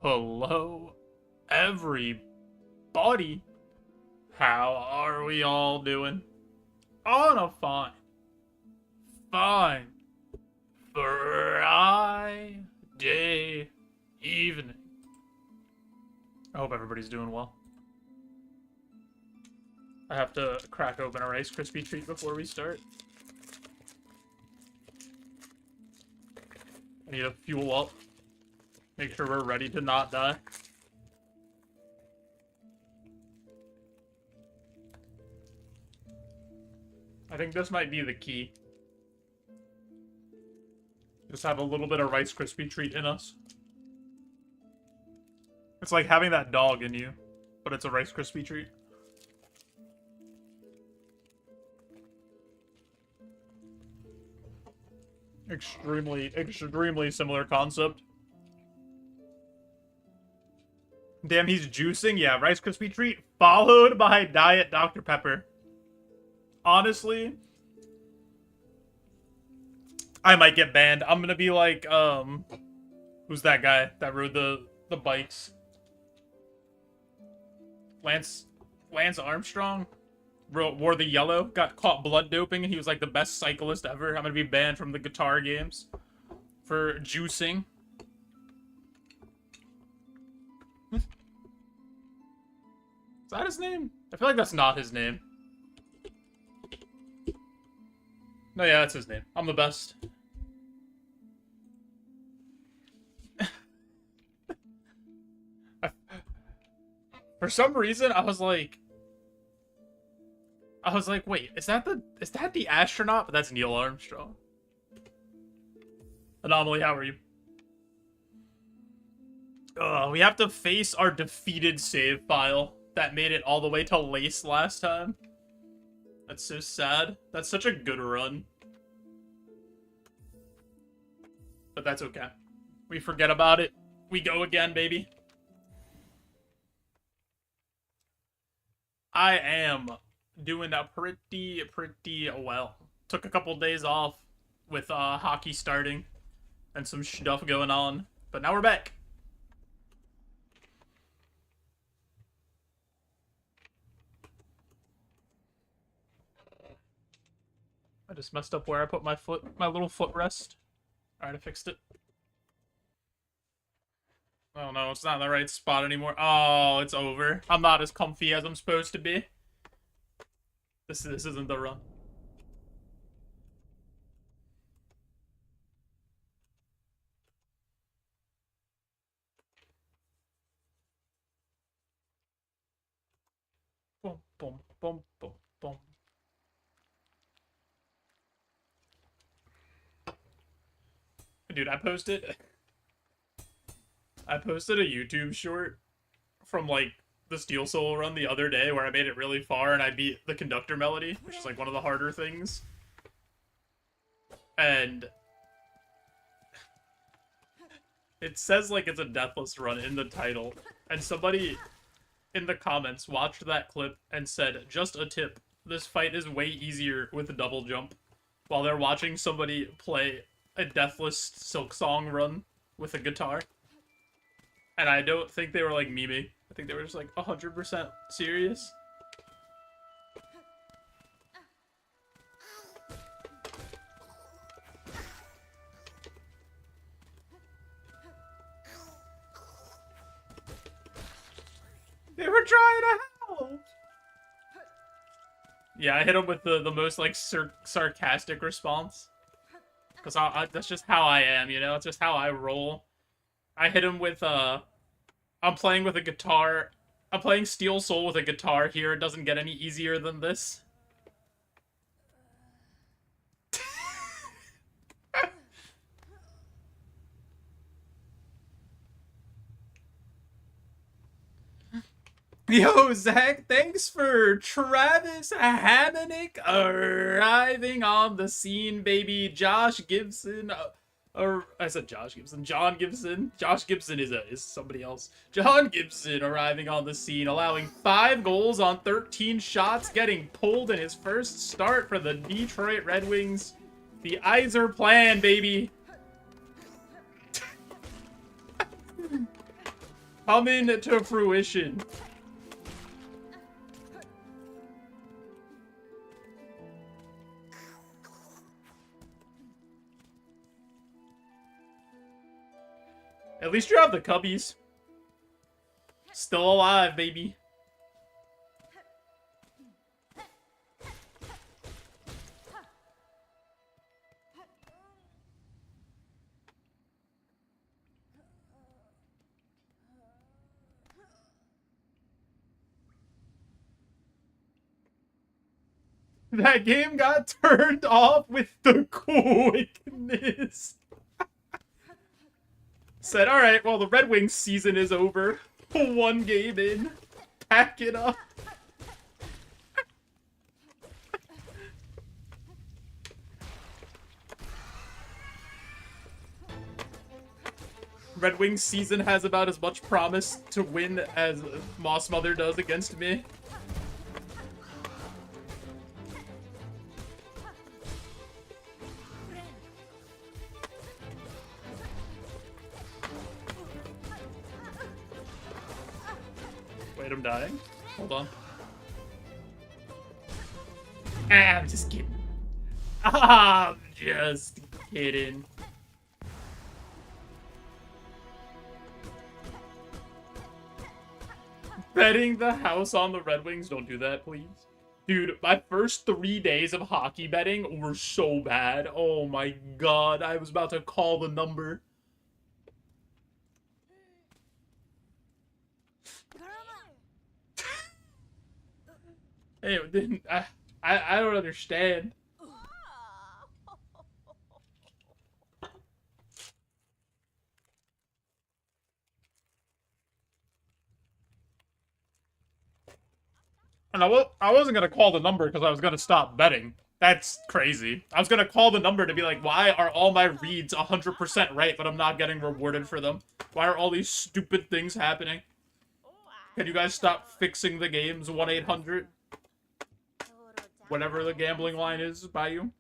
Hello, everybody. How are we all doing? On a fine Friday evening. I hope everybody's doing well. I have to crack open a Rice Krispie treat before we start. I need to fuel up. Make sure we're ready to not die. I think this might be the key. Just have a little bit of Rice Krispie treat in us. It's like having that dog in you, but it's a Rice Krispie treat. Extremely similar concept. Damn, he's juicing? Yeah, Rice Krispie treat followed by Diet Dr. Pepper. Honestly, I might get banned. I'm gonna be like, who's that guy that rode the bikes? Lance Armstrong? Wore the yellow, got caught blood doping, and he was like the best cyclist ever. I'm gonna be banned from the guitar games for juicing. Is that his name? I feel like that's not his name. No, yeah, that's his name. I'm the best. For some reason, I was like, wait, is that the astronaut? But that's Neil Armstrong. Anomaly, how are you? We have to face our defeated save file that made it all the way to Lace last time. That's so sad. That's such a good run. But that's okay. We forget about it. We go again, baby. I am doing pretty well. Took a couple days off with hockey starting and some stuff going on. But now we're back. I just messed up where I put my little footrest. Alright, I fixed it. Oh no, it's not in the right spot anymore. Oh, it's over. I'm not as comfy as I'm supposed to be. This isn't the run. Boom, boom, boom, boom, boom. Dude, I posted a YouTube short from, like, the Steel Soul run the other day where I made it really far and I beat the conductor melody, which is, like, one of the harder things. And it says, like, it's a deathless run in the title. And somebody in the comments watched that clip and said, just a tip, this fight is way easier with a double jump, while they're watching somebody play a deathless Silksong run with a guitar. And I don't think they were, like, memeing. I think they were just, like, 100% serious. They were trying to help! Yeah, I hit him with the most, like, sarcastic response. Because that's just how I am, you know? It's just how I roll. I hit him with, I'm playing with a guitar. I'm playing Steel Soul with a guitar here. It doesn't get any easier than this. Yo, Zach, thanks for Travis Hamonic arriving on the scene, baby. Josh Gibson, I said Josh Gibson. John Gibson. Josh Gibson is somebody else. John Gibson arriving on the scene, allowing 5 goals on 13 shots, getting pulled in his first start for the Detroit Red Wings. The Iser plan, baby. Coming to fruition. At least you have the cubbies. Still alive, baby. That game got turned off with the quickness. Said, alright, well, the Red Wings season is over. One game in. Pack it up. Red Wings season has about as much promise to win as Moss Mother does against me. Wait, I'm dying? Hold on. Ah, I'm just kidding. I'm just kidding. Betting the house on the Red Wings, don't do that, please. Dude, my first 3 days of hockey betting were so bad. Oh my god, I was about to call the number. Hey, I don't understand. And I wasn't gonna call the number because I was gonna stop betting. That's crazy. I was gonna call the number to be like, why are all my reads 100% right, but I'm not getting rewarded for them? Why are all these stupid things happening? Can you guys stop fixing the games? 1-800? Whatever the gambling line is by you.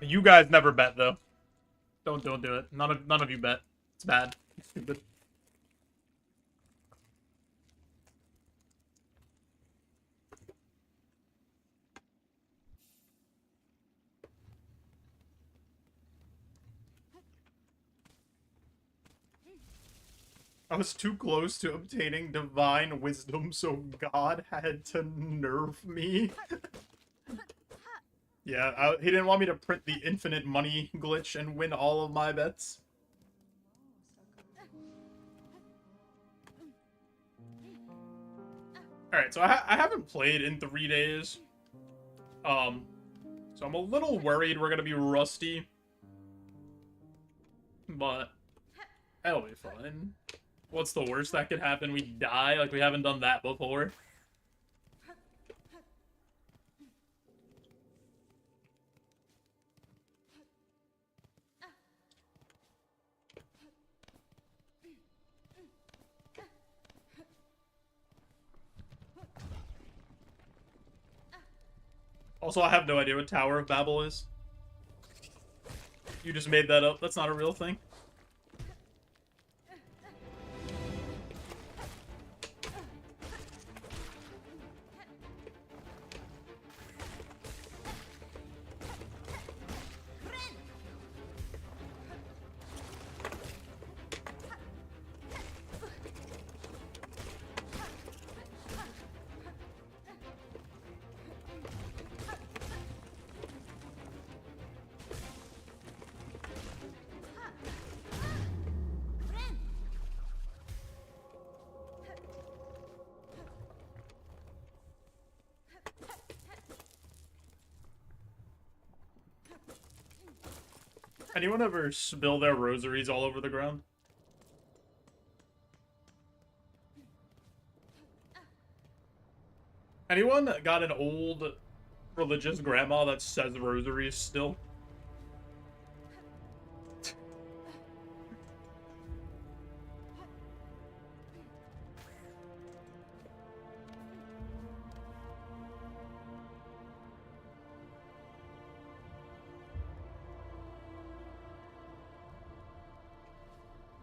You guys never bet though. Don't do it. None of you bet. It's bad. It's stupid. I was too close to obtaining divine wisdom, so God had to nerf me. Yeah, he didn't want me to print the infinite money glitch and win all of my bets. Alright, so I haven't played in 3 days. So I'm a little worried we're gonna be rusty. But that'll be fun. What's the worst that could happen? We die? Like, we haven't done that before. Also, I have no idea what Tower of Babel is. You just made that up. That's not a real thing. Anyone ever spill their rosaries all over the ground? Anyone got an old religious grandma that says rosaries still?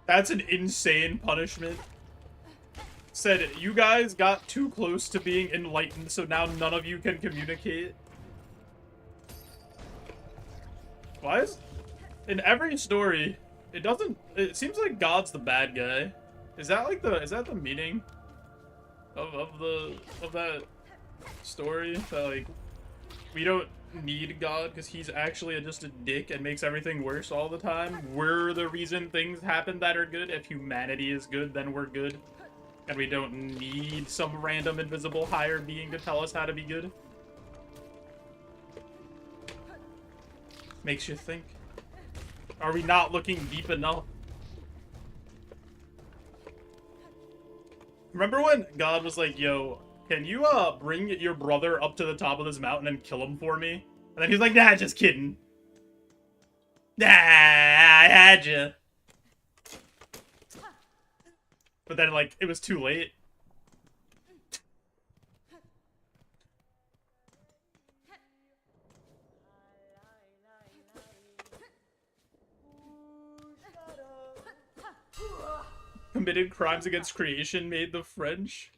That's an insane punishment. Said, you guys got too close to being enlightened, so now none of you can communicate. Why is... In every story, it seems like God's the bad guy. Is that like is that the meaning of that story? That, like, we don't need God because he's actually just a dick and makes everything worse all the time. We're the reason things happen that are good. If humanity is good, then we're good. And we don't need some random invisible higher being to tell us how to be good. Makes you think. Are we not looking deep enough? Remember when God was like, yo, can you bring your brother up to the top of this mountain and kill him for me? And then he's like, nah, just kidding. Nah, I had you. But then, like, it was too late. Committed crimes against creation made the French.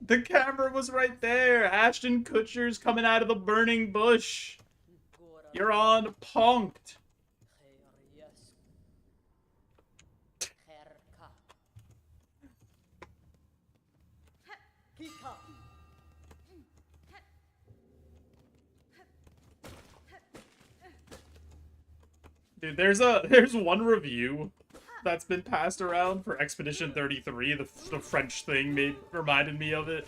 The camera was right there. Ashton Kutcher's coming out of the burning bush. You're on Punked. Dude, there's one review that's been passed around for Expedition 33. The French thing reminded me of it.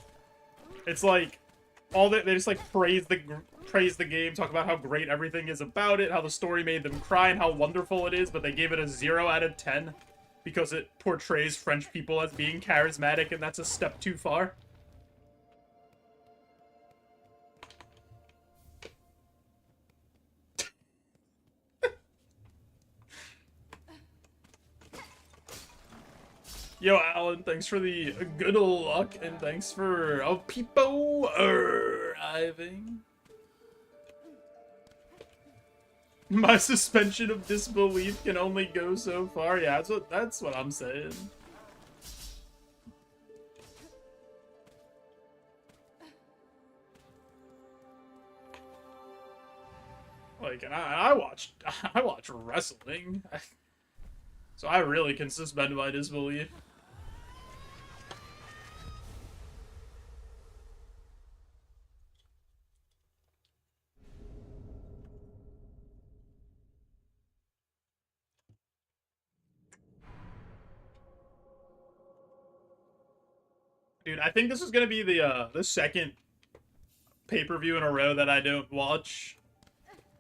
It's like they just like praise the game, talk about how great everything is about it, how the story made them cry, and how wonderful it is, but they gave it a 0 out of 10 because it portrays French people as being charismatic, and that's a step too far. Yo, Alan, thanks for the good luck, and thanks for people arriving. My suspension of disbelief can only go so far. Yeah, that's what I'm saying. Like, and I watch wrestling, so I really can suspend my disbelief. Dude, I think this is gonna be the second pay-per-view in a row that I don't watch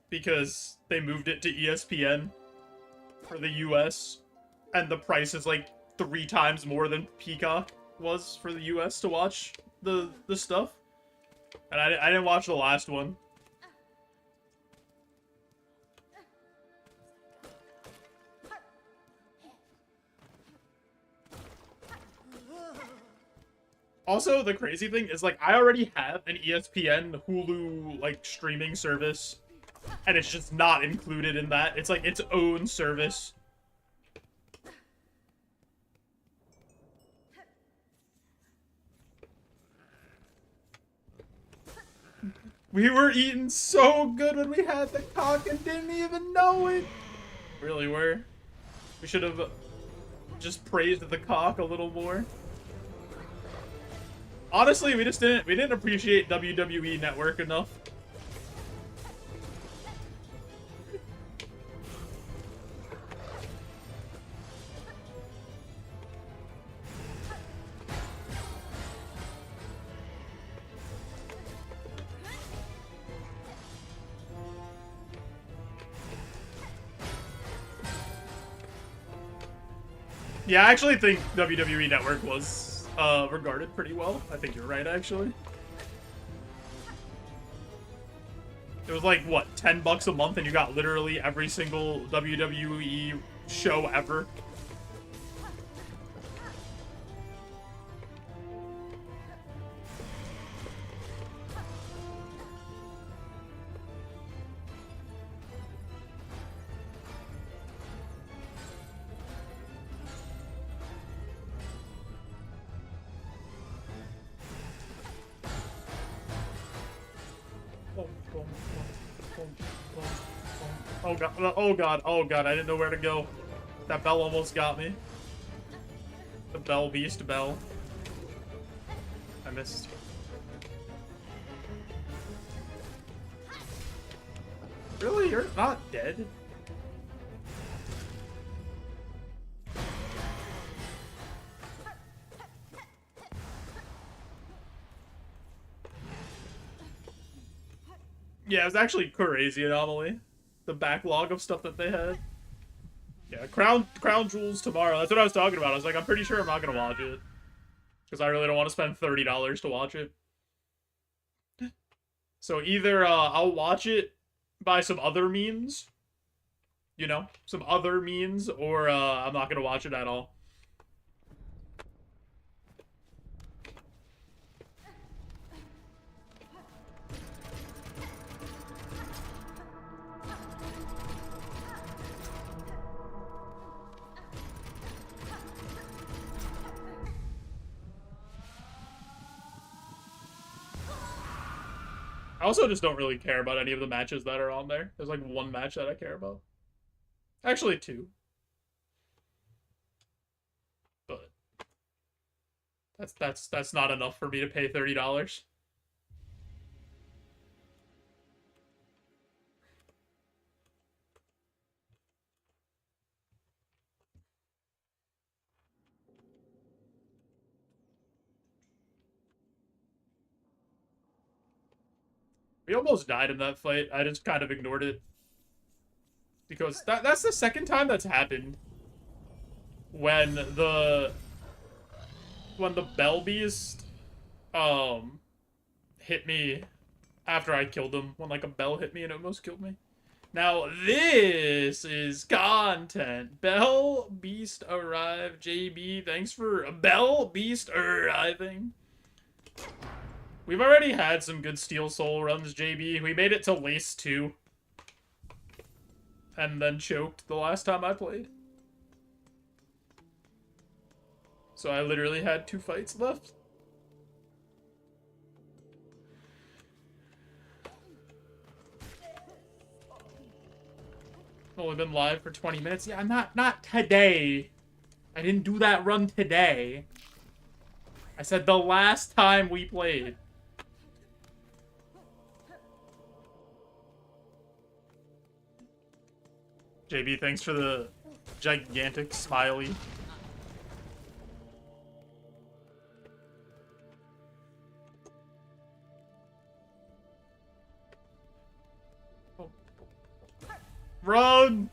because they moved it to ESPN for the US, and the price is like 3 times more than Peacock was for the US to watch the stuff. And I didn't watch the last one. Also, the crazy thing is, like, I already have an ESPN Hulu, like, streaming service, and it's just not included in that. It's, like, its own service. We were eating so good when we had the cock and didn't even know it. Really were. We should have just praised the cock a little more. Honestly, we didn't appreciate WWE Network enough. Yeah, I actually think WWE Network was regarded pretty well. I think you're right, actually. It was like, what, $10 a month, and you got literally every single WWE show ever. Oh god, oh god, oh god, I didn't know where to go. That bell almost got me. The bell beast bell. I missed. Really? You're not dead? Yeah, it was actually crazy anomaly. The backlog of stuff that they had. Yeah, crown jewels tomorrow. That's what I was talking about. I was like, I'm pretty sure I'm not gonna watch it. Because I really don't want to spend $30 to watch it. So either I'll watch it by some other means. You know, some other means, or I'm not gonna watch it at all. I also just don't really care about any of the matches that are on there. There's like one match that I care about. Actually, two. But that's not enough for me to pay $30. We almost died in that fight. I just kind of ignored it. Because that's the second time that's happened. When the Bell Beast hit me after I killed him. When like a bell hit me and it almost killed me. Now this is content. Bell Beast arrived. JB, thanks for Bell Beast arriving. We've already had some good Steel Soul runs, JB. We made it to Lace 2. And then choked the last time I played. So I literally had 2 fights left. Only been live for 20 minutes. Yeah, not today. I didn't do that run today. I said the last time we played. JB, thanks for the gigantic smiley. Oh. Run!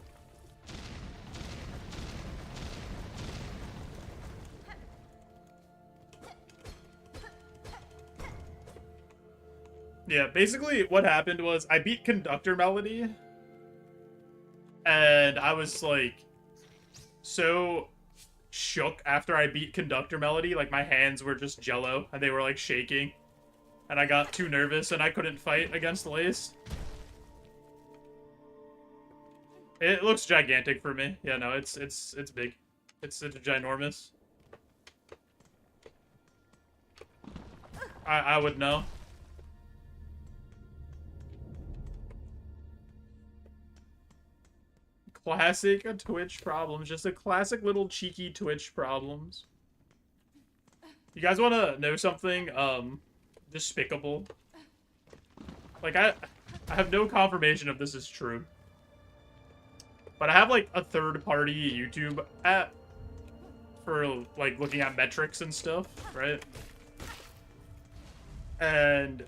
Yeah, basically what happened was I beat Conductor Melody. And I was, like, so shook after I beat Conductor Melody. Like, my hands were just jello, and they were, like, shaking. And I got too nervous, and I couldn't fight against Lace. It looks gigantic for me. Yeah, no, it's big. It's ginormous. I would know. Classic Twitch problems. Just a classic little cheeky Twitch problems. You guys want to know something despicable? Like, I have no confirmation if this is true. But I have, like, a third-party YouTube app for, like, looking at metrics and stuff, right? And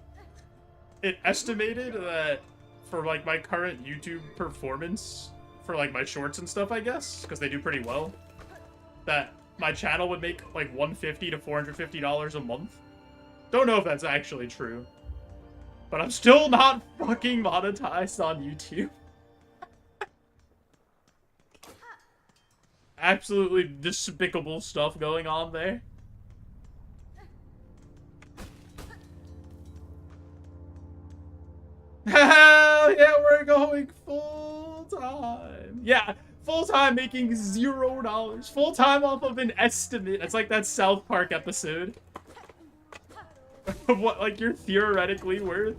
it estimated that for, like, my current YouTube performance... for, like, my shorts and stuff, I guess, because they do pretty well, that my channel would make, like, $150 to $450 a month. Don't know if that's actually true. But I'm still not fucking monetized on YouTube. Absolutely despicable stuff going on there. Hell yeah, we're going full-time. Yeah, full-time making $0. Full-time off of an estimate. It's like that South Park episode. Of what, like, you're theoretically worth.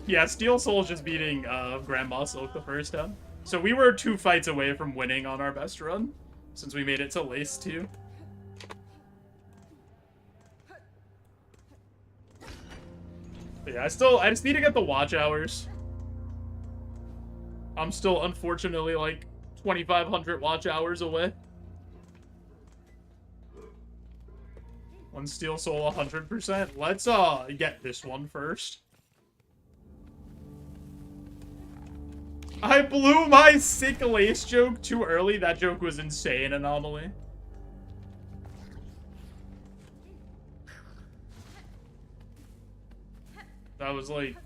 Yeah, Steel Soul's just beating Grandma Silk the first time. So we were 2 fights away from winning on our best run, since we made it to Lace 2. But yeah, I just need to get the watch hours. I'm still, unfortunately, like, 2,500 watch hours away. One Steel Soul 100%. Let's, get this one first. I blew my sick lace joke too early. That joke was insane, Anomaly. That was, like,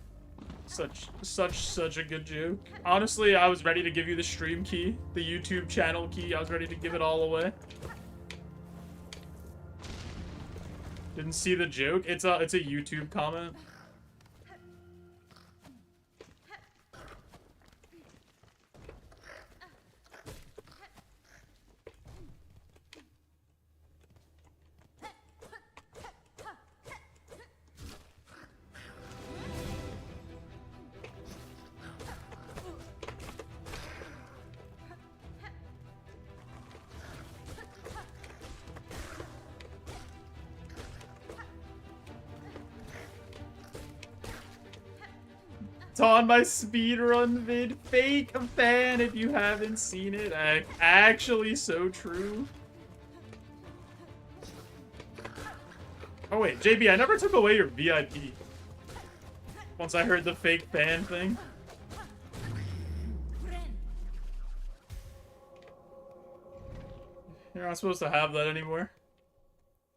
such a good joke. Honestly, I was ready to give you the stream key, the YouTube channel key. I was ready to give it all away. Didn't see the joke. It's a YouTube comment. It's on my speedrun vid. Fake a fan if you haven't seen it. Actually so true. Oh wait, JB, I never took away your VIP. Once I heard the fake fan thing. You're not supposed to have that anymore.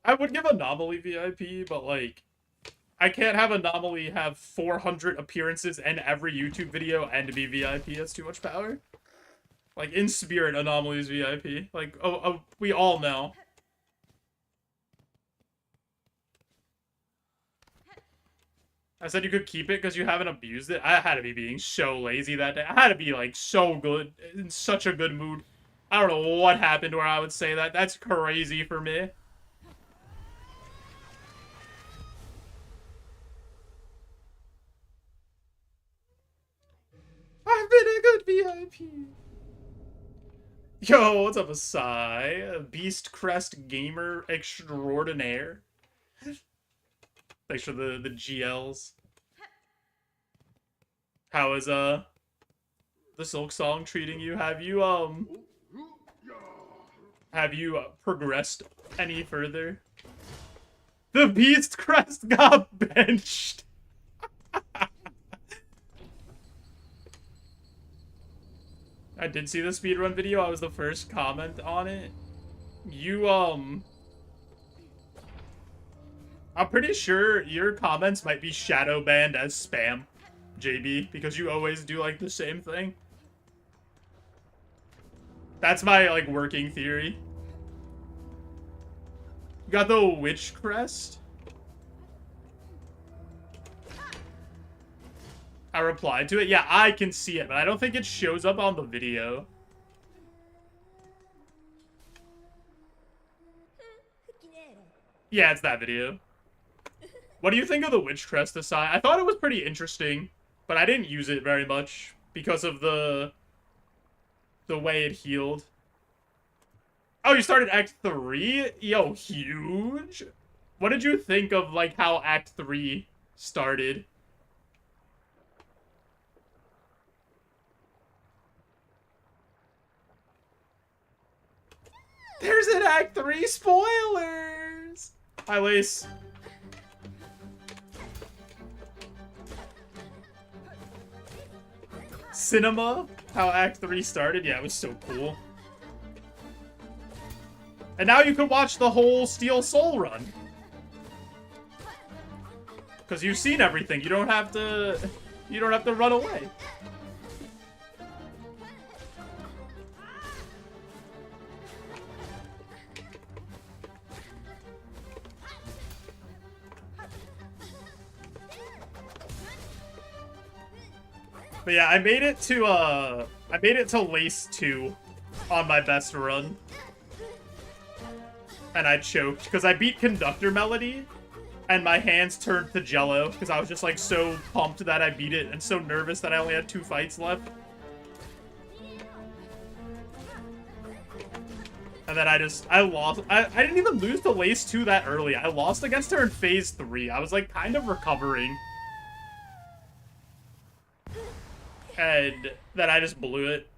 I would give Anomaly VIP, but like, I can't have Anomaly have 400 appearances in every YouTube video and be VIP. That's too much power. Like, in spirit, Anomaly's VIP. Like, we all know. I said you could keep it because you haven't abused it. I had to be being so lazy that day. I had to be, like, so good, in such a good mood. I don't know what happened where I would say that. That's crazy for me. I've been a good VIP. Yo, what's up, Asai? Beast Crest Gamer Extraordinaire. Thanks for the GLs. How is the Silksong treating you? Have you progressed any further? The Beast Crest got benched. I did see the speedrun video. I was the first comment on it. I'm pretty sure your comments might be shadow banned as spam, JB, because you always do, like, the same thing. That's my, like, working theory. You got the witch crest? I replied to it. Yeah, I can see it, but I don't think it shows up on the video. Yeah, it's that video. What do you think of the witch crest aside? I thought it was pretty interesting, but I didn't use it very much because of the way it healed. Oh, you started Act 3? Yo, huge. What did you think of, like, how Act 3 started? There's an Act 3 spoilers! Hi, Lace. Cinema? How Act 3 started? Yeah, it was so cool. And now you can watch the whole Steel Soul run. Because you've seen everything. You don't have to run away. But yeah, I made it to Lace 2 on my best run. And I choked, because I beat Conductor Melody, And my hands turned to jello because I was just like so pumped that I beat it and so nervous that I only had 2 fights left. And then I lost. I didn't even lose to Lace 2 that early. I lost against her in phase 3. I was like kind of recovering. And then I just blew it.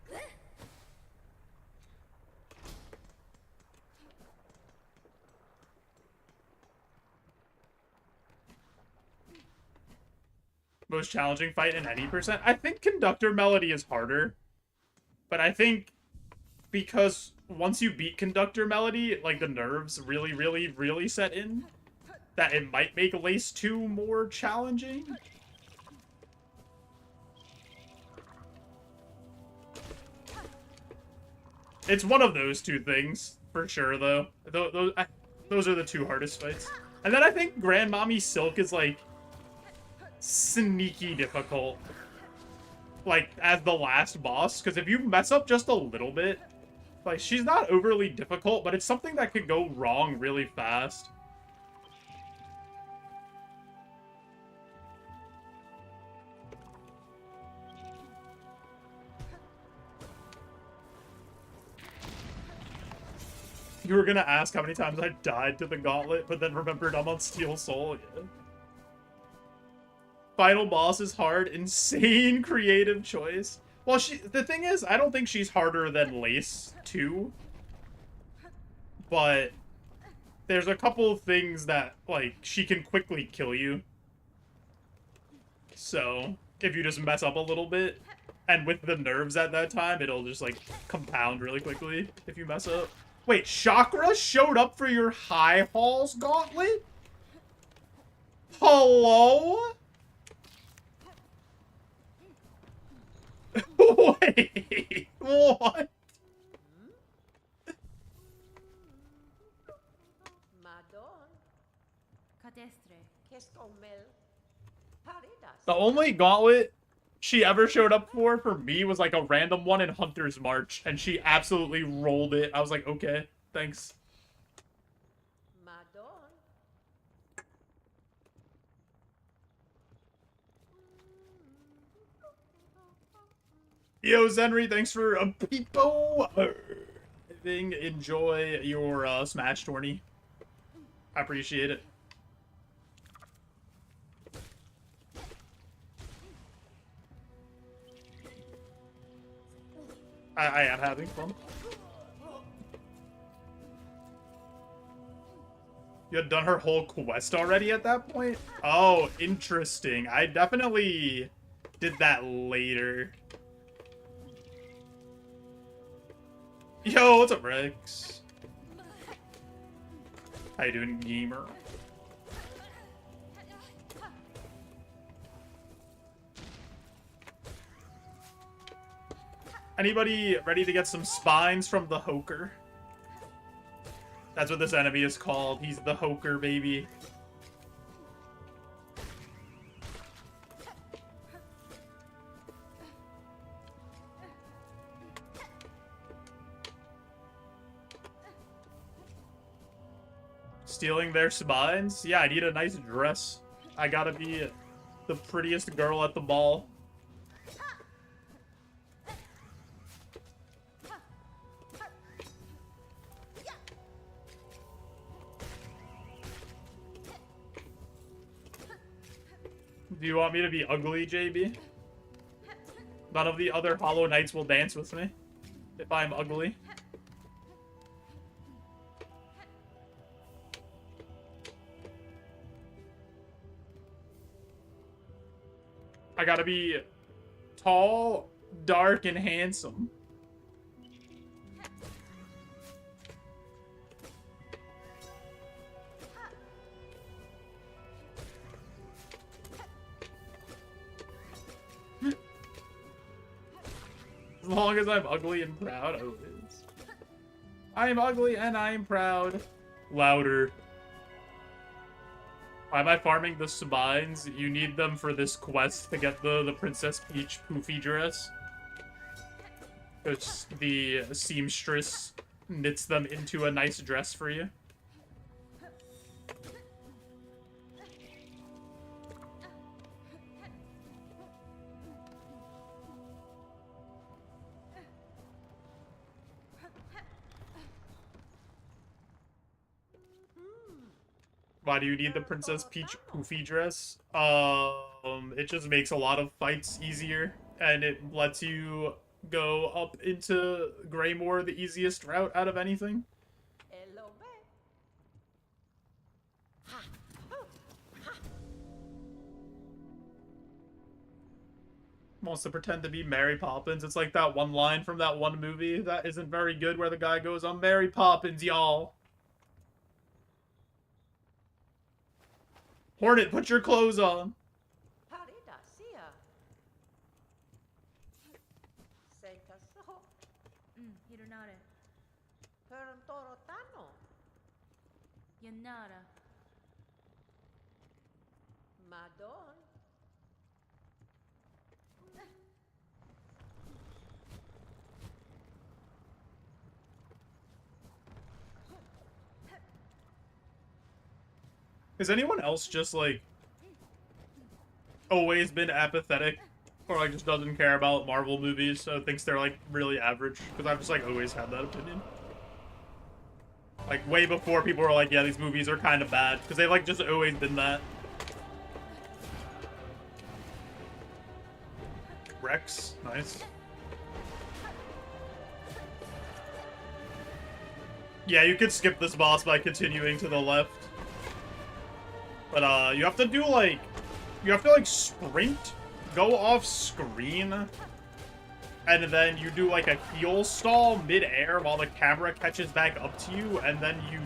Most challenging fight in any percent? I think Conductor Melody is harder. But I think because once you beat Conductor Melody, like the nerves really set in, that it might make Lace 2 more challenging. It's one of those 2 things, for sure, though. Those are the 2 hardest fights. And then I think Grandmommy Silk is, like, sneaky difficult. Like, as the last boss. Because if you mess up just a little bit, like, she's not overly difficult, but it's something that could go wrong really fast. You were gonna ask how many times I died to the gauntlet, but then remembered I'm on Steel Soul. Yeah. Final boss is hard. Insane creative choice. Well, the thing is, I don't think she's harder than Lace 2. But there's a couple of things that, like, she can quickly kill you. So, if you just mess up a little bit, and with the nerves at that time, it'll just, like, compound really quickly if you mess up. Wait, Chakra showed up for your High Halls gauntlet? Hello? Wait, what? The only gauntlet she ever showed up for me was like a random one in Hunter's March, and she absolutely rolled it. I was like, okay, thanks. Yo, Zenry, thanks for a peepo. Enjoy your Smash tourney. I appreciate it. I am having fun. You had done her whole quest already at that point? Oh, interesting. I definitely did that later. Yo, what's up, Rex? How you doing, gamer? Anybody ready to get some spines from the Hoker? That's what this enemy is called. He's the Hoker, baby. Stealing their spines? Yeah, I need a nice dress. I gotta be the prettiest girl at the ball. Do you want me to be ugly, JB? None of the other Hollow Knights will dance with me if I'm ugly. I gotta be tall, dark, and handsome. As long as I'm ugly and proud, oh, it is. I am ugly and I am proud. Louder. Why am I farming the spines? You need them for this quest to get the Princess Peach poofy dress. Because the seamstress knits them into a nice dress for you. Why do you need the Princess Peach poofy dress? It just makes a lot of fights easier, and it lets you go up into Greymore the easiest route out of anything. Wants to pretend to be Mary Poppins. It's like that one line from that one movie that isn't very good where the guy goes, "I'm Mary Poppins, y'all." Hornet, put your clothes on. Has anyone else just, like, always been apathetic? Or, like, just doesn't care about Marvel movies, so thinks they're, like, really average? Because I've just, like, always had that opinion. Like, way before people were like, yeah, these movies are kind of bad. Because they've, like, just always been that. Rex, nice. Yeah, you could skip this boss by continuing to the left. But, you have to do, like... You have to, like, sprint, go off screen, and then you do, like, a heel stall mid-air while the camera catches back up to you, and then you,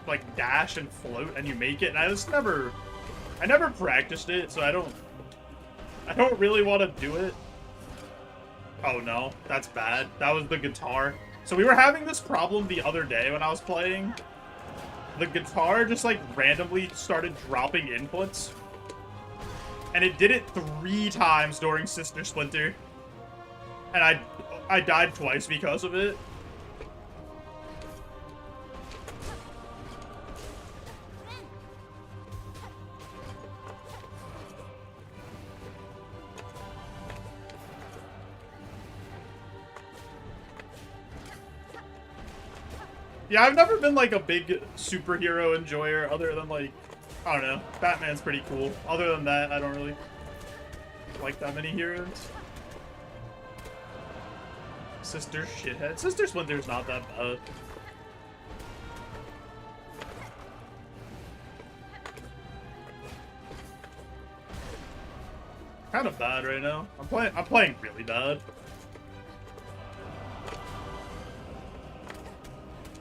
like, dash and float, and you make it. And I just never... I never practiced it, so I don't really want to do it. Oh, no. That's bad. That was the guitar. So we were having this problem the other day when I was playing. The guitar just, like, randomly started dropping inputs. And it did it 3 times during Sister Splinter. And I died twice because of it. Yeah, I've never been, like, a big superhero enjoyer other than, like, I don't know. Batman's pretty cool. Other than that, I don't really like that many heroes. Sister Shithead. Sister Splinter's not that bad. Kind of bad right now. I'm playing really bad.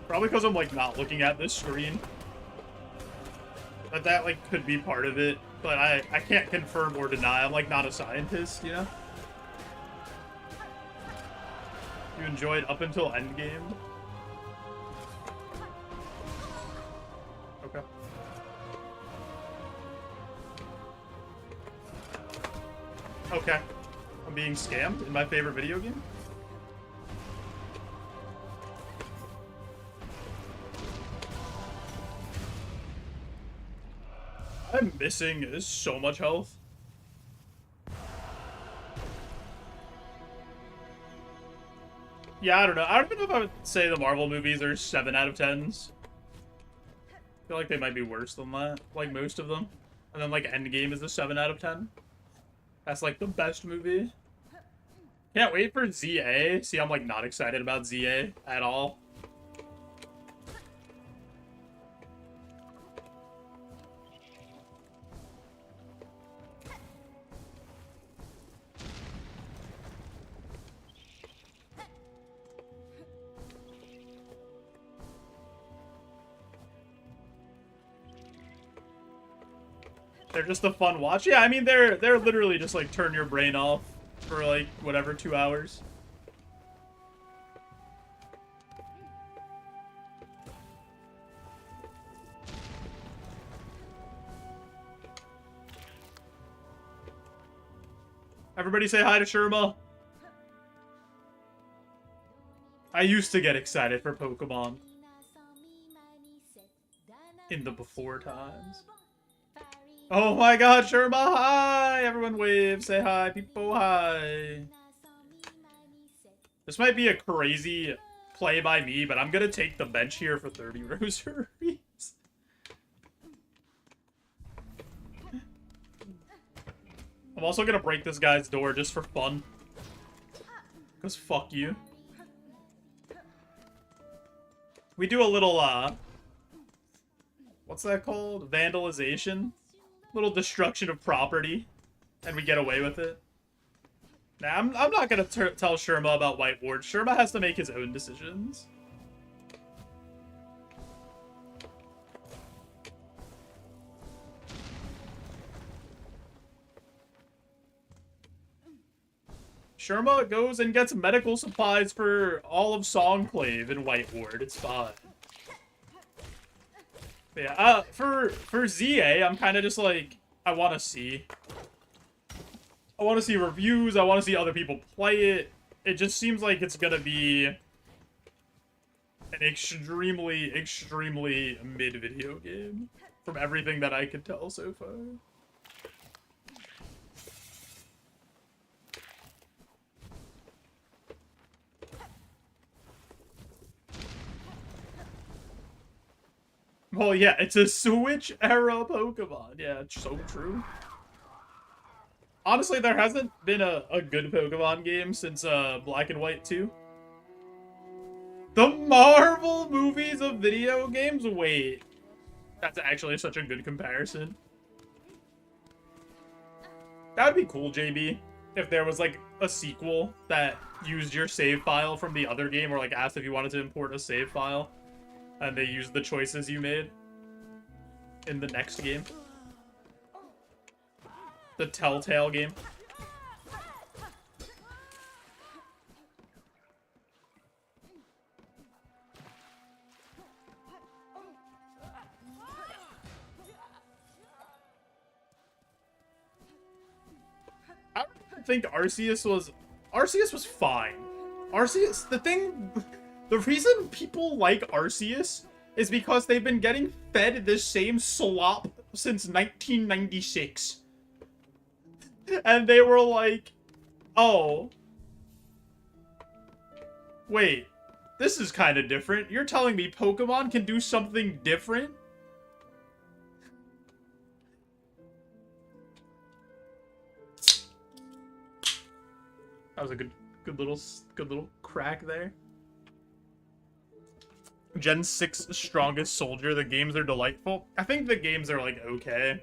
Probably because I'm, like, not looking at this screen. But that, like, could be part of it. But I can't confirm or deny. I'm, like, not a scientist, you know? You enjoyed up until endgame? Okay. Okay. I'm being scammed in my favorite video game? I'm missing so much health. Yeah, I don't know. I don't know if I would say the Marvel movies are 7 out of 10s. I feel like they might be worse than that. Like, most of them. And then, like, Endgame is a 7 out of 10. That's, like, the best movie. Can't wait for ZA. See, I'm, like, not excited about ZA at all. They're just a fun watch. Yeah, I mean, they're literally just, like, turn your brain off for, like, whatever, 2 hours. Everybody say hi to Sherma. I used to get excited for Pokemon in the before times. Oh my god, Sherma, hi! Everyone wave, say hi, people, hi. This might be a crazy play by me, but I'm gonna take the bench here for 30 rosaries. also gonna break this guy's door just for fun. Because fuck you. We do a little, what's that called? Vandalization? Little destruction of property. And we get away with it. Nah, I'm not gonna tell Sherma about White Ward. Sherma has to make his own decisions. Sherma goes and gets medical supplies for all of Songclave in White Ward. It's fine. But yeah, for ZA, I'm kind of just like, I want to see. I want to see reviews. I want to see other people play it. It just seems like it's going to be an extremely, extremely mid-video game. From everything that I could tell so far. Well, yeah, it's a Switch-era Pokemon. Yeah, it's so true. Honestly, there hasn't been a good Pokemon game since Black and White 2. The Marvel movies of video games? Wait. That's actually such a good comparison. That would be cool, JB. If there was, like, a sequel that used your save file from the other game, or, like, asked if you wanted to import a save file. And they used the choices you made in the next game. The Telltale game. I don't think Arceus was fine. Arceus, the reason people like Arceus is because they've been getting fed the same slop since 1996. And they were like, oh. Wait, this is kind of different. You're telling me Pokemon can do something different? That was a good little crack there. Gen 6 strongest soldier. The games are delightful. I think the games are, like, okay.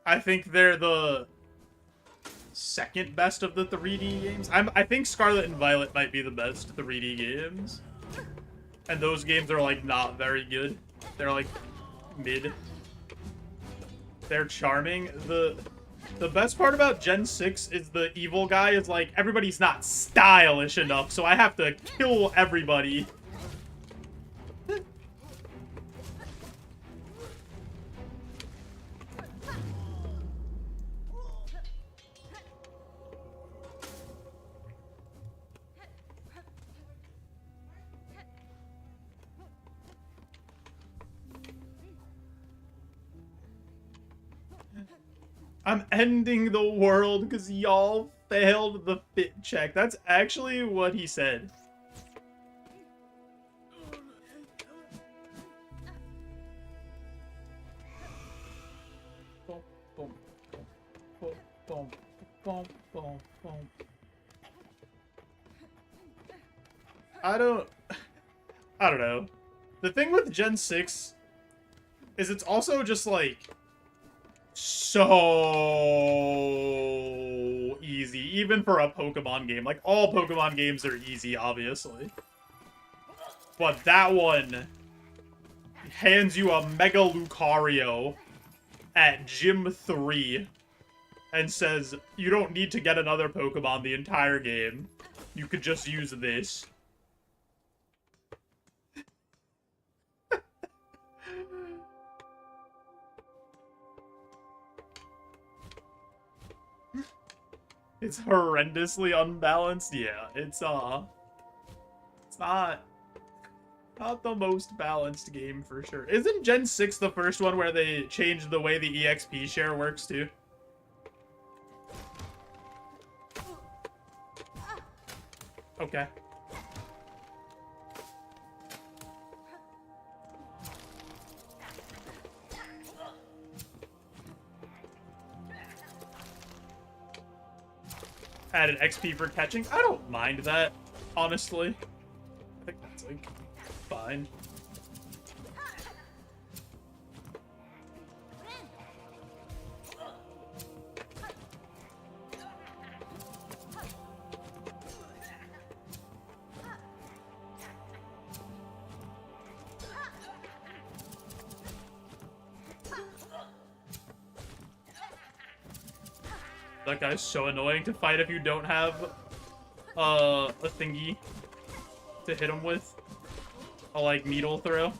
I think they're the second best of the 3D games. I think Scarlet and Violet might be the best 3D games. And those games are, like, not very good. They're, like, mid. They're charming. The best part about Gen 6 is the evil guy is like, everybody's not stylish enough, so I have to kill everybody. I'm ending the world because y'all failed the fit check. That's actually what he said. I don't know. The thing with Gen 6 is it's also just like so easy, even for a Pokemon game. Like, all Pokemon games are easy, obviously. But that one hands you a Mega Lucario at Gym 3 and says, you don't need to get another Pokemon the entire game. You could just use this. It's horrendously unbalanced. Yeah, it's not the most balanced game for sure. Isn't Gen 6 the first one where they changed the way the EXP share works too? Okay. added XP for catching. I don't mind that, honestly. I think that's, like, fine. That guy's so annoying to fight if you don't have a thingy to hit him with. A, like, needle throw.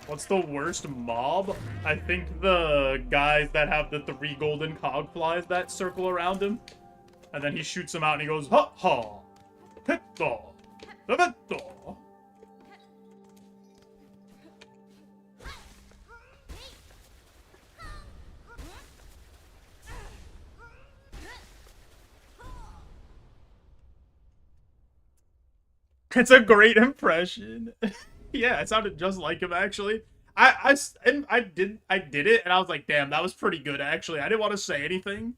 What's the worst mob? I think the guys that have the 3 golden cog flies that circle around him. And then he shoots them out and he goes, ha ha! Pitto! Pitto! It's a great impression. Yeah, it sounded just like him, actually. I did it, and I was like, damn, that was pretty good, actually. I didn't want to say anything,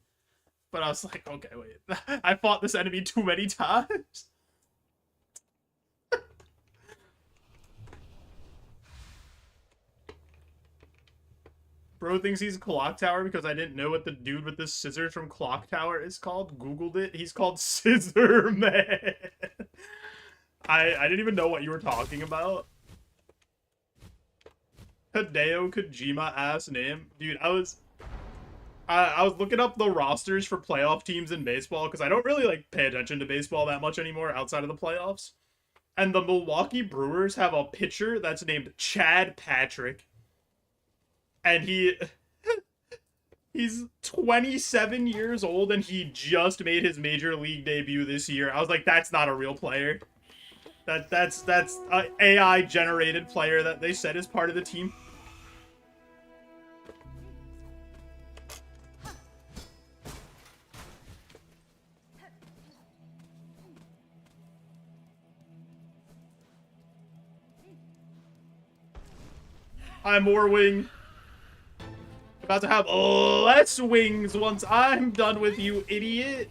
but I was like, okay, wait. I fought this enemy too many times. Bro thinks he's Clock Tower because I didn't know what the dude with the scissors from Clock Tower is called. Googled it. He's called Scissor Man. I didn't even know what you were talking about. Hideo Kojima ass name. Dude, I was looking up the rosters for playoff teams in baseball because I don't really like pay attention to baseball that much anymore outside of the playoffs. And the Milwaukee Brewers have a pitcher that's named Chad Patrick. And he's 27 years old and he just made his major league debut this year. I was like, that's not a real player. That's an AI generated player that they said is part of the team. I'm more wing. About to have less wings once I'm done with you, idiot.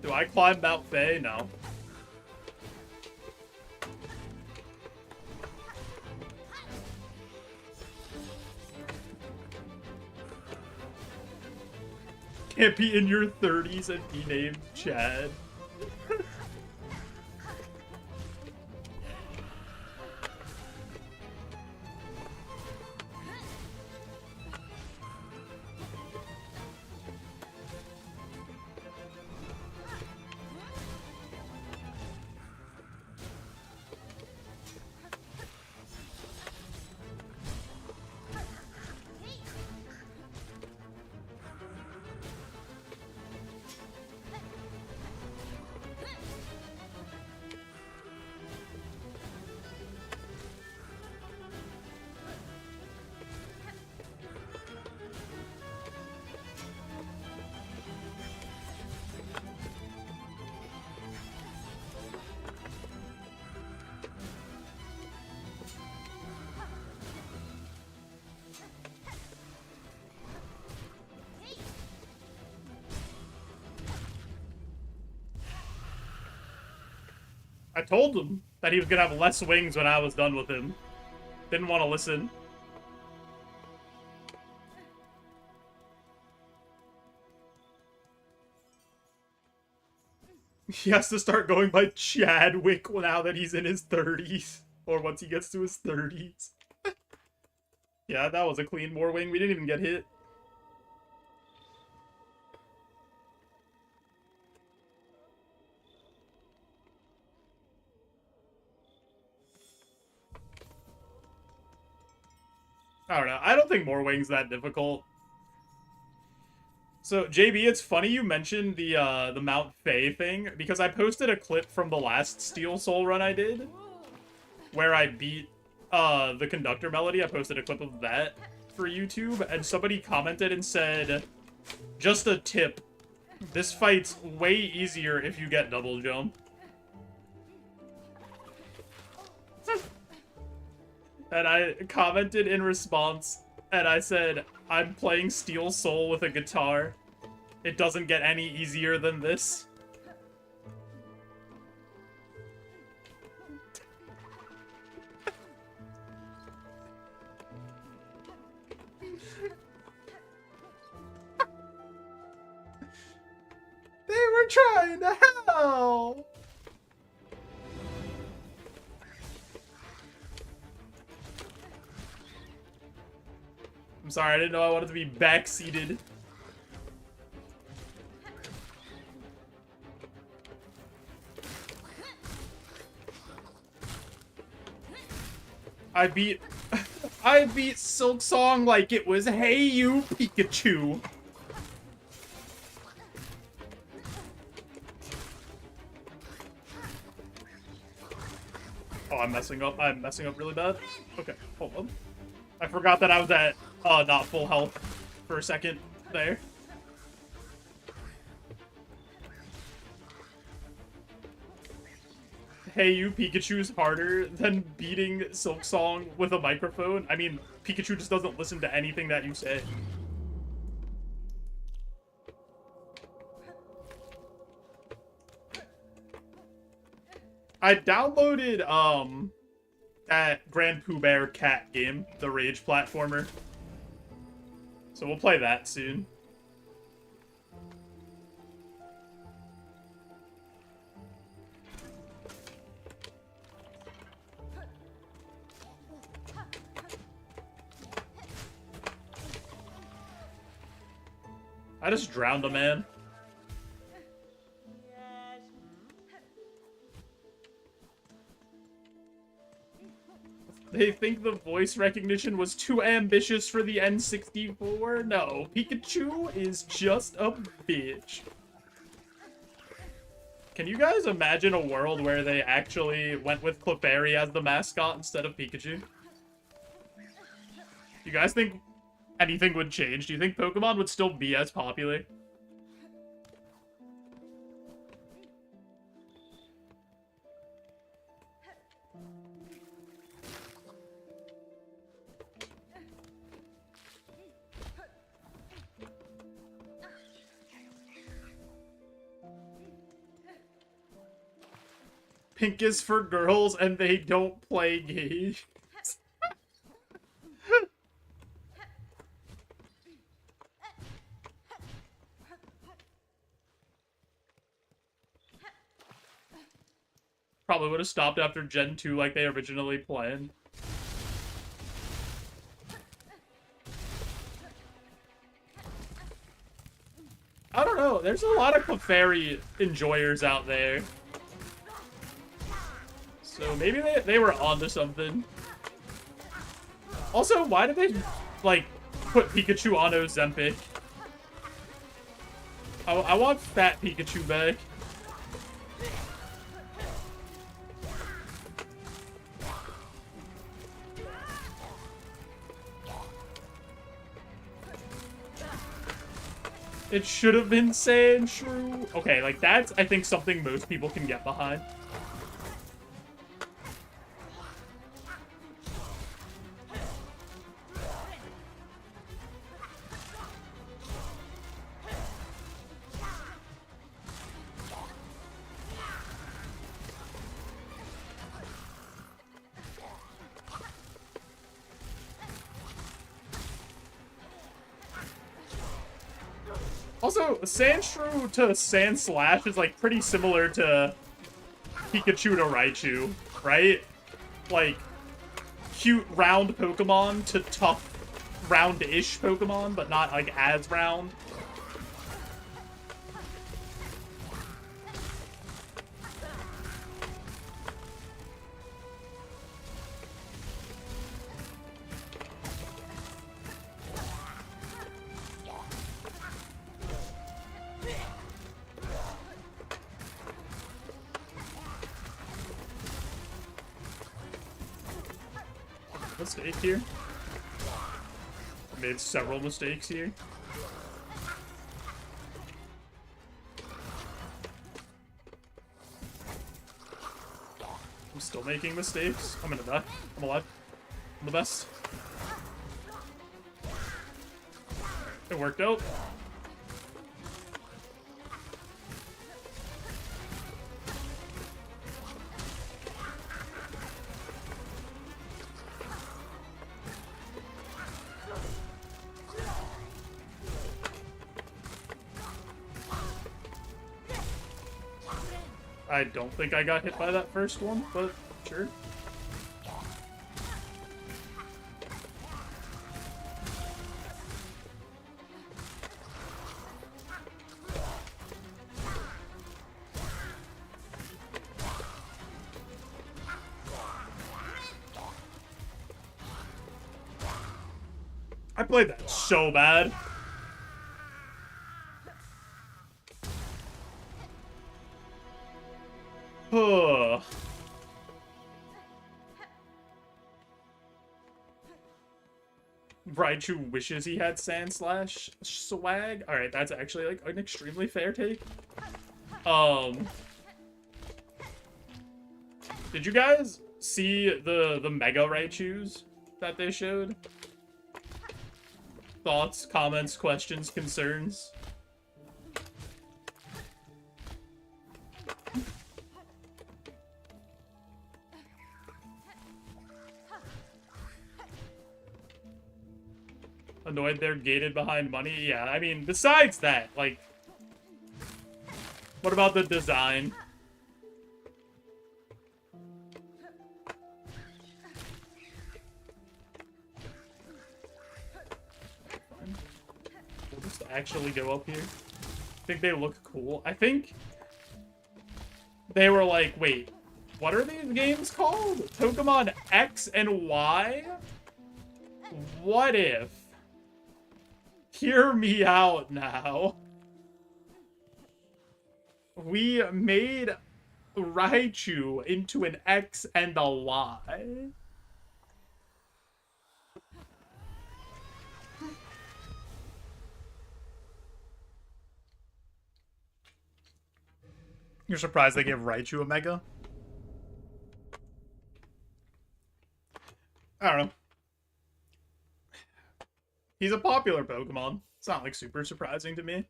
Do I climb Mount Faye? No. Can't be in your 30s and be named Chad. I told him that he was gonna have less wings when I was done with him. Didn't want to listen. He has to start going by Chadwick now that he's in his 30s. Or once he gets to his 30s. Yeah, that was a clean war wing. We didn't even get hit. I don't know. I don't think Morwing's that difficult. So, JB, it's funny you mentioned the Mount Fae thing, because I posted a clip from the last Steel Soul run I did, where I beat the conductor melody. I posted a clip of that for YouTube, and somebody commented and said, just a tip, this fight's way easier if you get double jump. And I commented in response, and I said, I'm playing Steel Soul with a guitar. It doesn't get any easier than this. They were trying to help! I'm sorry, I didn't know I wanted to be backseated. I beat Silksong like it was Hey You, Pikachu. Oh, I'm messing up really bad. Okay, hold on. I forgot that I was at not full health for a second there. Hey You, Pikachu's harder than beating Silksong with a microphone. I mean, Pikachu just doesn't listen to anything that you say. I downloaded, that Grand Pooh Bear cat game, the Rage platformer. So we'll play that soon. I just drowned a man. They think the voice recognition was too ambitious for the N64? No, Pikachu is just a bitch. Can you guys imagine a world where they actually went with Clefairy as the mascot instead of Pikachu? You guys think anything would change? Do you think Pokemon would still be as popular? Pink is for girls and they don't play games. Probably would have stopped after Gen 2 like they originally planned. I don't know, there's a lot of Clefairy enjoyers out there. So maybe they were onto something. Also, why did they, like, put Pikachu on Ozempic? I want fat Pikachu back. It should have been Sandshrew. Okay, like, that's, I think, something most people can get behind. Also, Sandshrew to Sandslash is, like, pretty similar to Pikachu to Raichu, right? Like, cute, round Pokemon to tough, round-ish Pokemon, but not, like, as round. Mistake here. I made several mistakes here. I'm still making mistakes. I'm gonna die. I'm alive. I'm the best. It worked out. I don't think I got hit by that first one, but sure. I played that so bad. Raichu wishes he had Sand Slash swag. Alright, that's actually like an extremely fair take. Did you guys see the Mega Raichus that they showed? Thoughts, comments, questions, concerns? Annoyed they're gated behind money? Yeah, I mean, besides that, like... What about the design? We'll just actually go up here. I think they look cool. I think... They were like, wait, what are these games called? Pokemon X and Y? What if... Hear me out now. We made Raichu into an X and a Y. You're surprised they gave Raichu a Mega? I don't know. He's a popular Pokemon. It's not, like, super surprising to me.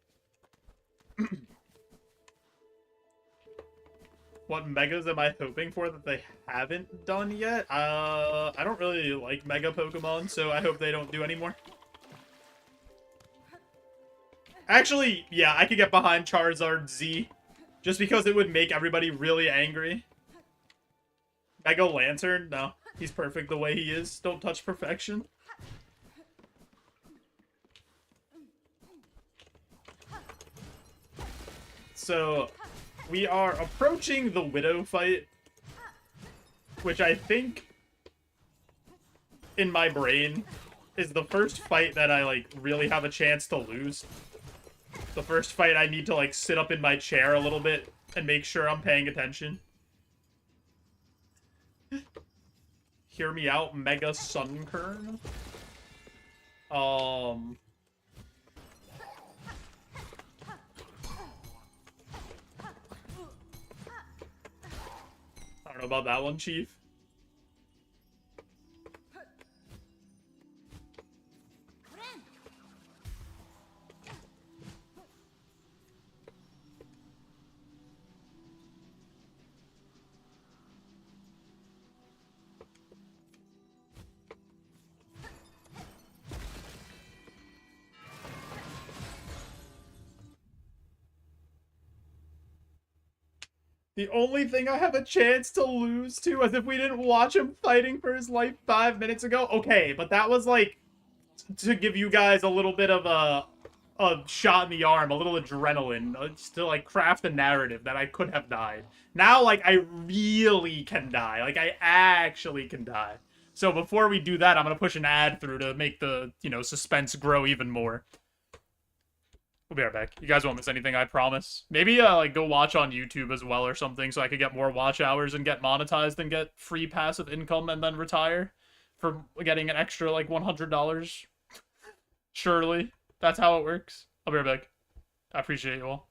What Megas am I hoping for that they haven't done yet? I don't really like Mega Pokemon, so I hope they don't do anymore. Actually, yeah, I could get behind Charizard Z. Just because it would make everybody really angry. Mega Lantern? No. He's perfect the way he is. Don't touch perfection. So, we are approaching the Widow fight, which I think, in my brain, is the first fight that I, like, really have a chance to lose. The first fight I need to, like, sit up in my chair a little bit and make sure I'm paying attention. Hear me out, Mega Sunkern. I don't know about that one, Chief. The only thing I have a chance to lose to is if we didn't watch him fighting for his life 5 minutes ago. Okay, but that was like to give you guys a little bit of a shot in the arm, a little adrenaline, just to like craft a narrative that I could have died. Now, like, I really can die. Like, I actually can die. So before we do that, I'm gonna push an ad through to make the, you know, suspense grow even more. We'll be right back. You guys won't miss anything, I promise. Maybe, like, go watch on YouTube as well or something so I could get more watch hours and get monetized and get free passive income and then retire for getting an extra like $100. Surely that's how it works. I'll be right back. I appreciate you all.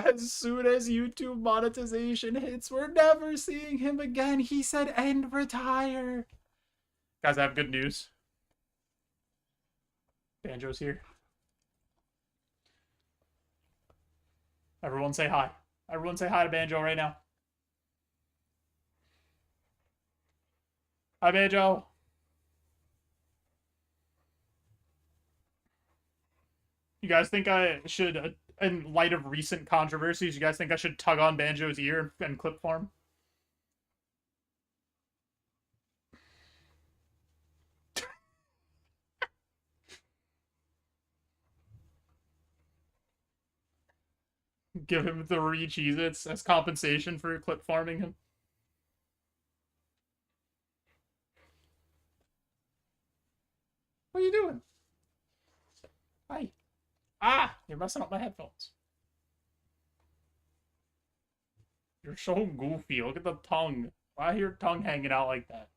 As soon as YouTube monetization hits, we're never seeing him again. He said end retire. Guys, I have good news. Banjo's here. Everyone say hi. Everyone say hi to Banjo right now. Hi, Banjo. You guys think I should, in light of recent controversies, you guys think I should tug on Banjo's ear and clip farm? Give him 3 Cheez-Its as compensation for clip farming him? What are you doing? Hi. Ah! You're messing up my headphones. You're so goofy. Look at the tongue. Why are your tongue hanging out like that?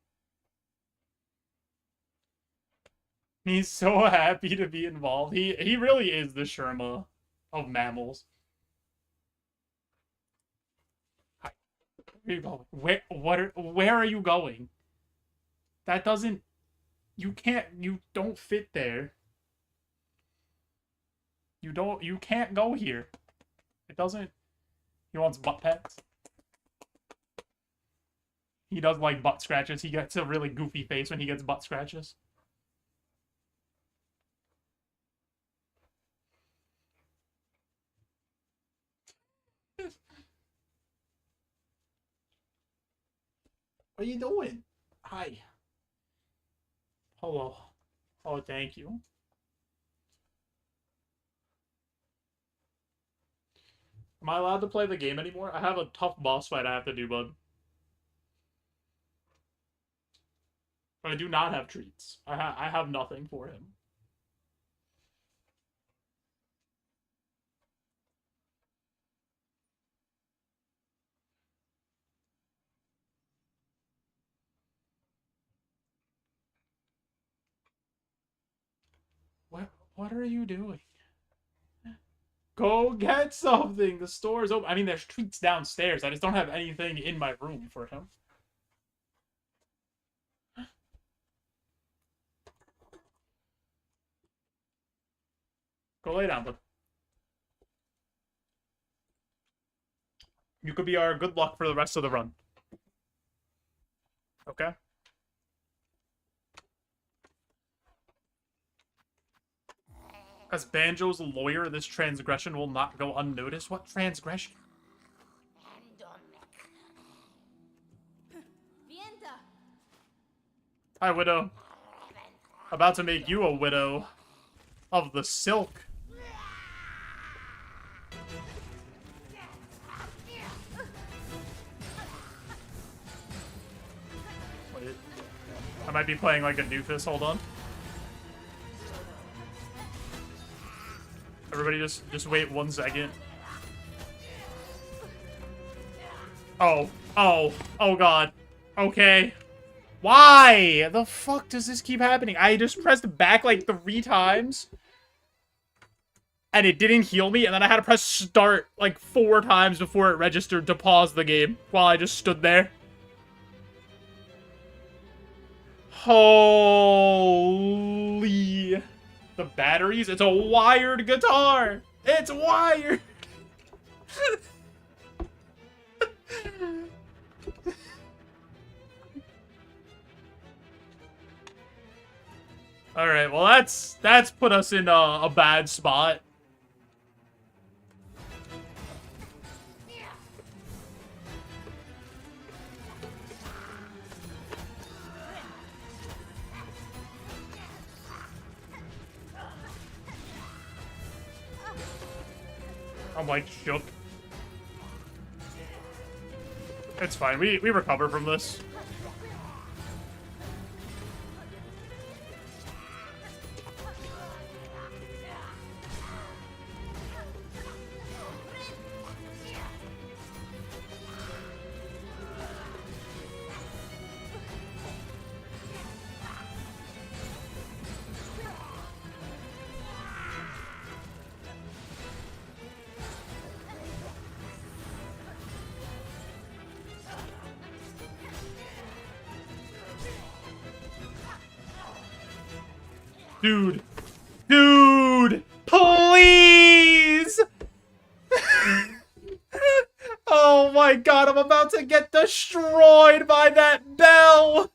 He's so happy to be involved. He really is the Sherma of mammals. Hi. Where are you going? Where are you going? That doesn't you don't fit there. You can't go here. It doesn't. He wants butt pets. He does like butt scratches. He gets a really goofy face when he gets butt scratches. What are you doing? Hi. Hello. Oh, thank you. Am I allowed to play the game anymore? I have a tough boss fight I have to do, bud. But I do not have treats. I have nothing for him. What are you doing? Go get something. The store's open. I mean, there's treats downstairs. I just don't have anything in my room for him. Go lay down, bud. You could be our good luck for the rest of the run. Okay? As Banjo's lawyer, this transgression will not go unnoticed. What transgression? Hi, widow. About to make you a widow of the silk. Wait. I might be playing like a doofus. Hold on. Everybody just wait 1 second. Oh god. Okay. Why the fuck does this keep happening? I just pressed back like 3 times and it didn't heal me, and then I had to press start like 4 times before it registered to pause the game while I just stood there. Holy... The batteries? It's a wired guitar! It's wired! Alright, well that's put us in a bad spot. I'm like shook. It's fine. We recover from this. Dude. Dude! Please! Oh my god, I'm about to get destroyed by that bell!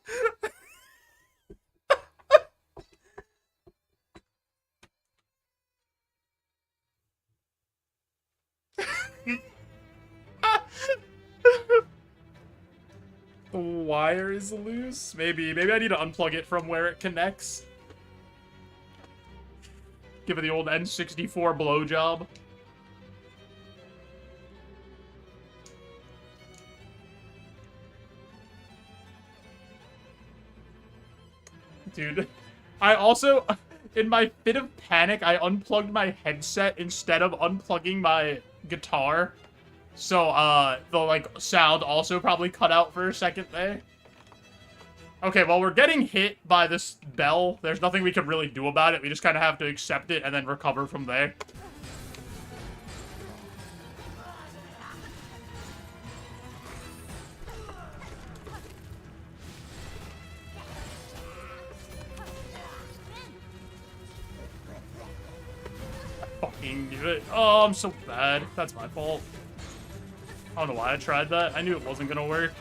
The wire is loose? Maybe I need to unplug it from where it connects. Give it the old N64 blowjob. Dude, I also, in my fit of panic, I unplugged my headset instead of unplugging my guitar. So, the, like, sound also probably cut out for a second there. Okay, well, we're getting hit by this bell. There's nothing we can really do about it. We just kind of have to accept it and then recover from there. Fucking do it. Oh, I'm so bad. That's my fault. I don't know why I tried that. I knew it wasn't gonna work.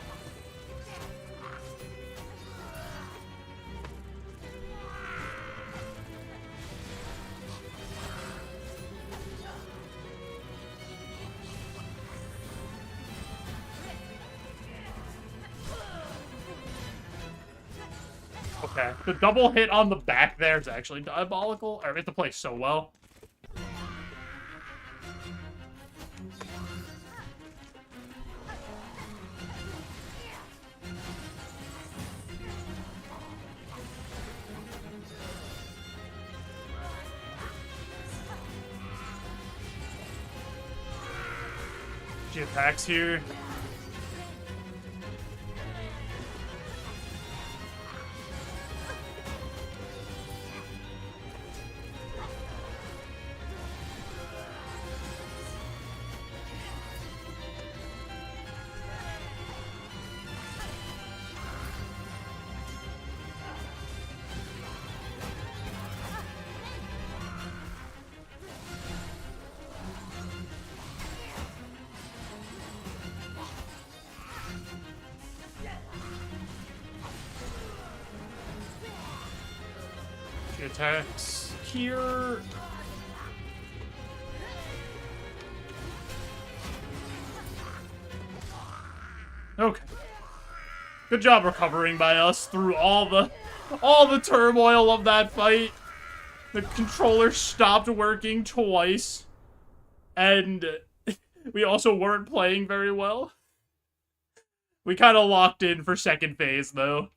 Yeah, the double hit on the back there is actually diabolical. I made the play so well. She attacks here. She attacks here. Okay. Good job recovering by us through all the turmoil of that fight. The controller stopped working twice. And we also weren't playing very well. We kind of locked in for second phase, though.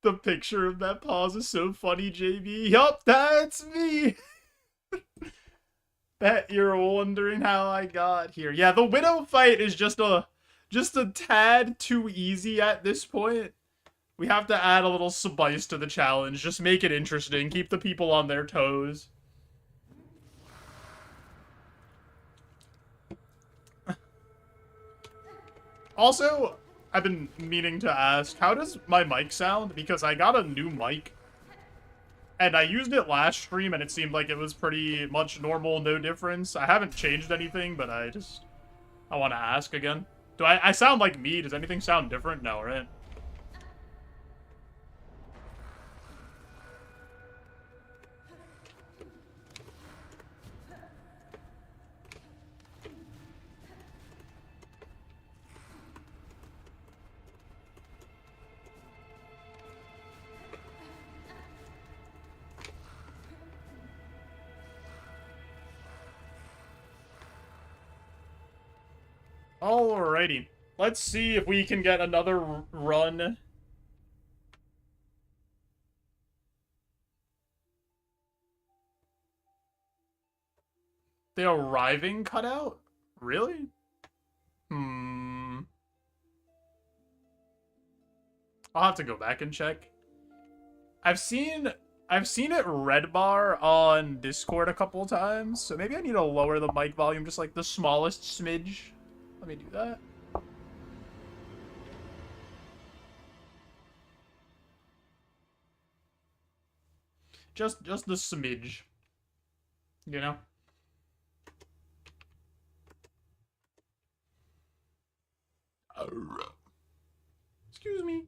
The picture of that pause is so funny, JB. Yup, that's me. Bet you're wondering how I got here. Yeah, the Widow fight is just a tad too easy at this point. We have to add a little spice to the challenge. Just make it interesting. Keep the people on their toes. Also, I've been meaning to ask, how does my mic sound? Because I got a new mic. And I used it last stream, and it seemed like it was pretty much normal, no difference. I haven't changed anything, but I want to ask again. Do I sound like me? Does anything sound different? No, right? Alrighty. Let's see if we can get another run. The arriving cutout? Really? I'll have to go back and check. I've seen it red bar on Discord a couple times, so maybe I need to lower the mic volume just like the smallest smidge. Let me do that. Just the smidge. You know? Excuse me.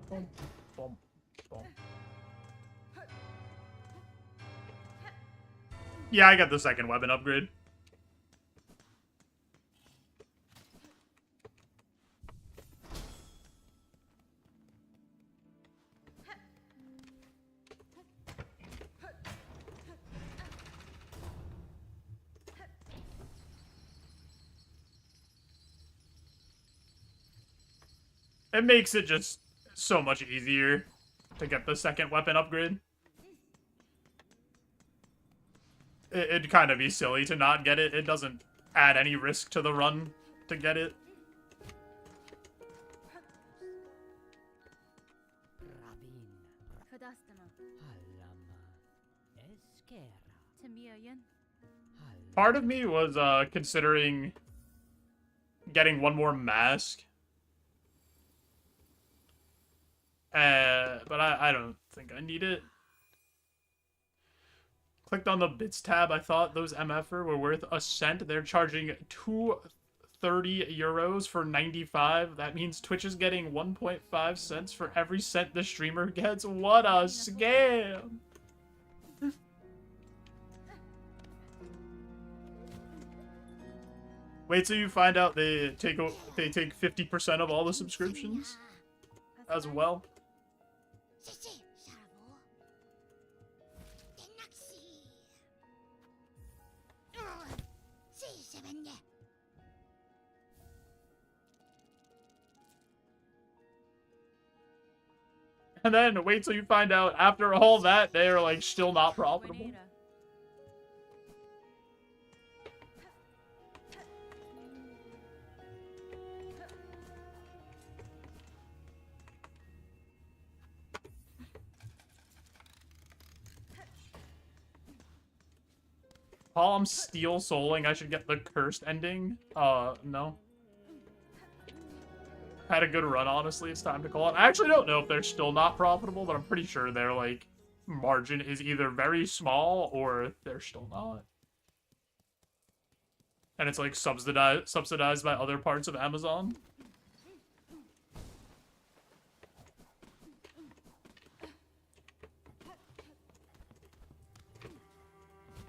Boom, boom, boom. Yeah, I got the second weapon upgrade. It makes it just so much easier to get the second weapon upgrade. It'd kind of be silly to not get it. It doesn't add any risk to the run to get it. part of me was considering getting one more mask. But I don't think I need it. Clicked on the bits tab. I thought those MFer were worth a cent. They're charging 230 euros for 95. That means Twitch is getting 1.5 cents for every cent the streamer gets. What a scam! Wait till you find out they take 50% of all the subscriptions as well. And then wait till you find out after all that they are like still not profitable. While I'm steel souling, I should get the cursed ending. No. Had a good run, honestly. It's time to call it. I actually don't know if they're still not profitable, but I'm pretty sure their, like, margin is either very small or they're still not. And it's, like, subsidized by other parts of Amazon.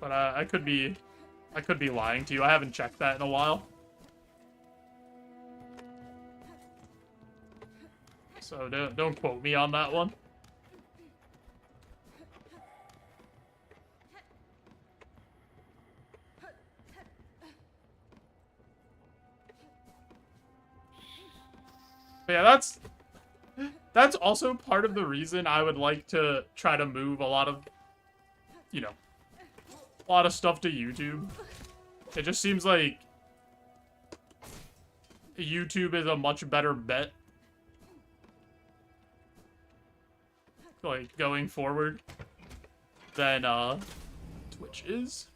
But I could be lying to you. I haven't checked that in a while. So don't quote me on that one. But yeah, that's also part of the reason I would like to try to move a lot of, you know, a lot of stuff to YouTube. It just seems like YouTube is a much better bet, like, going forward than Twitch is.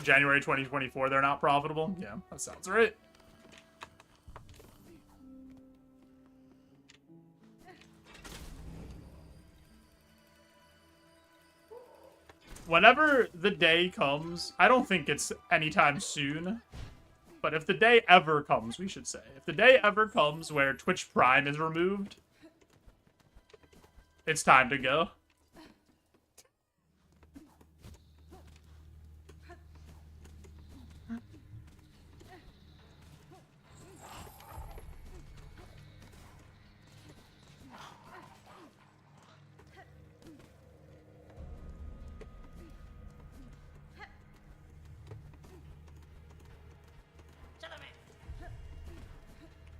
January 2024, they're not profitable? Yeah, that sounds right. Whenever the day comes, I don't think it's anytime soon, but if the day ever comes, we should say, if the day ever comes where Twitch Prime is removed, it's time to go.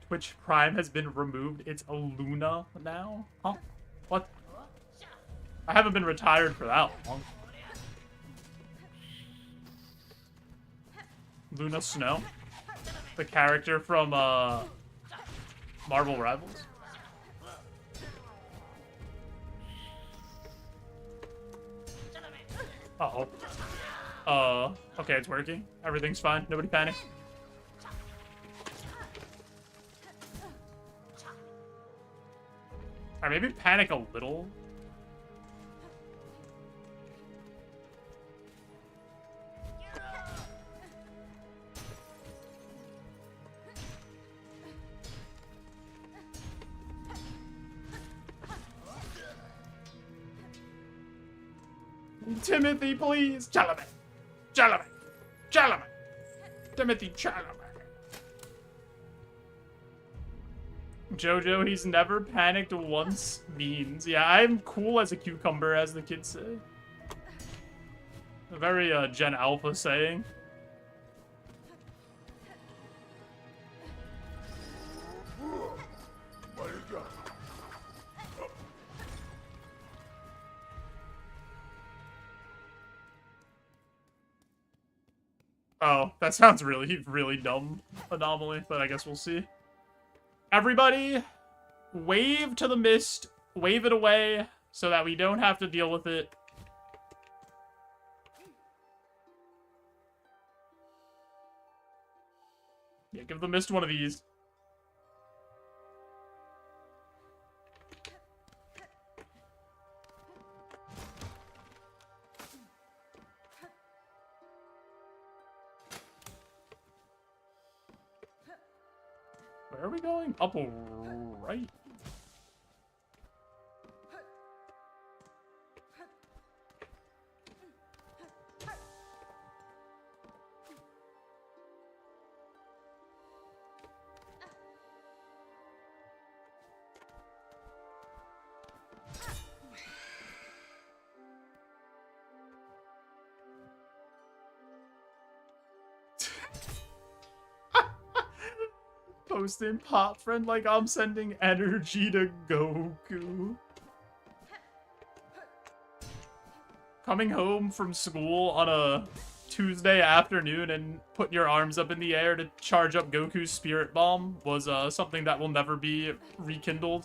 Twitch Prime has been removed. It's a Luna now? Huh? What? I haven't been retired for that long. Luna Snow? The character from, Marvel Rivals? Uh-oh. Okay, it's working. Everything's fine. Nobody panic. Or maybe panic a little. Timothy, please! Chalamet! Chalamet! Chalamet! Timothy Chalamet! JoeJoe, he's never panicked once, means. Yeah, I'm cool as a cucumber, as the kids say. A very, Gen Alpha saying. Oh, that sounds really, really dumb anomaly, but I guess we'll see. Everybody, wave to the mist, wave it away, so that we don't have to deal with it. Yeah, give the Mist one of these. Where are we going? Up right. Posting pop friend like I'm sending energy to Goku. Coming home from school on a Tuesday afternoon and putting your arms up in the air to charge up Goku's Spirit Bomb was something that will never be rekindled.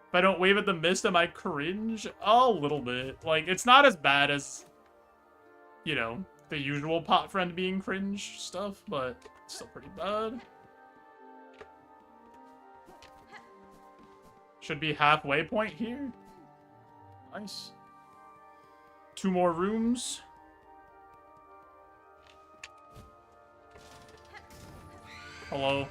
If I don't wave at the Mist, am I cringe? A little bit. Like, it's not as bad as, you know, the usual pot friend being cringe stuff, but it's still pretty bad. Should be halfway point here. Nice. 2 more rooms. Hello.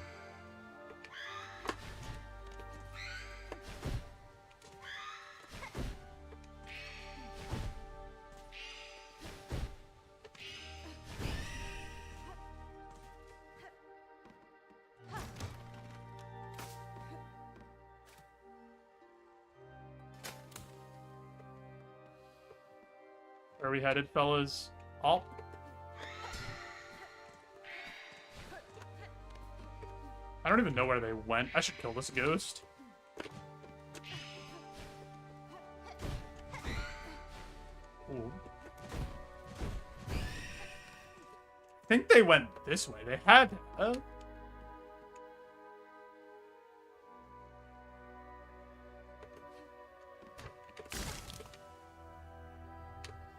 Where are we headed, fellas? Up. I don't even know where they went. I should kill this ghost. Ooh. I think they went this way. They had...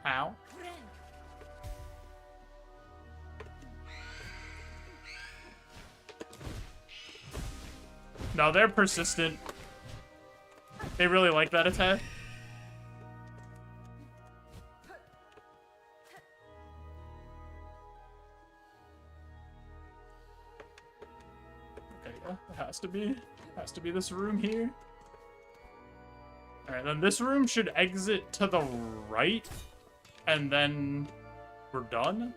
Ow. No, they're persistent. They really like that attack. Okay, yeah, it has to be. Has to be this room here. Alright, then this room should exit to the right. And then we're done.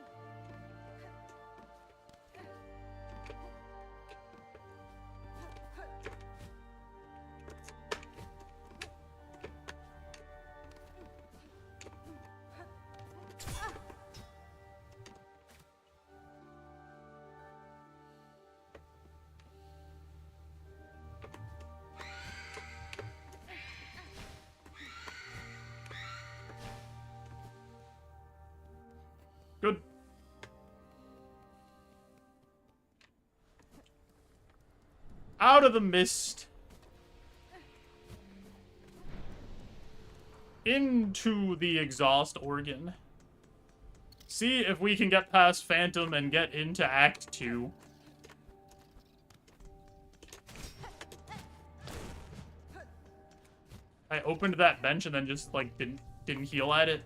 Good. Out of the mist. Into the exhaust organ. See if we can get past Phantom and get into Act 2. I opened that bench and then just, like, didn't heal at it.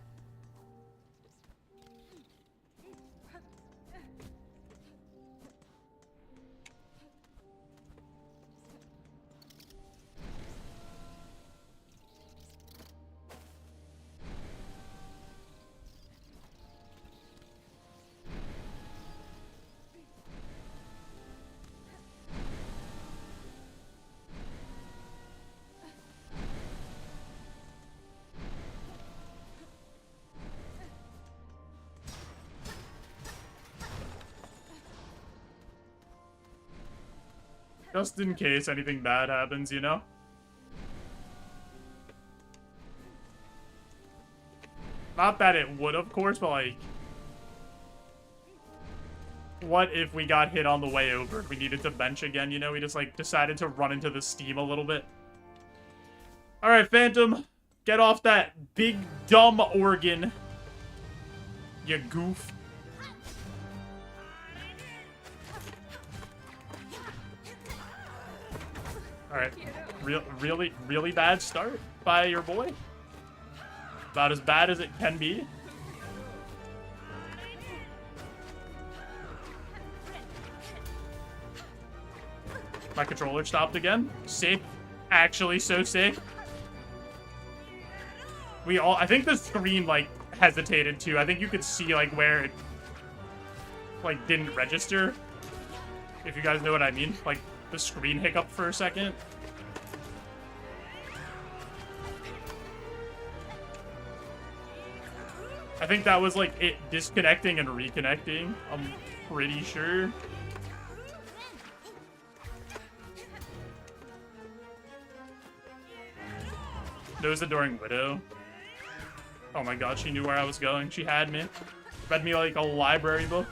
Just in case anything bad happens, you know? Not that it would, of course, but like... What if we got hit on the way over? We needed to bench again, you know? We just, like, decided to run into the steam a little bit. Alright, Phantom. Get off that big, dumb organ. You goof. Alright. Really bad start by your boy. About as bad as it can be. My controller stopped again. Sick. Actually so sick. I think the screen, like, hesitated too. I think you could see, like, where it, like, didn't register. If you guys know what I mean. Like, the screen hiccup for a second. I think that was, like, it disconnecting and reconnecting. I'm pretty sure. Nose adoring Widow. Oh my god, she knew where I was going. She had me. Read me like a library book.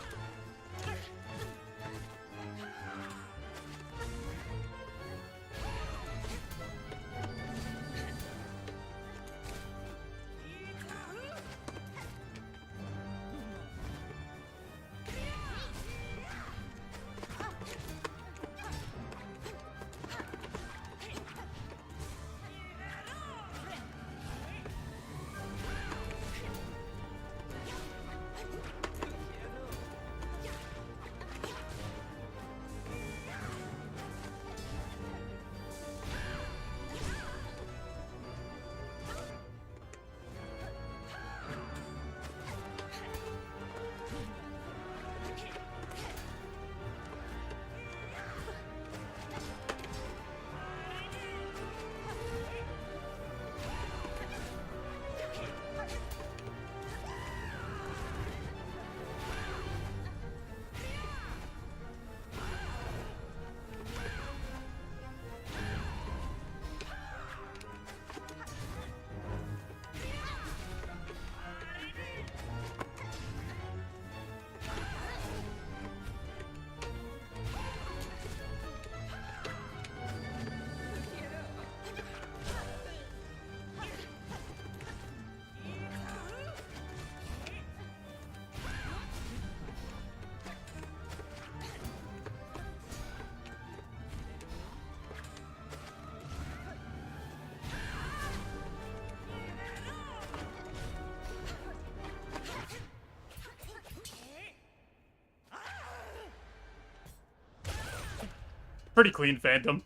Pretty clean Phantom.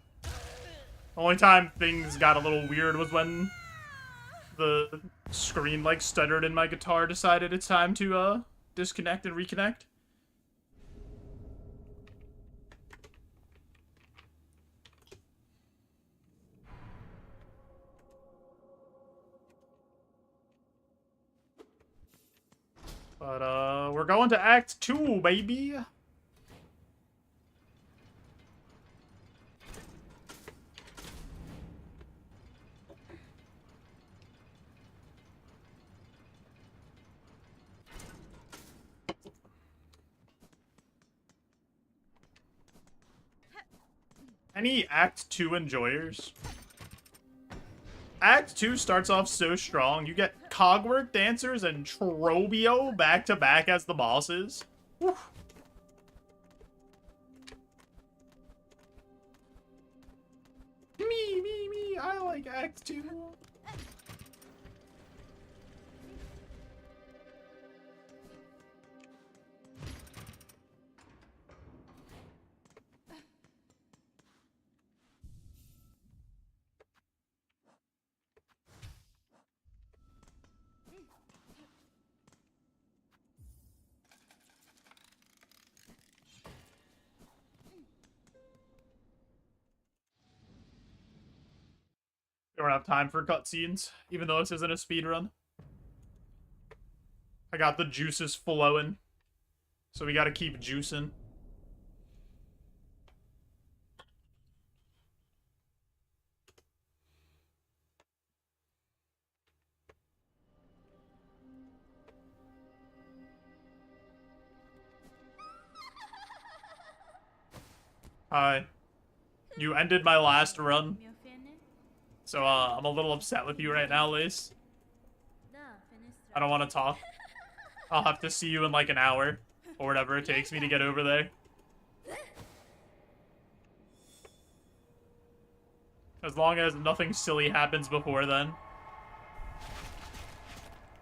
Only time things got a little weird was when the screen, like, stuttered and my guitar decided it's time to, disconnect and reconnect. But, we're going to Act 2, baby! Any Act 2 enjoyers? Act 2 starts off so strong. You get Cogwork Dancers and Trobio back-to-back as the bosses. Whew. Me, I like Act 2. We don't have time for cutscenes, even though this isn't a speedrun. I got the juices flowing, so we gotta keep juicing. Hi. You ended my last run. So, I'm a little upset with you right now, Lace. I don't want to talk. I'll have to see you in like an hour, or whatever it takes me to get over there. As long as nothing silly happens before then.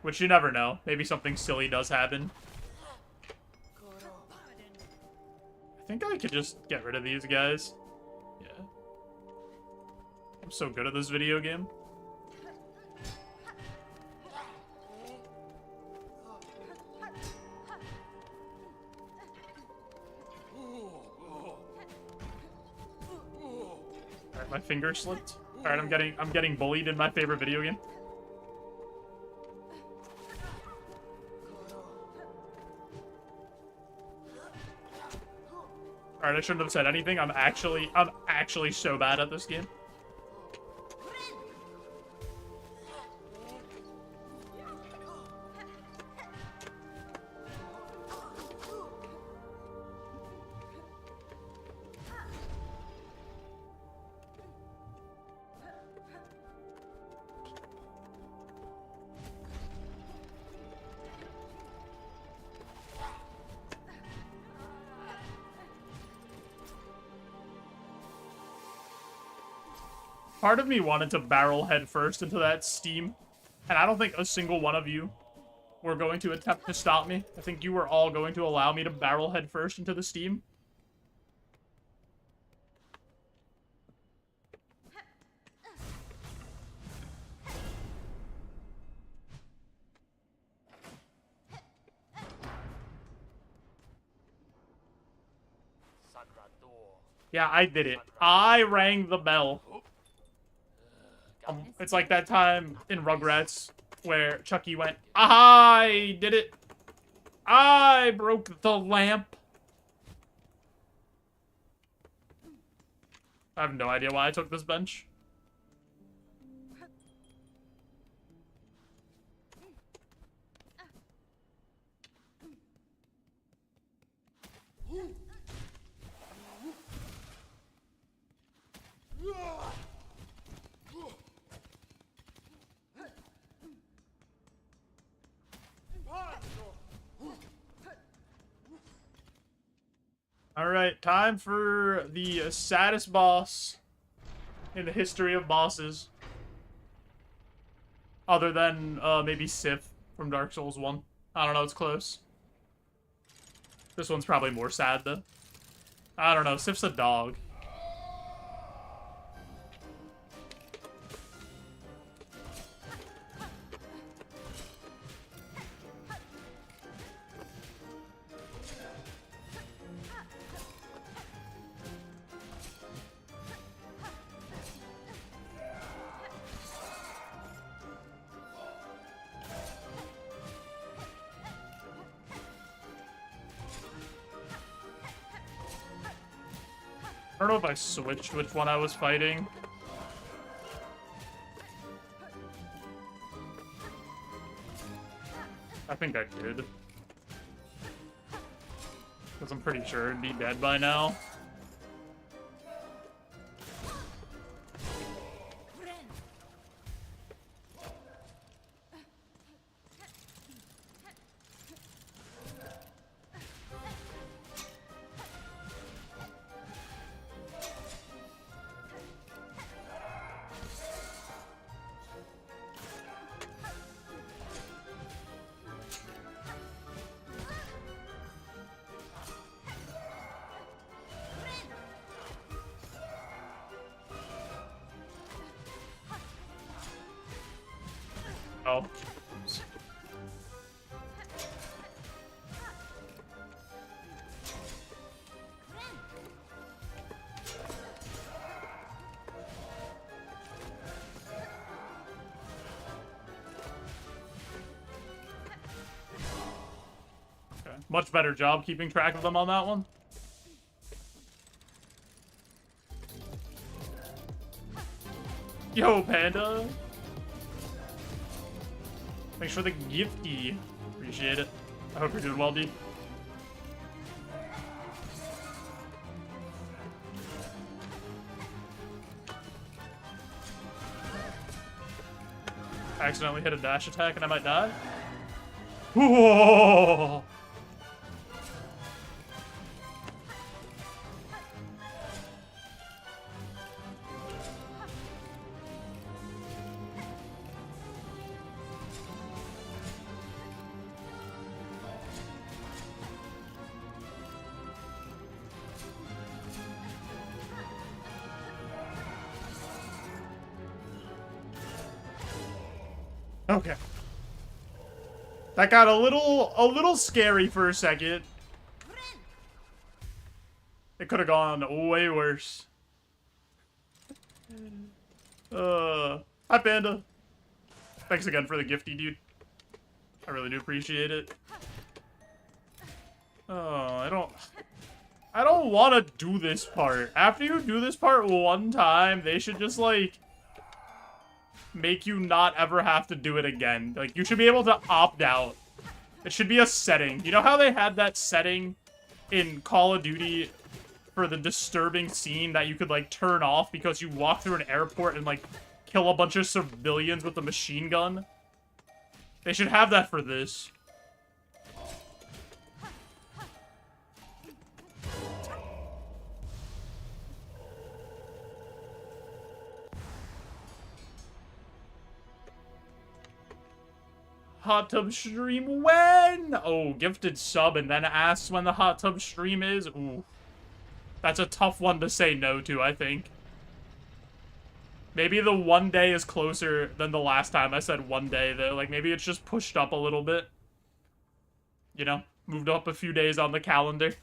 Which you never know. Maybe something silly does happen. I think I could just get rid of these guys. Yeah. I'm so good at this video game. Alright, my finger slipped. Alright, I'm getting bullied in my favorite video game. Alright, I shouldn't have said anything. I'm actually so bad at this game. Part of me wanted to barrel headfirst into that steam, and I don't think a single one of you were going to attempt to stop me. I think you were all going to allow me to barrel headfirst into the steam. Yeah, I did it. I rang the bell. It's like that time in Rugrats where Chucky went, I did it. I broke the lamp. I have no idea why I took this bench. Alright, time for the saddest boss in the history of bosses. Other than, maybe Sif from Dark Souls 1. I don't know, it's close. This one's probably more sad, though. I don't know, Sif's a dog. I don't know if I switched which one I was fighting. I think I did. Because I'm pretty sure it'd be dead by now. Oh. Okay. Much better job keeping track of them on that one. Yo, Panda! Thanks for the gifty. Appreciate it. I hope you're doing well, D. I accidentally hit a dash attack and I might die. Whoa! Okay. That got a little scary for a second. It could have gone way worse. Hi, Panda. Thanks again for the gifty, dude. I really do appreciate it. Oh, I don't want to do this part. After you do this part one time, they should just, like, make you not ever have to do it again. Like, you should be able to opt out. It should be a setting. You know how they had that setting in Call of Duty for the disturbing scene that you could, like, turn off because you walk through an airport and, like, kill a bunch of civilians with a machine gun? They should have that for this. Hot tub stream when? Oh, gifted sub and then asks when the hot tub stream is? Ooh. That's a tough one to say no to, I think. Maybe the one day is closer than the last time I said one day, though. Like, maybe it's just pushed up a little bit. You know? Moved up a few days on the calendar.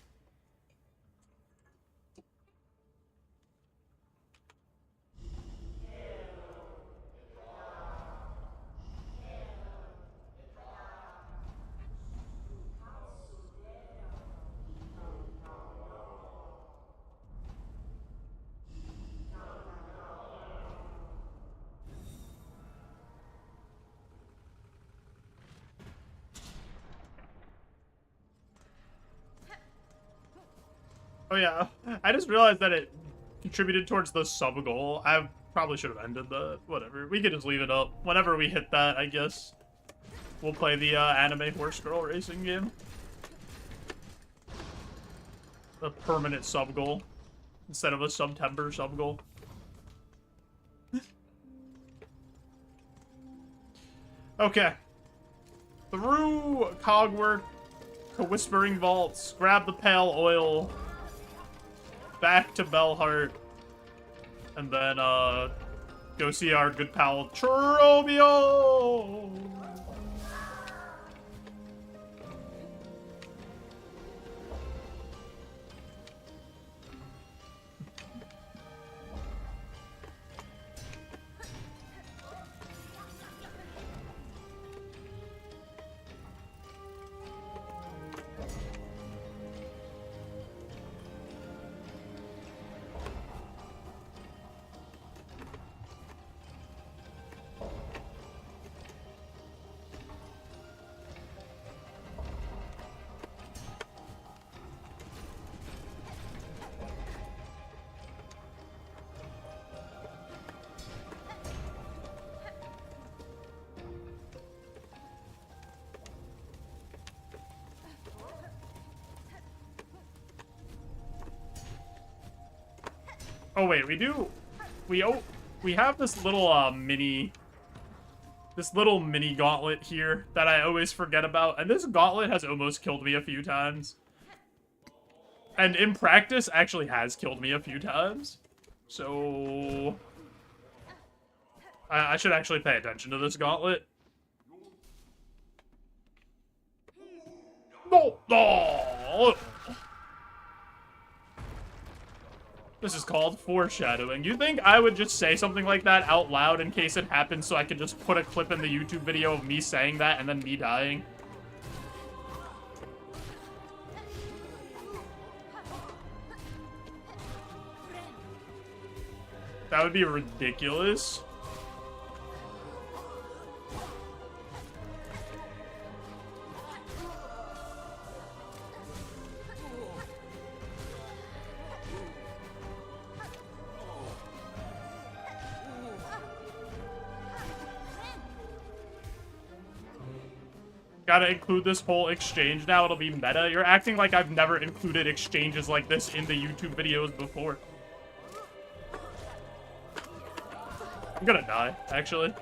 Oh yeah, I just realized that it contributed towards the sub goal. I probably should have ended the whatever. We could just leave it up. Whenever we hit that, I guess we'll play the anime horse girl racing game. The permanent sub goal instead of a September sub goal. Okay. Through Cogwork to Whispering Vaults, grab the pale oil. Back to Bellheart, and then, go see our good pal, Trobio! Oh wait, we have this little mini gauntlet here that I always forget about, and this gauntlet has almost killed me a few times. And in practice actually has killed me a few times. So I should actually pay attention to this gauntlet. No, no. This is called foreshadowing. You think I would just say something like that out loud in case it happens so I could just put a clip in the YouTube video of me saying that and then me dying? That would be ridiculous. Gotta include this whole exchange now, it'll be meta. You're acting like I've never included exchanges like this in the YouTube videos before. I'm gonna die, actually.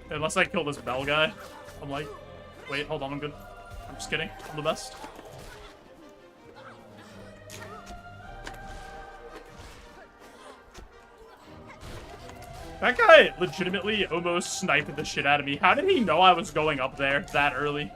Unless I kill this bell guy. I'm like, wait, hold on, I'm good. I'm just kidding, I'm the best. That guy legitimately almost sniped the shit out of me. How did he know I was going up there that early?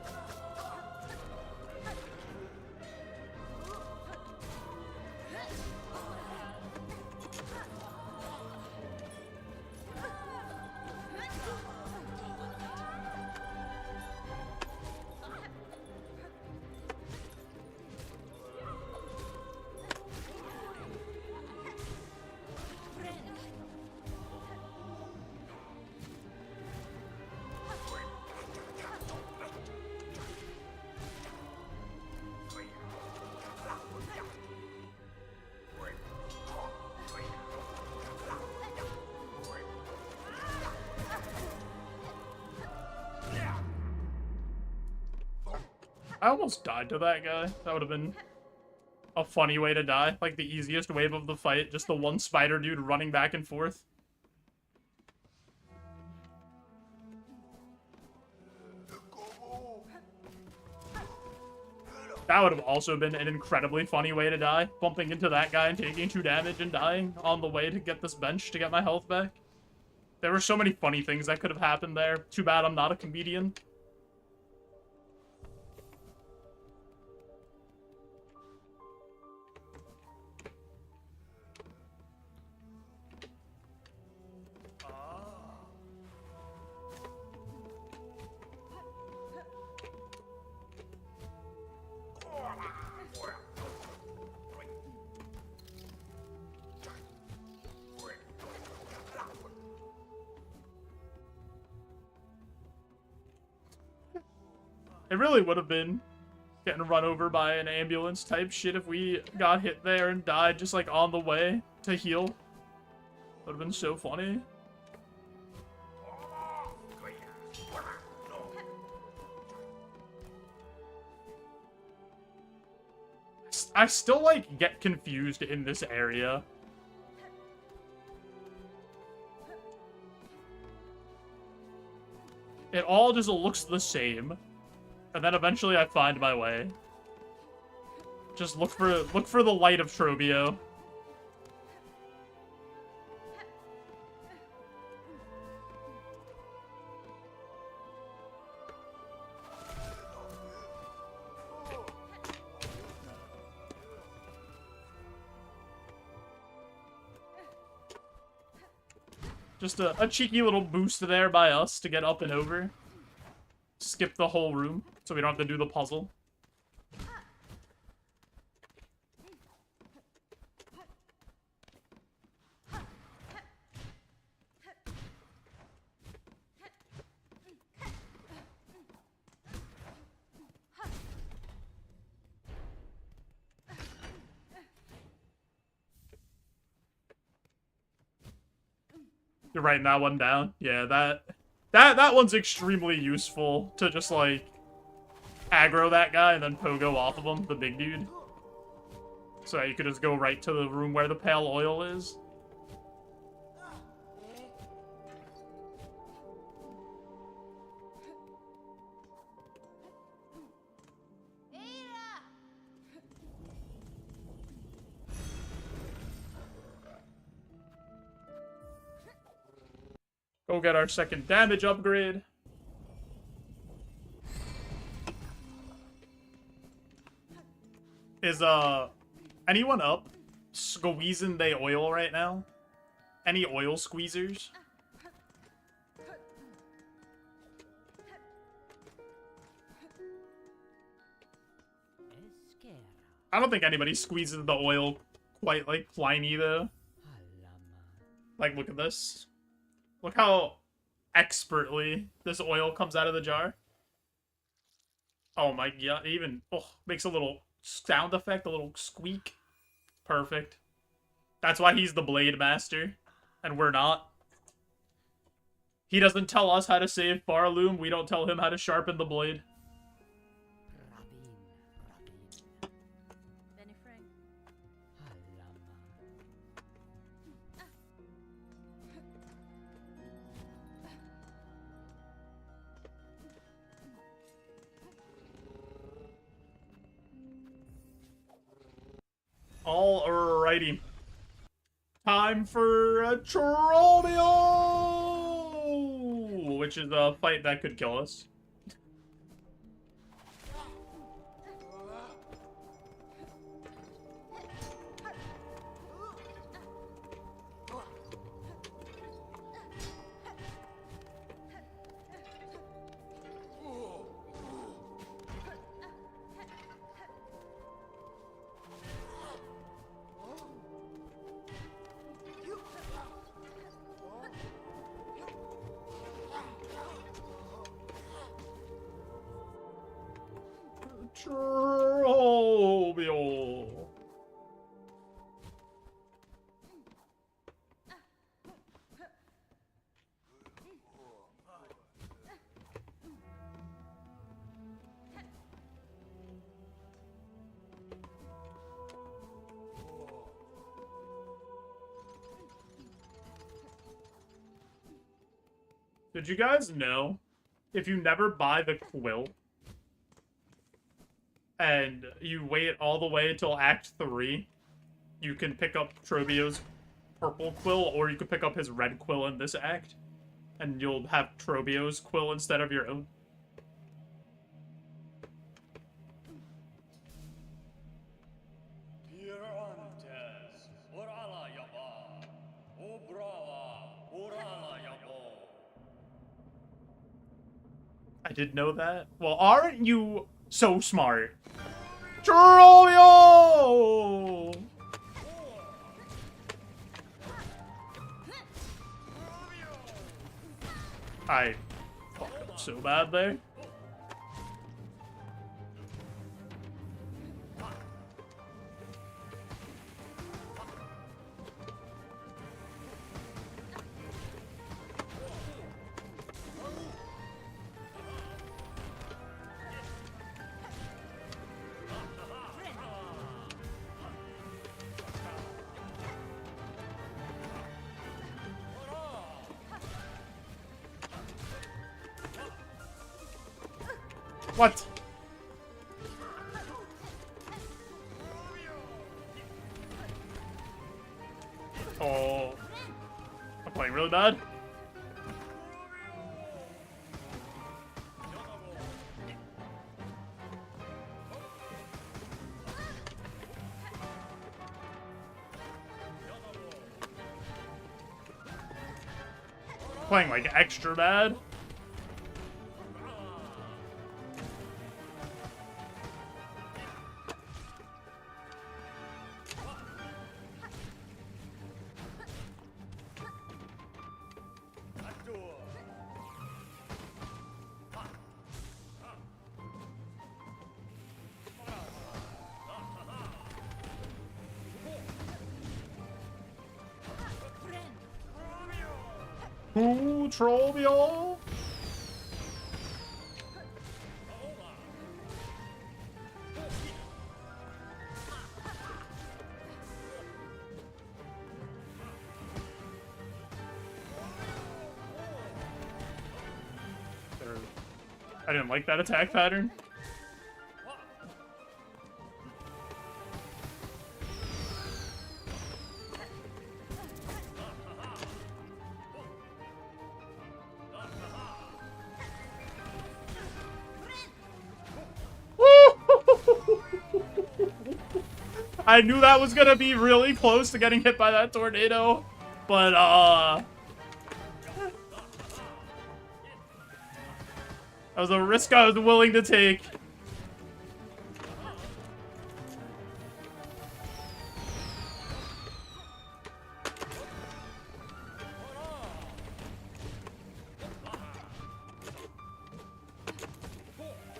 I almost died to that guy. That would have been a funny way to die. Like the easiest wave of the fight. Just the one spider dude running back and forth. That would have also been an incredibly funny way to die. Bumping into that guy and taking 2 damage and dying on the way to get this bench to get my health back. There were so many funny things that could have happened there. Too bad I'm not a comedian. It really would have been getting run over by an ambulance type shit if we got hit there and died just like on the way to heal. Would have been so funny. I still like get confused in this area. It all just looks the same. And then eventually I find my way. Just look for the light of Trobio. Just a cheeky little boost there by us to get up and over. Skip the whole room, so we don't have to do the puzzle. You're writing that one down? Yeah, that one's extremely useful to just, like, aggro that guy and then pogo off of him, the big dude. So that you could just go right to the room where the pale oil is. Go get our second damage upgrade. Is, anyone up squeezing the oil right now? Any oil squeezers? I don't think anybody squeezes the oil quite like Pliny, though. Like, look at this. Look how expertly this oil comes out of the jar. Oh my god, even makes a little sound effect, a little squeak. Perfect. That's why he's the blade master, and we're not. He doesn't tell us how to save Barloom, we don't tell him how to sharpen the blade. Alrighty. Time for a Trobio! which is a fight that could kill us. Trobio. Did you guys know if you never buy the quill and you wait all the way until Act 3, you can pick up Trobio's purple quill, or you could pick up his red quill in this act, and you'll have Trobio's quill instead of your own. I didn't know that. Well, aren't you so smart? Trobio! I fucked up so bad there. What? Oh. I'm playing really bad. Playing like extra bad. Ooh, Trobio! I didn't like that attack pattern. I knew that was gonna be really close to getting hit by that tornado, but that was a risk I was willing to take.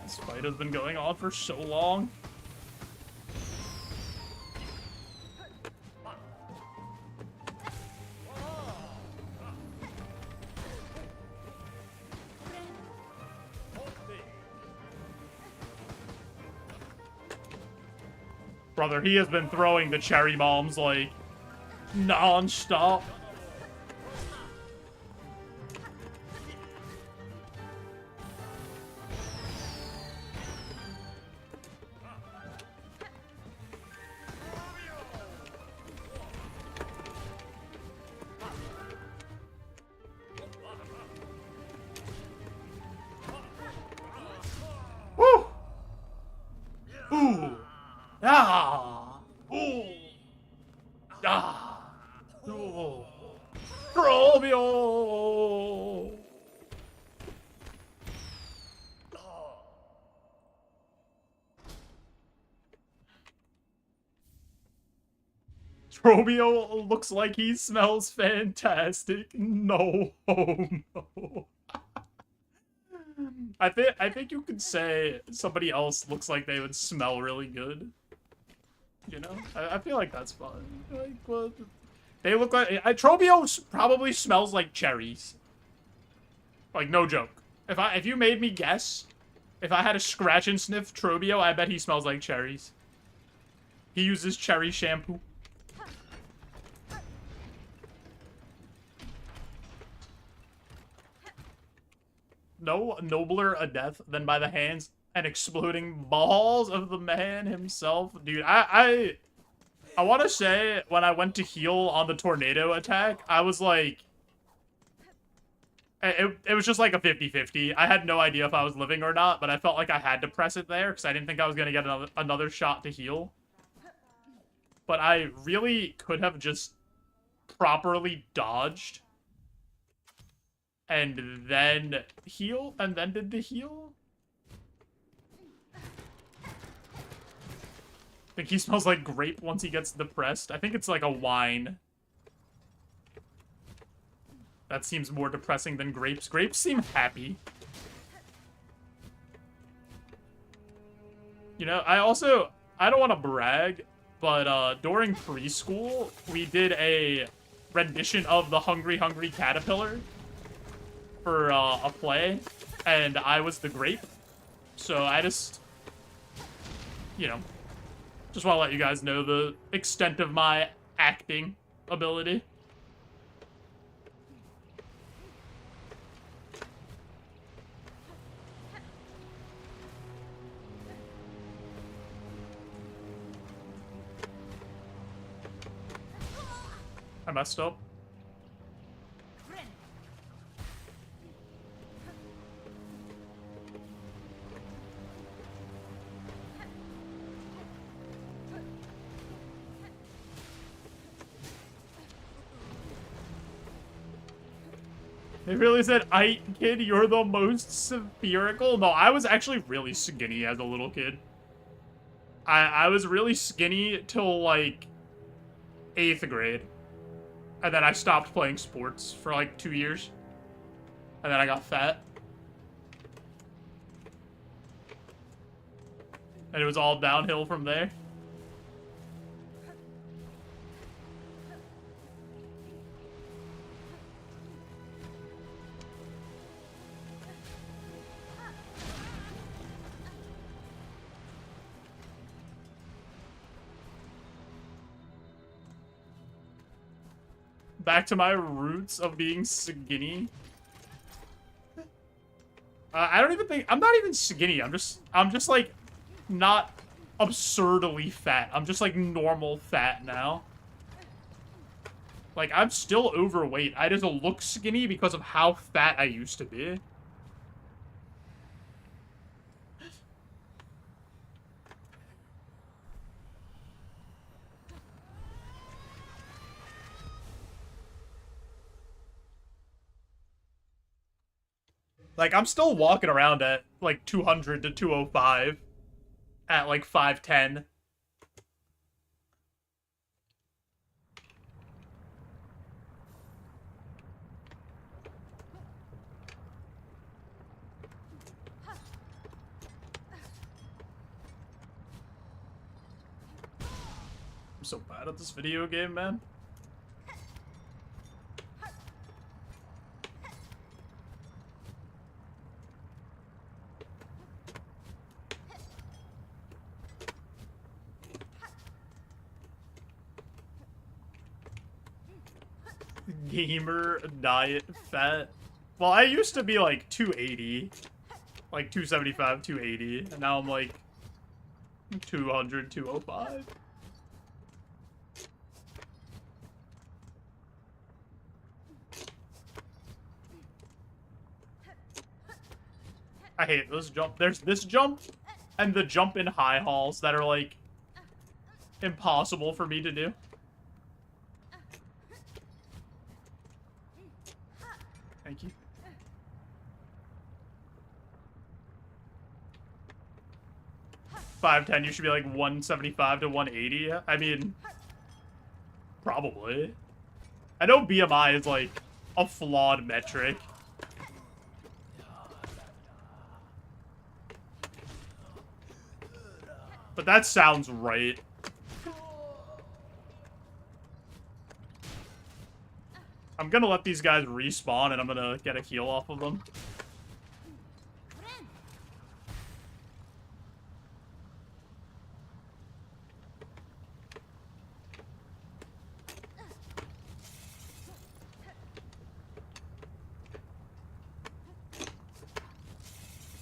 This fight has been going on for so long. Brother, he has been throwing the cherry bombs, like, non-stop. Ah! Ooh! Ah! Ooh! Trobio! Trobio looks like he smells fantastic. No, oh no. I think you could say somebody else looks like they would smell really good. You know, I feel like that's fun. Like, well, they look like Trobio probably smells like cherries. Like no joke. If you made me guess, if I had a scratch and sniff Trobio, I bet he smells like cherries. He uses cherry shampoo. No nobler a death than by the hands and exploding balls of the man himself. Dude, I want to say when I went to heal on the tornado attack, I was like... It was just like a 50-50. I had no idea if I was living or not, but I felt like I had to press it there because I didn't think I was going to get another shot to heal. But I really could have just properly dodged and then heal, and then did the heal. I think he smells like grape once he gets depressed. I think it's like a wine. That seems more depressing than grapes. Grapes seem happy. You know, I don't want to brag, but during preschool, we did a rendition of the Hungry Hungry Caterpillar for a play, and I was the grape. So I just, you know, just want to let you guys know the extent of my acting ability. I messed up. They really said, "Aight, kid, you're the most spherical." No, I was actually really skinny as a little kid. I was really skinny till, like, 8th grade. And then I stopped playing sports for, like, 2 years. And then I got fat. And it was all downhill from there. Back to my roots of being skinny. I don't even think... I'm not even skinny. I'm just like, not absurdly fat. I'm just, like, normal fat now. Like, I'm still overweight. I just look skinny because of how fat I used to be. Like, I'm still walking around at, like, 200 to 205 at, like, 5'10". I'm so bad at this video game, man. Gamer diet fat. Well, I used to be like 280. Like 275, 280. And now I'm like 200, 205. I hate this jump. There's this jump and the jump in high halls that are like impossible for me to do. Thank you. $510, you should be like 175 to 180. I mean, probably. I know BMI is like a flawed metric. But that sounds right. I'm gonna let these guys respawn and I'm gonna get a heal off of them.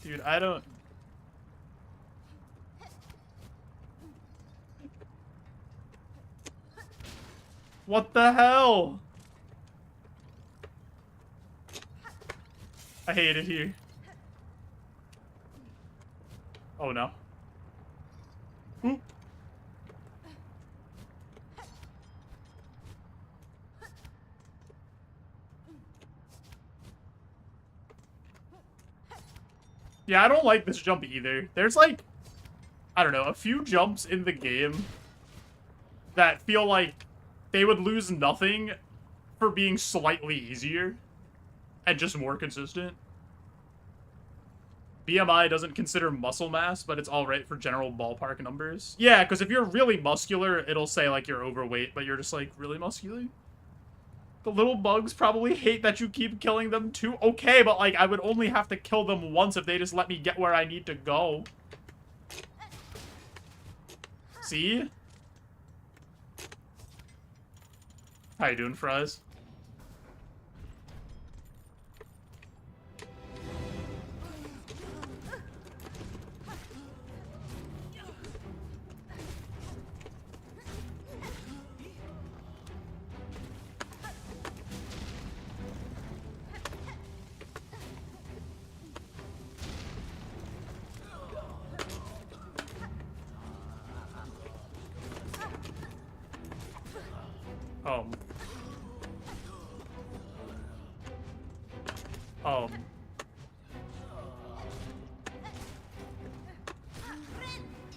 Dude, I don't... What the hell? I hate it here. Oh no. Ooh. Yeah, I don't like this jump either. There's like, I don't know, a few jumps in the game that feel like they would lose nothing for being slightly easier and just more consistent. BMI doesn't consider muscle mass, but it's alright for general ballpark numbers. Yeah, because if you're really muscular, it'll say like you're overweight, but you're just like really muscular. The little bugs probably hate that you keep killing them too. Okay, but like I would only have to kill them once if they just let me get where I need to go. See? How you doing, Fries?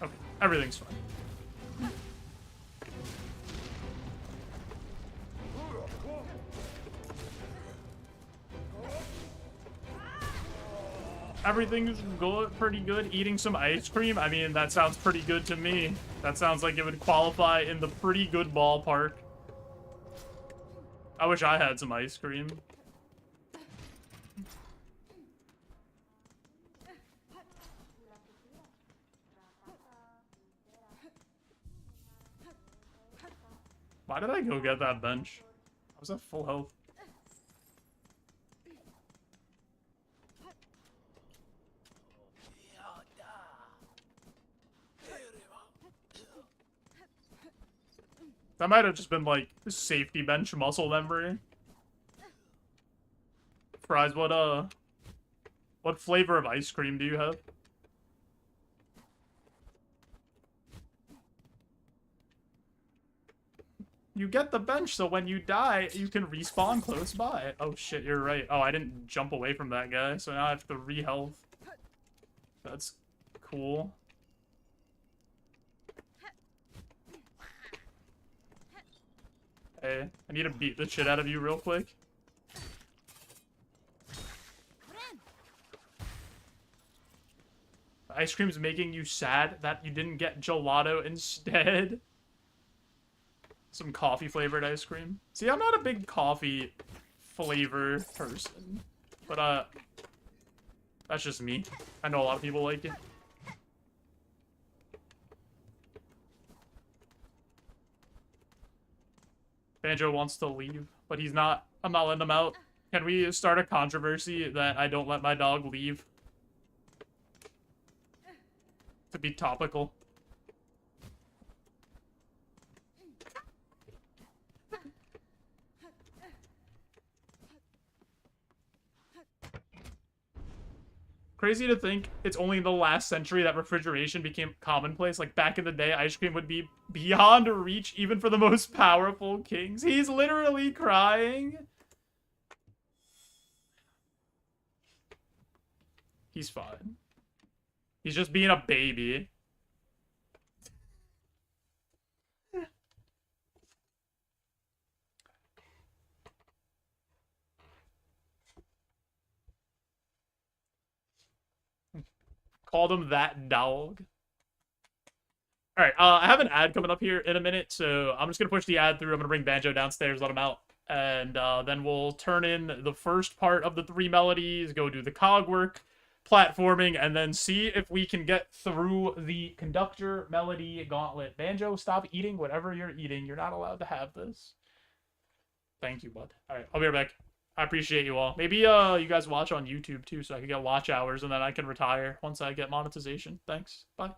Okay, everything's fine. Everything's good, pretty good. Eating some ice cream? I mean, that sounds pretty good to me. That sounds like it would qualify in the pretty good ballpark. I wish I had some ice cream. Why did I go get that bench? I was at full health. That might have just been like safety bench muscle memory. Fries, what flavor of ice cream do you have? You get the bench, so when you die, you can respawn close by. Oh shit, you're right. Oh, I didn't jump away from that guy, so now I have to re-health. That's cool. Hey, I need to beat the shit out of you real quick. The ice cream's making you sad that you didn't get gelato instead. Some coffee flavored ice cream. See, I'm not a big coffee flavor person, but that's just me. I know a lot of people like it. Banjo wants to leave, but he's not. I'm not letting him out. Can we start a controversy that I don't let my dog leave? To be topical. Crazy to think it's only in the last century that refrigeration became commonplace. Like back in the day, ice cream would be beyond reach even for the most powerful kings. He's literally crying. He's fine. He's just being a baby. Called him that dog. All right, I have an ad coming up here in a minute, so I'm just gonna push the ad through. I'm gonna bring Banjo downstairs, let him out, and then we'll turn in the first part of the 3 melodies, go do the cog work, platforming, and then see if we can get through the conductor melody gauntlet. Banjo, stop eating whatever you're eating. You're not allowed to have this. Thank you, bud. All right, I'll be right back. I appreciate you all. Maybe you guys watch on YouTube too, so I can get watch hours, and then I can retire once I get monetization. Thanks. Bye.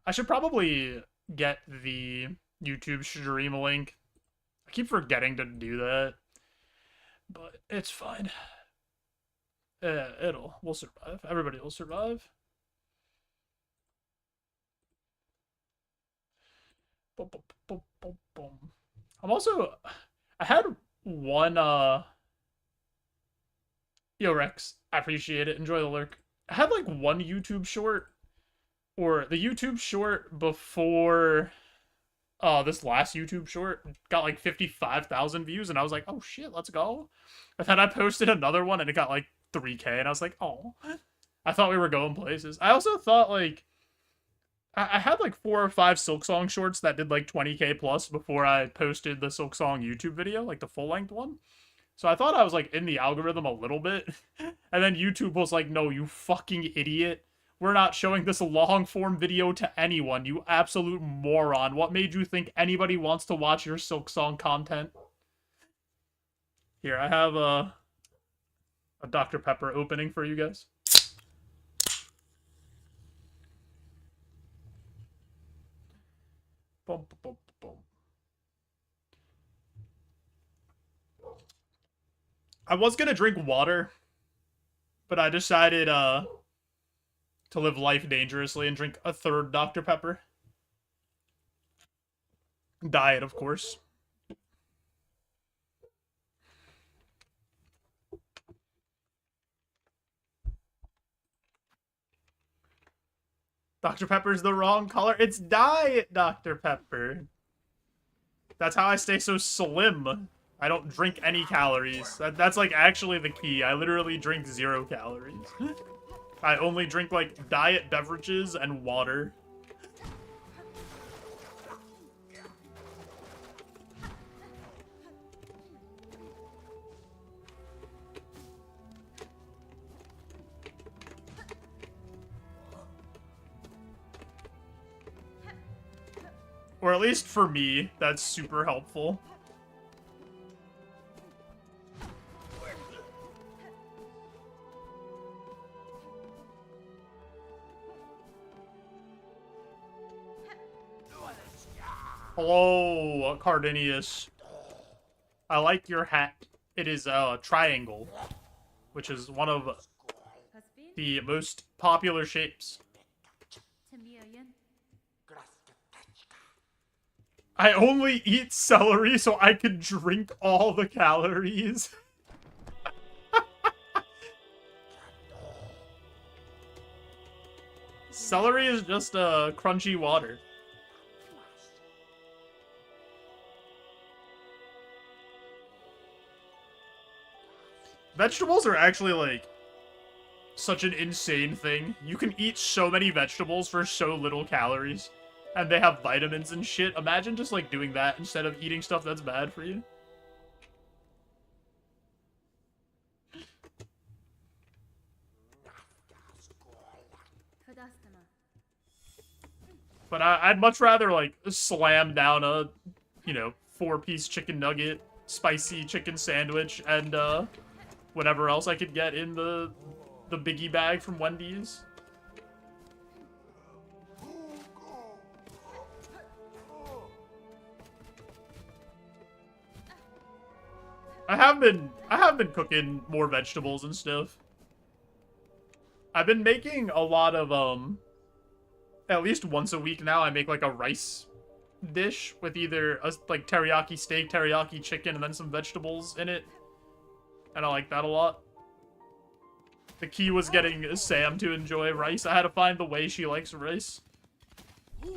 I should probably get the YouTube stream link. I keep forgetting to do that, but it's fine. We'll survive. Everybody will survive. I'm also, I had one, yo, Rex, I appreciate it. Enjoy the lurk. I had like one YouTube short, or the YouTube short before this last YouTube short got like 55,000 views, and I was like, oh shit, let's go. And then I posted another one and it got like 3K, and I was like, oh, I thought we were going places. I also thought like I had like 4 or 5 Silksong shorts that did like 20K plus before I posted the Silksong YouTube video, like the full length one. So I thought I was, like, in the algorithm a little bit. And then YouTube was like, no, you fucking idiot. We're not showing this long-form video to anyone, you absolute moron. What made you think anybody wants to watch your Silksong content? Here, I have a Dr. Pepper opening for you guys. Boom, boom, boom. I was gonna drink water, but I decided to live life dangerously and drink a third Dr. Pepper. Diet, of course. Dr. Pepper's the wrong color. It's Diet Dr. Pepper. That's how I stay so slim. I don't drink any calories. That's like actually the key. I literally drink 0 calories. I only drink like diet beverages and water. Or at least for me, that's super helpful. Hello, Cardinius. I like your hat. It is a triangle, which is one of the most popular shapes. I only eat celery so I can drink all the calories. Celery is just crunchy water. Vegetables are actually, like, such an insane thing. You can eat so many vegetables for so little calories. And they have vitamins and shit. Imagine just, like, doing that instead of eating stuff that's bad for you. But I'd much rather, like, slam down a, you know, 4-piece chicken nugget, spicy chicken sandwich, and, whatever else I could get in the biggie bag from Wendy's. I have been cooking more vegetables and stuff. I've been making a lot of, at least once a week now, I make, like, a rice dish with either, a, like, teriyaki steak, teriyaki chicken, and then some vegetables in it. And I like that a lot. The key was getting Sam to enjoy rice. I had to find the way she likes rice.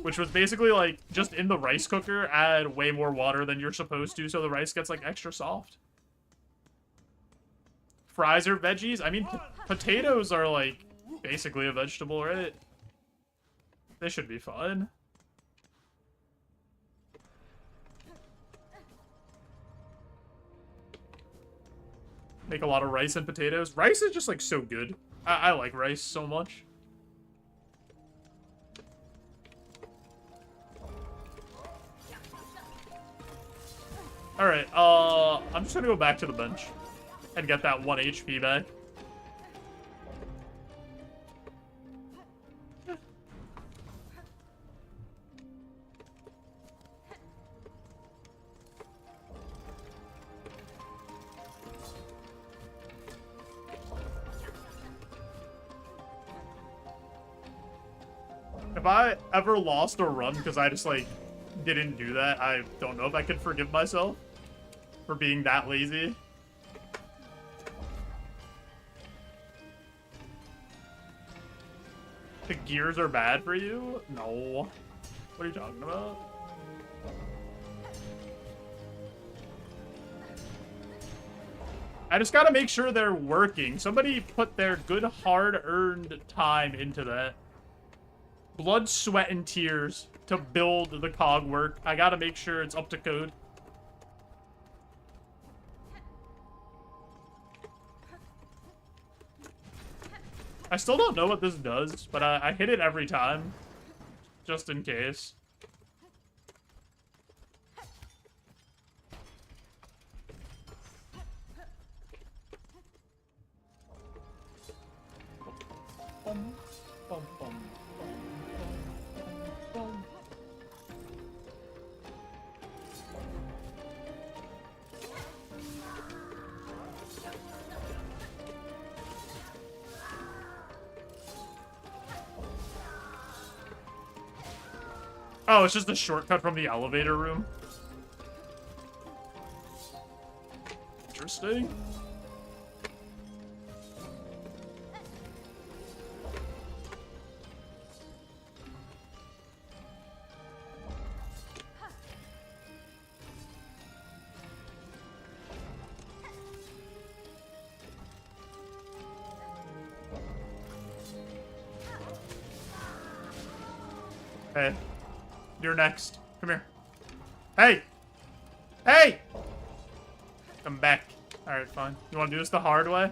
Which was basically, like, just in the rice cooker, add way more water than you're supposed to, so the rice gets, like, extra soft. Fries are veggies? I mean, potatoes are, like, basically a vegetable, right? They should be fun. Make a lot of rice and potatoes. Rice is just, like, so good. I like rice so much. Alright, I'm just gonna go back to the bench. And get that 1 HP back. If I ever lost a run because I just, like, didn't do that, I don't know if I could forgive myself for being that lazy. The gears are bad for you? No. What are you talking about? I just gotta make sure they're working. Somebody put their good, hard-earned time into that. Blood, sweat, and tears to build the cog work. I gotta make sure it's up to code. I still don't know what this does, but I hit it every time. Just in case. Bum, bum, bum, bum, bum. Oh, it's just a shortcut from the elevator room. Interesting. Hey, you're next. Come here. Hey! Hey! Come back. Alright, fine. You want to do this the hard way?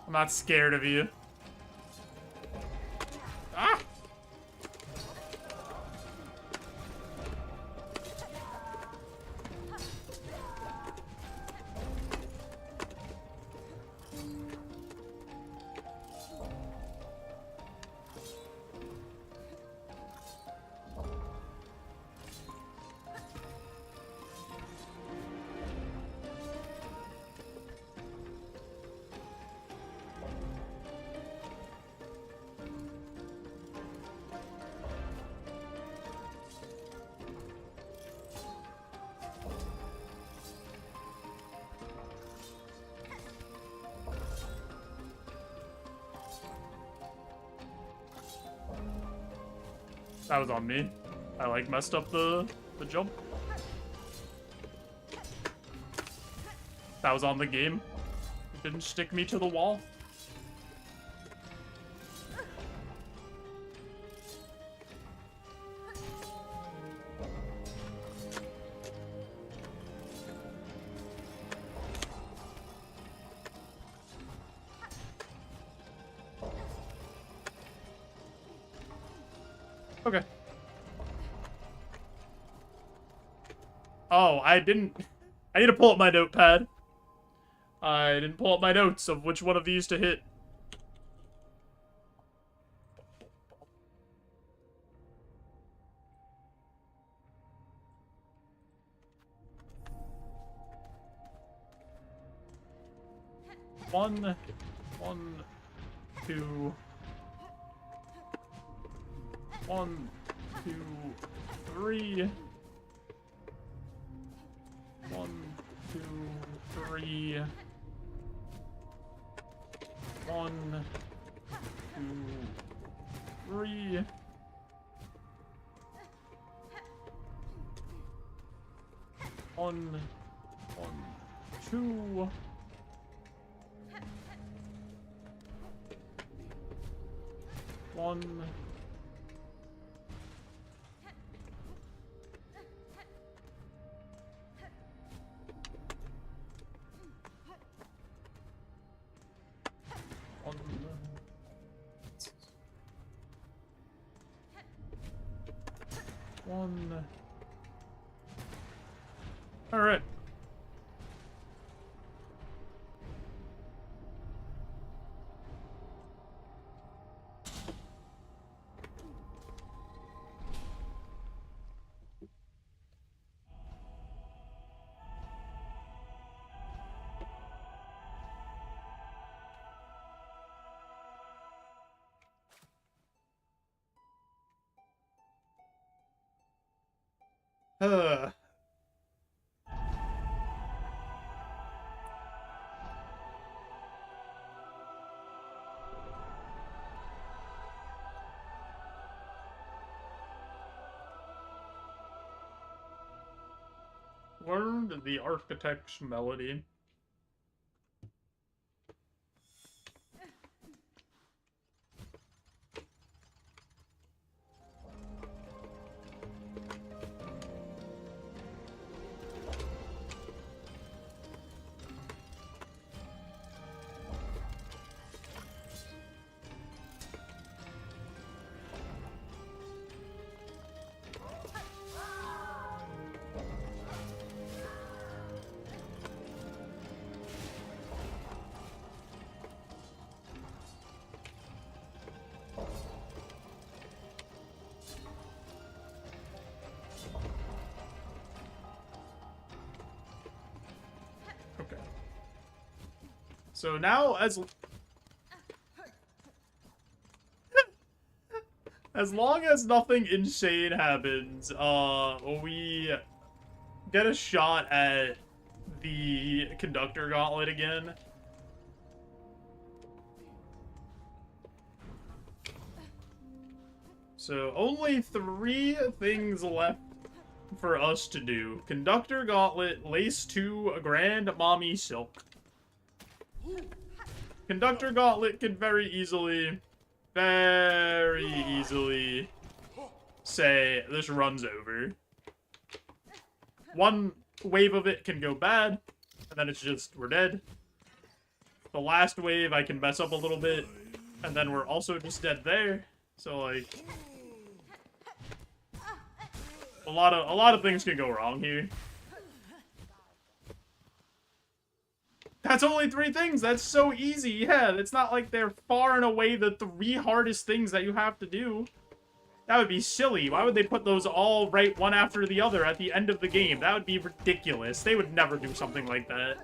I'm not scared of you. Ah! That was on me. I like messed up the jump. That was on the game. It didn't stick me to the wall. Okay. Oh, I need to pull up my notepad. I didn't pull up my notes of which one of these to hit. One, two. 1, 2, 3. 1, 2, 3. 1, 2, 3. 1, 2. 1. One. All right. Learned the architect's melody. So now, as long as nothing insane happens, we get a shot at the conductor gauntlet again. So only 3 things left for us to do. Conductor gauntlet, lace 2, grand mommy silk. Conductor gauntlet can very easily say this runs over. One wave of it can go bad, and then it's just, we're dead. The last wave I can mess up a little bit, and then we're also just dead there. So, like, a lot of things can go wrong here. That's only 3 things. That's so easy. Yeah, it's not like they're far and away the 3 hardest things that you have to do. That would be silly. Why would they put those all right one after the other at the end of the game? That would be ridiculous. They would never do something like that.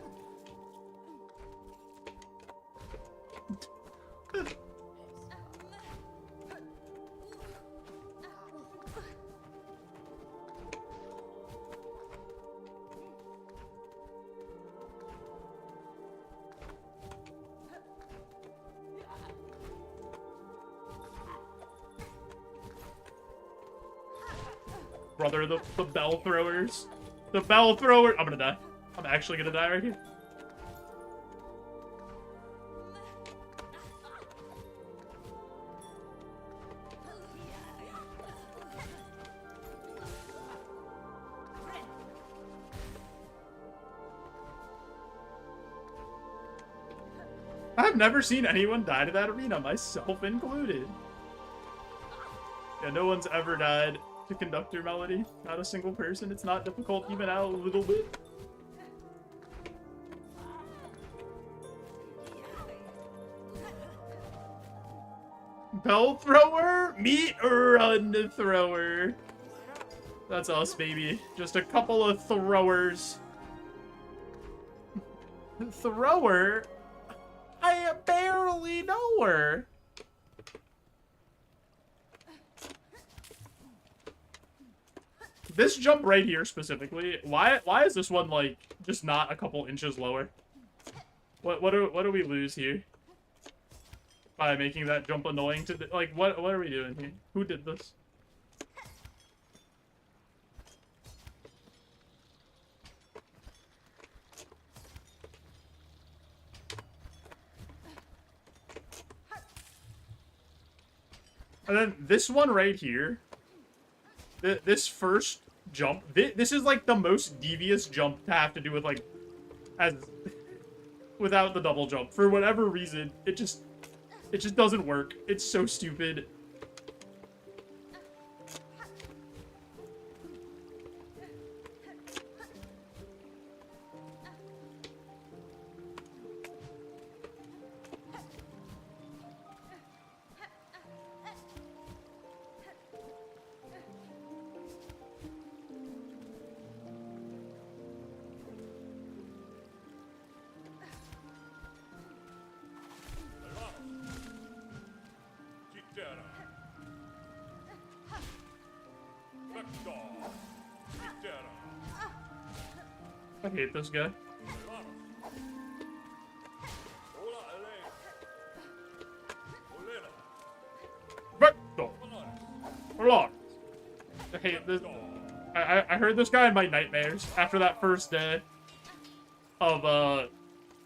Brother, the bell throwers. The bell thrower. I'm gonna die. I'm actually gonna die right here. I've never seen anyone die to that arena, myself included. Yeah, no one's ever died to conductor melody. Not a single person. It's not difficult even out a little bit. Bell thrower, meat run thrower. That's us, baby. Just a couple of throwers. Thrower? I barely know her. This jump right here specifically, why is this one like just not a couple inches lower? What do we lose here by making that jump annoying to like what are we doing here? Who did this? And then this one right here, this first jump, this is like the most devious jump to have to do with like, without the double jump. For whatever reason, it just doesn't work. It's so stupid. I hate this guy. I hate this. I heard this guy in my nightmares after that first day of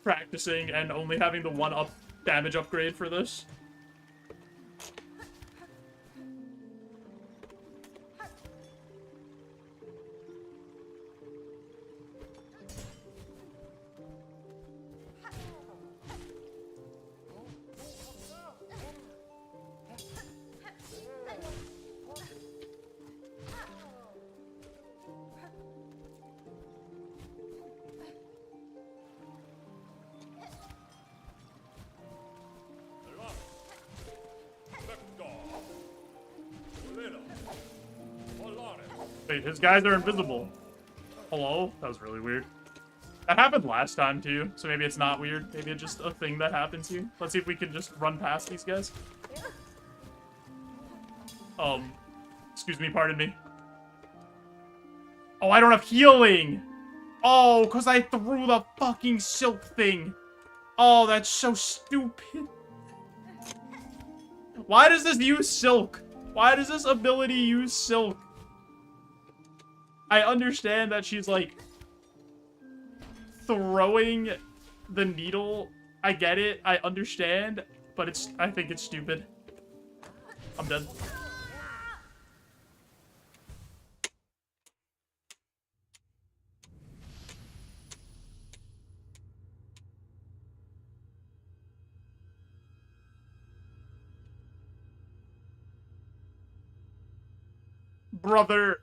practicing and only having the 1-up damage upgrade for this. Wait, his guys are invisible. Hello? That was really weird. That happened last time, too, so maybe it's not weird. Maybe it's just a thing that happens here. Let's see if we can just run past these guys. Excuse me, pardon me. Oh, I don't have healing! Oh, because I threw the fucking silk thing. Oh, that's so stupid. Why does this use silk? Why does this ability use silk? I understand that she's, like, throwing the needle. I get it. I understand. But I think it's stupid. I'm done. Brother.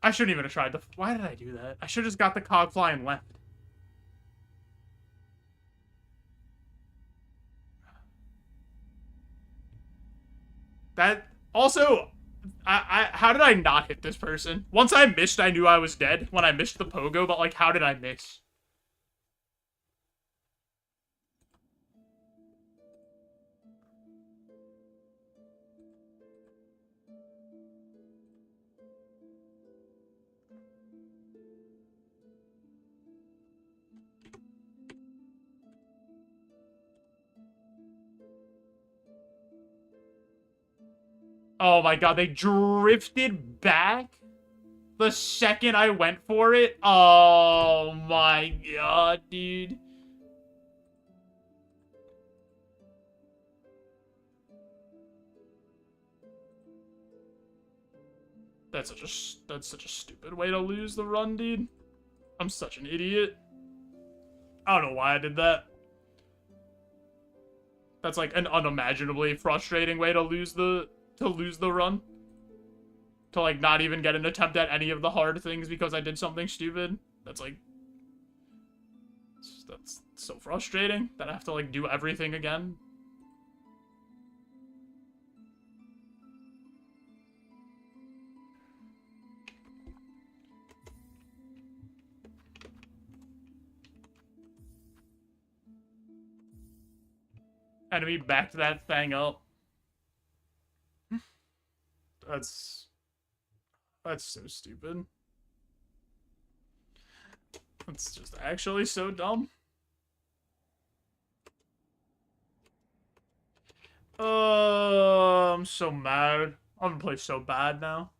I shouldn't even have tried the... Why did I do that? I should have just got the cog flying left. That... Also, how did I not hit this person? Once I missed, I knew I was dead when I missed the pogo, but, like, how did I miss? Oh my god, they drifted back the second I went for it? Oh my god, dude. That's such a stupid way to lose the run, dude. I'm such an idiot. I don't know why I did that. That's like an unimaginably frustrating way to lose the run. To like not even get an attempt at any of the hard things because I did something stupid. That's like that's so frustrating that I have to like do everything again. Enemy backed that thing up. That's so stupid. That's just actually so dumb. I'm so mad. I'm gonna play so bad now.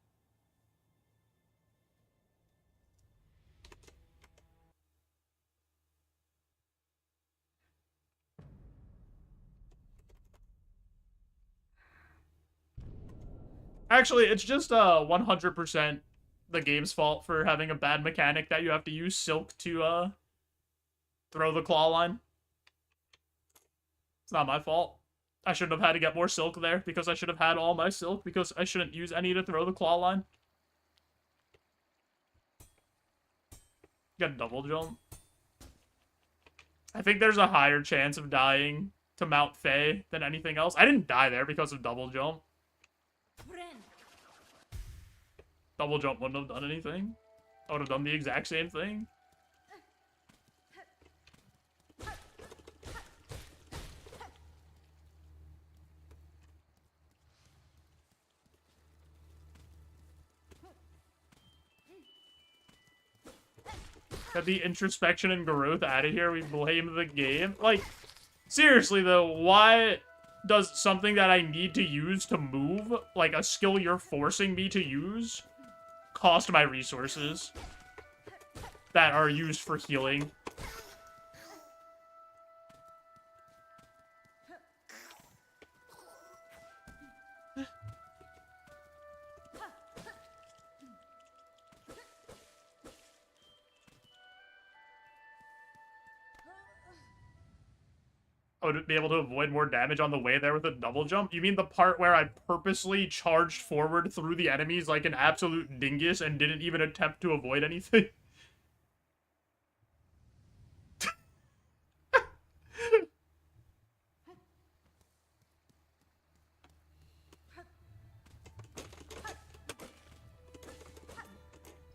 Actually, it's just 100% the game's fault for having a bad mechanic that you have to use silk to throw the claw line. It's not my fault. I shouldn't have had to get more silk there because I should have had all my silk because I shouldn't use any to throw the claw line. Got double jump. I think there's a higher chance of dying to Mount Faye than anything else. I didn't die there because of double jump. Double jump wouldn't have done anything. I would have done the exact same thing. Get the introspection and growth out of here. We blame the game. Like, seriously though, why does something that I need to use to move, like a skill you're forcing me to use, cost my resources that are used for healing? I would be able to avoid more damage on the way there with a double jump? You mean the part where I purposely charged forward through the enemies like an absolute dingus and didn't even attempt to avoid anything?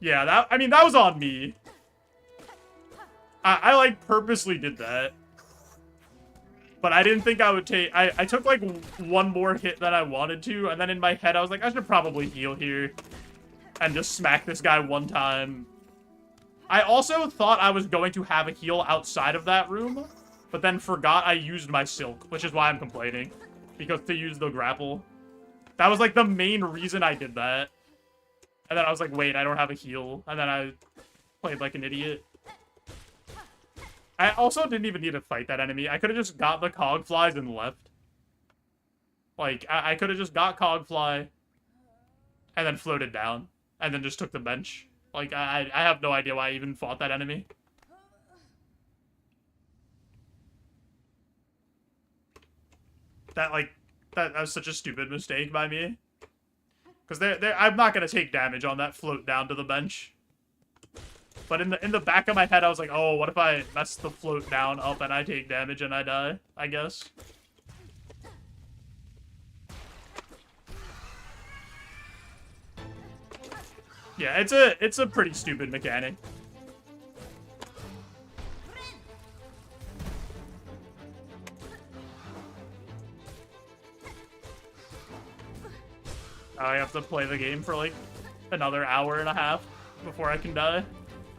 Yeah, I mean, that was on me. I like, purposely did that. But I didn't think I would take... I took, like, one more hit than I wanted to, and then in my head, I was like, I should probably heal here. And just smack this guy one time. I also thought I was going to have a heal outside of that room, but then forgot I used my silk, which is why I'm complaining. Because to use the grapple. That was, like, the main reason I did that. And then I was like, wait, I don't have a heal. And then I played like an idiot. I also didn't even need to fight that enemy. I could have just got the cogflies and left. Like, I could have just got cogfly and then floated down. And then just took the bench. Like, I have no idea why I even fought that enemy. That was such a stupid mistake by me. Because I'm not gonna take damage on that float down to the bench. But in the back of my head, I was like, oh, what if I mess the float down up and I take damage and I die? I guess. Yeah, it's a pretty stupid mechanic. I have to play the game for like another hour and a half before I can die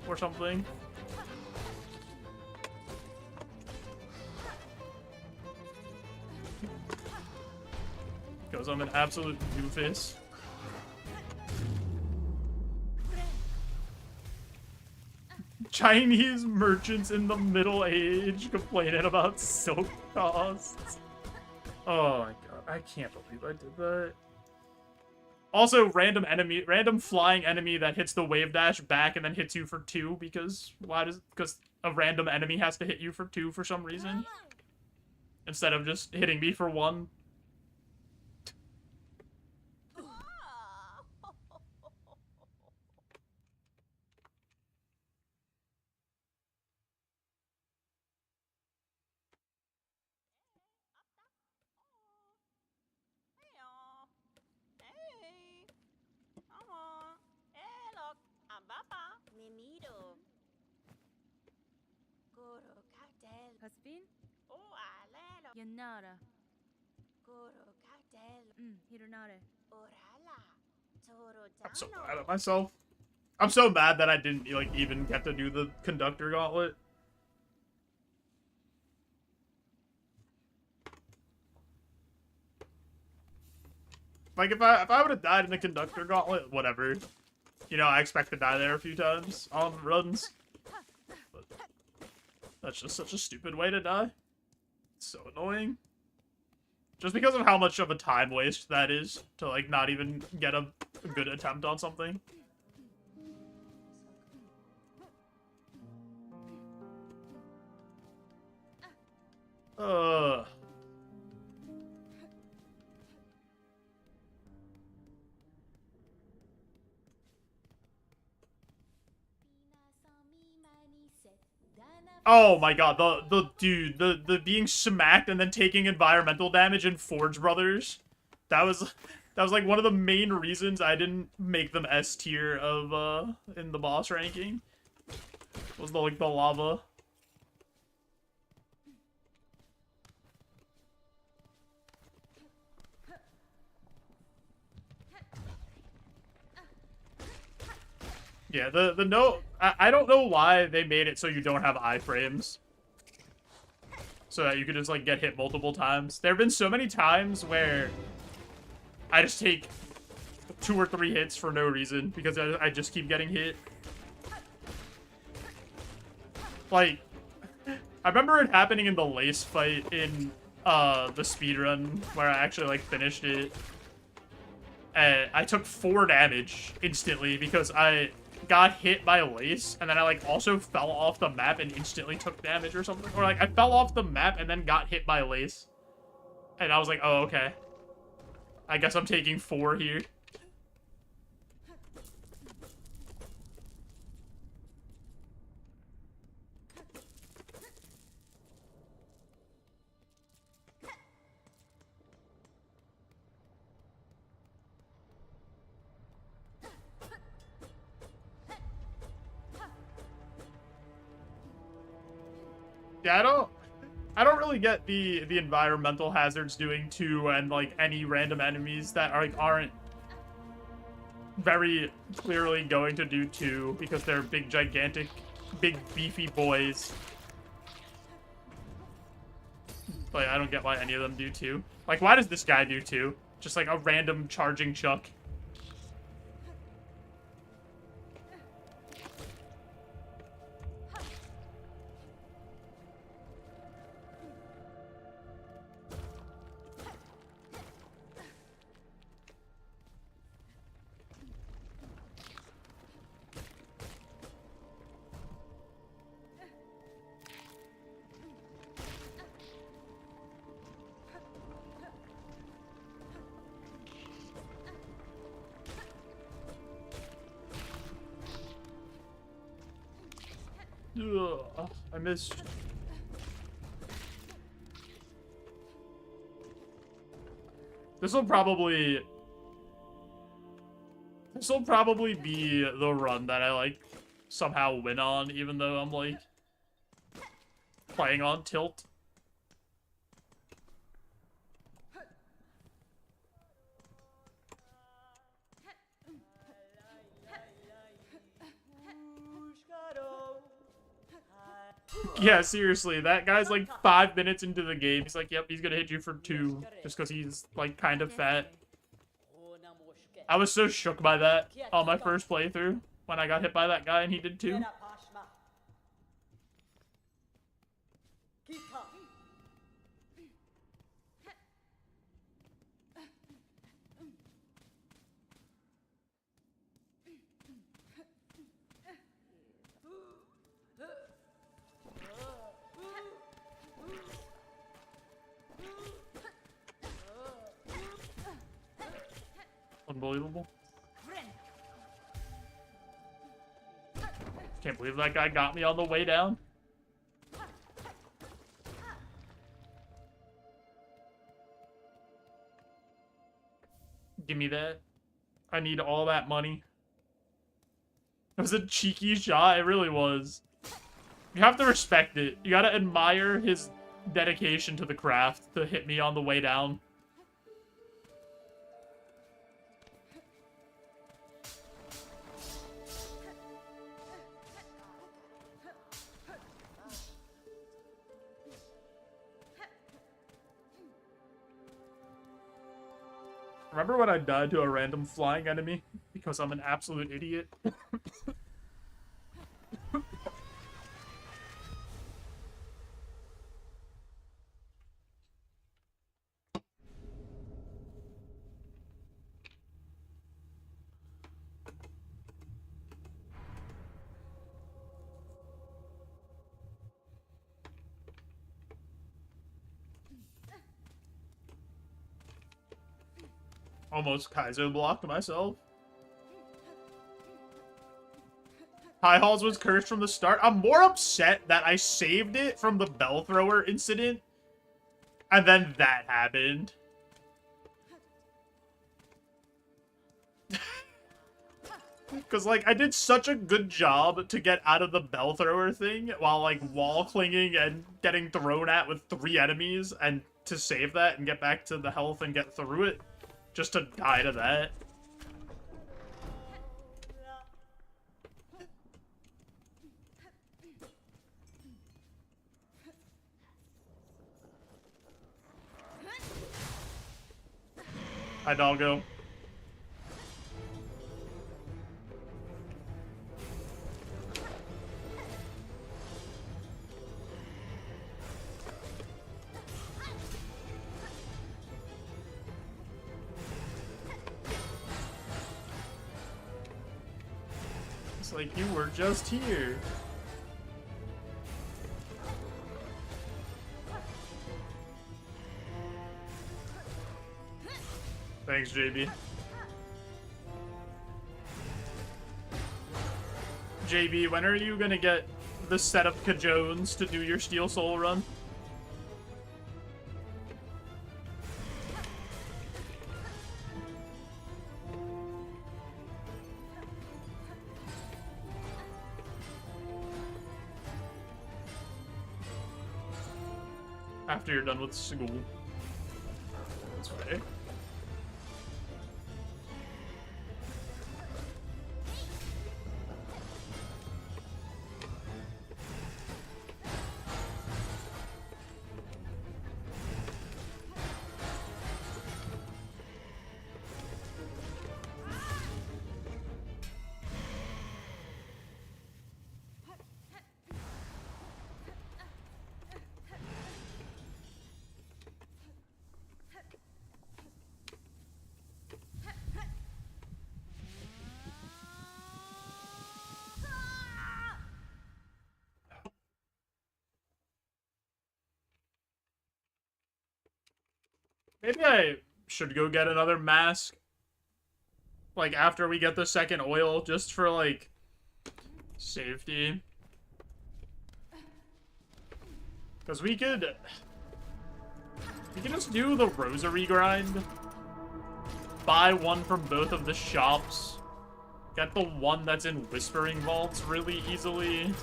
or something. Because I'm an absolute doofus. Chinese merchants in the Middle Age complaining about silk costs. Oh my god, I can't believe I did that. Also, random flying enemy that hits the wave dash back and then hits you for 2 because because a random enemy has to hit you for 2 for some reason instead of just hitting me for 1. Yanara. I'm so mad at myself. I'm so mad that I didn't like even get to do the conductor gauntlet. Like if I would have died in the conductor gauntlet, whatever. You know, I expect to die there a few times on runs. But that's just such a stupid way to die. It's so annoying. Just because of how much of a time waste that is to like not even get a good attempt on something. Oh my god, the being smacked and then taking environmental damage in Forge Brothers. That was like one of the main reasons I didn't make them S tier of in the boss ranking. Was the like the lava. Yeah, I don't know why they made it so you don't have iframes. So that you could just, like, get hit multiple times. There have been so many times where I just take 2 or 3 hits for no reason because I just keep getting hit. Like, I remember it happening in the Lace fight in the speedrun where I actually, like, finished it. And I took 4 damage instantly because I got hit by Lace, and then I, like, also fell off the map and instantly took damage or something. Or, like, I fell off the map and then got hit by Lace. And I was like, oh, okay. I guess I'm taking 4 here. Yeah, I don't really get the environmental hazards doing 2 and like any random enemies that are, like, aren't very clearly going to do 2 because they're big, gigantic, big, beefy boys. Like, I don't get why any of them do 2. Like, why does this guy do 2? Just like a random charging chuck. Ugh, I missed. This'll probably be the run that I, like, somehow win on, even though I'm, like, playing on tilt. Yeah, seriously, that guy's like 5 minutes into the game. He's like, yep, he's gonna hit you for 2 just because he's like kind of fat. I was so shook by that on my first playthrough when I got hit by that guy and he did 2. Unbelievable. Can't believe that guy got me on the way down. Give me that. I need all that money. It was a cheeky shot. It really was. You have to respect it. You gotta admire his dedication to the craft to hit me on the way down. Remember when I died to a random flying enemy? Because I'm an absolute idiot. Almost Kaizo blocked myself. High Halls was cursed from the start. I'm more upset that I saved it from the bell thrower incident. And then that happened. Because, like, I did such a good job to get out of the bell thrower thing while, like, wall clinging and getting thrown at with 3 enemies and to save that and get back to the health and get through it. Just to die to that. Hi, doggo. Like you were just here. Thanks, JB. JB, when are you gonna get the set of Kajones to do your Steel Soul run? after you're done with school. That's fair. Maybe I should go get another mask. Like, after we get the second oil, just for, like, safety. Because we could just do the rosary grind. Buy one from both of the shops. Get the one that's in Whispering Vaults really easily.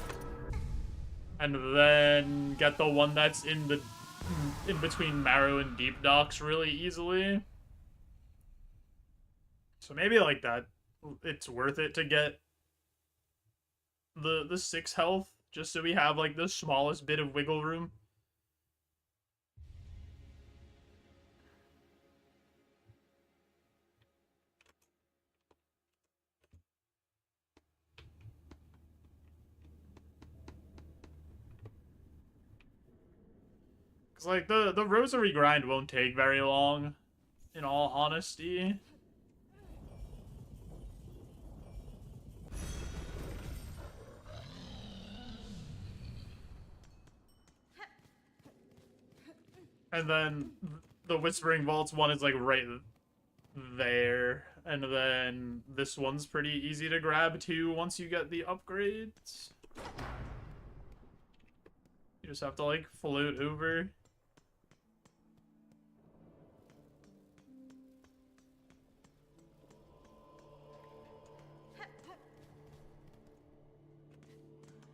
And then get the one that's in between Marrow and Deep Docks really easily. So maybe like that, it's worth it to get the 6 health, just so we have like the smallest bit of wiggle room. Cause like the rosary grind won't take very long, in all honesty. And then the Whispering Vaults one is like right there. And then this one's pretty easy to grab too once you get the upgrades. You just have to like float over.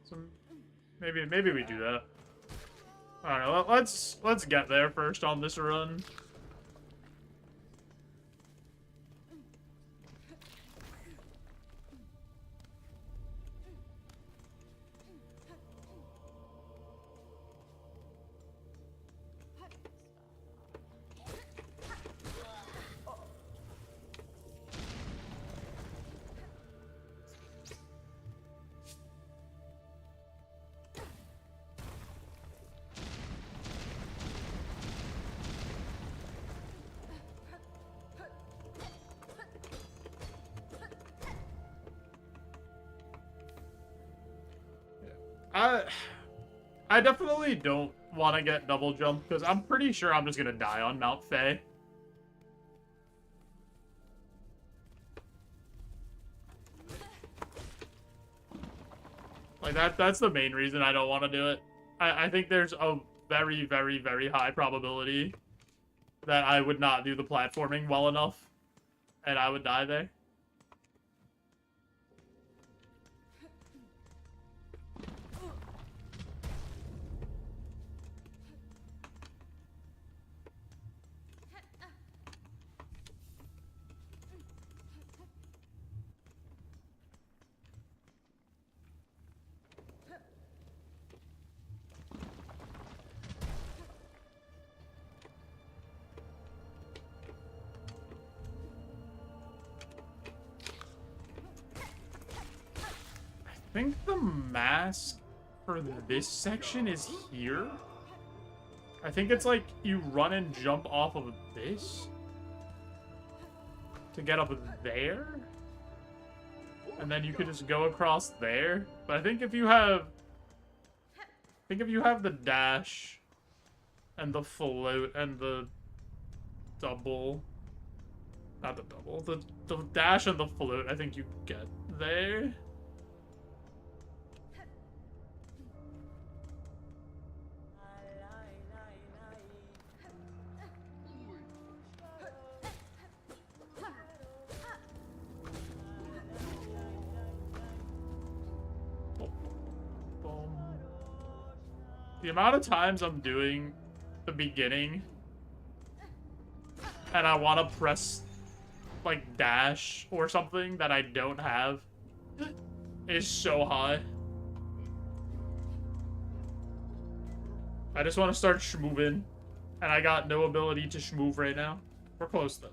So maybe we do that. Alright, let's get there first on this run. I definitely don't want to get double jump, because I'm pretty sure I'm just going to die on Mount Faye. Like, that's the main reason I don't want to do it. I think there's a very, very, very high probability that I would not do the platforming well enough, and I would die there. I think the mask for this section is here. I think it's like you run and jump off of this to get up there, and then you could just go across there. But I think if you have the dash and the float and the double, not the double, the dash and the float, I think you get there. The amount of times I'm doing the beginning. And I want to press, like, dash or something that I don't have. Is so high. I just want to start schmoving. And I got no ability to schmoove right now. We're close, though.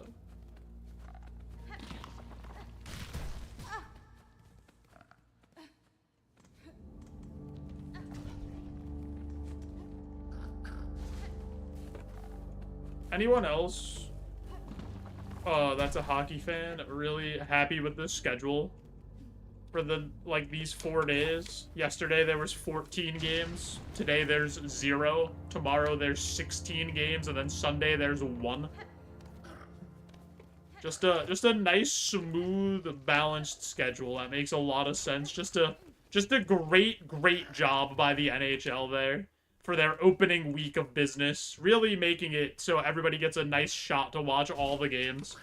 Anyone else that's a hockey fan really happy with the schedule for the, like, these 4 days? Yesterday there was 14 games. Today there's 0. Tomorrow there's 16 games, and then Sunday there's 1. Just a nice, smooth, balanced schedule that makes a lot of sense. Just a great job by the NHL there for their opening week of business, really making it so everybody gets a nice shot to watch all the games.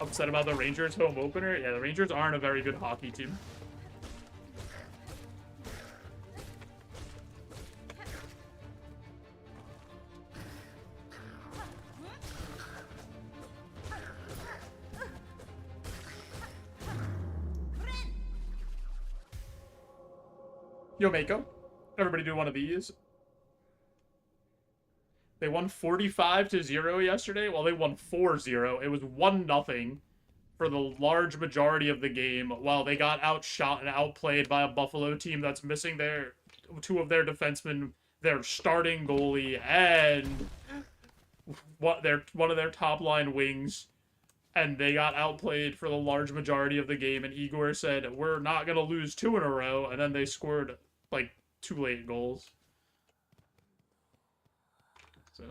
Upset about the Rangers home opener? Yeah, the Rangers aren't a very good hockey team. Yo, Mako. Everybody do one of these. They won 45-0 yesterday. Well, they won 4-0. It was 1-0 for the large majority of the game, while they got outshot and outplayed by a Buffalo team that's missing their 2 of their defensemen, their starting goalie, and one of their top line wings. And they got outplayed for the large majority of the game, and Igor said, "We're not going to lose 2 in a row," and then they scored, like, 2 late goals. So.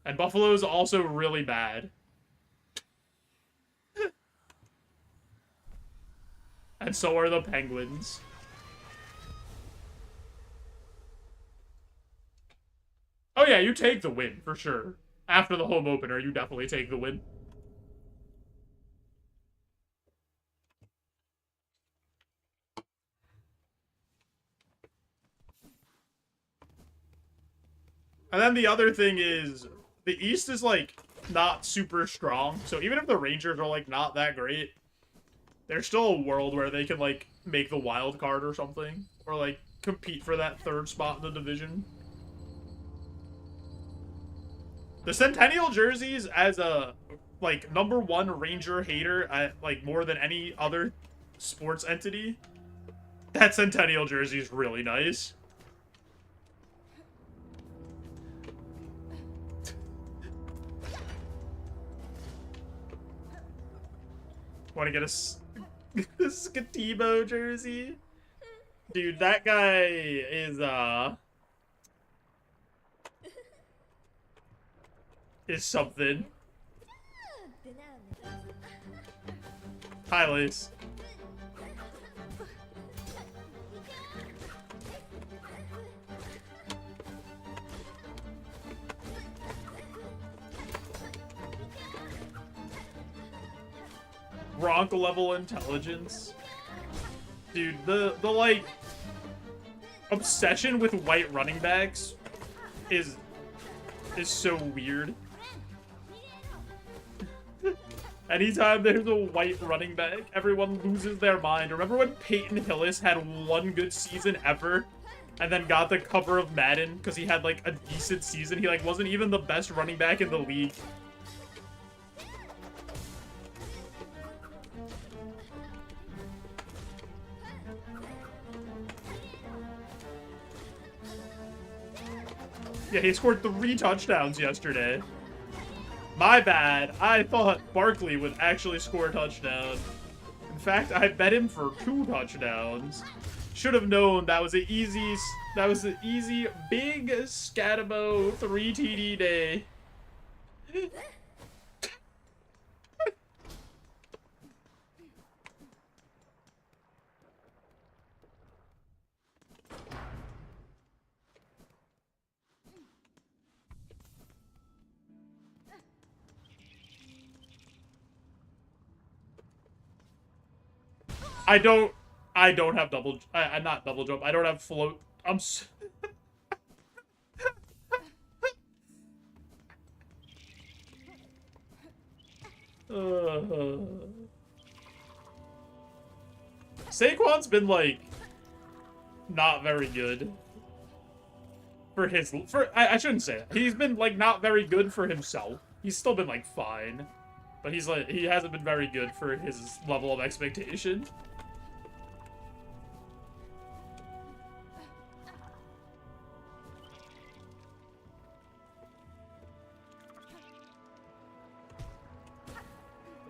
And Buffalo's also really bad. And so are the Penguins. Oh yeah, you take the win, for sure. After the home opener, you definitely take the win. And then the other thing is, the East is, like, not super strong. So even if the Rangers are, like, not that great, there's still a world where they can, like, make the wild card or something. Or, like, compete for that 3rd spot in the division. The Centennial jerseys, as a, like, #1 Ranger hater, like, more than any other sports entity, that Centennial jersey is really nice. Want to get a Skatibo jersey? Dude, that guy is something. Hi, Lace. Bronco level intelligence. Dude, the like obsession with white running backs is so weird. Anytime there's a white running back, everyone loses their mind. Remember when Peyton Hillis had 1 good season ever and then got the cover of Madden because he had, like, a decent season? He, like, wasn't even the best running back in the league. Yeah, he scored 3 touchdowns yesterday. My bad. I thought Barkley would actually score a touchdown. In fact, I bet him for 2 touchdowns. Should have known that was an easy big Scatabo 3 TD day. I don't have double. I'm not double jump. I don't have float. Saquon's been like not very good for his. I shouldn't say that. He's been like not very good for himself. He's still been like fine, but he's like he hasn't been very good for his level of expectation.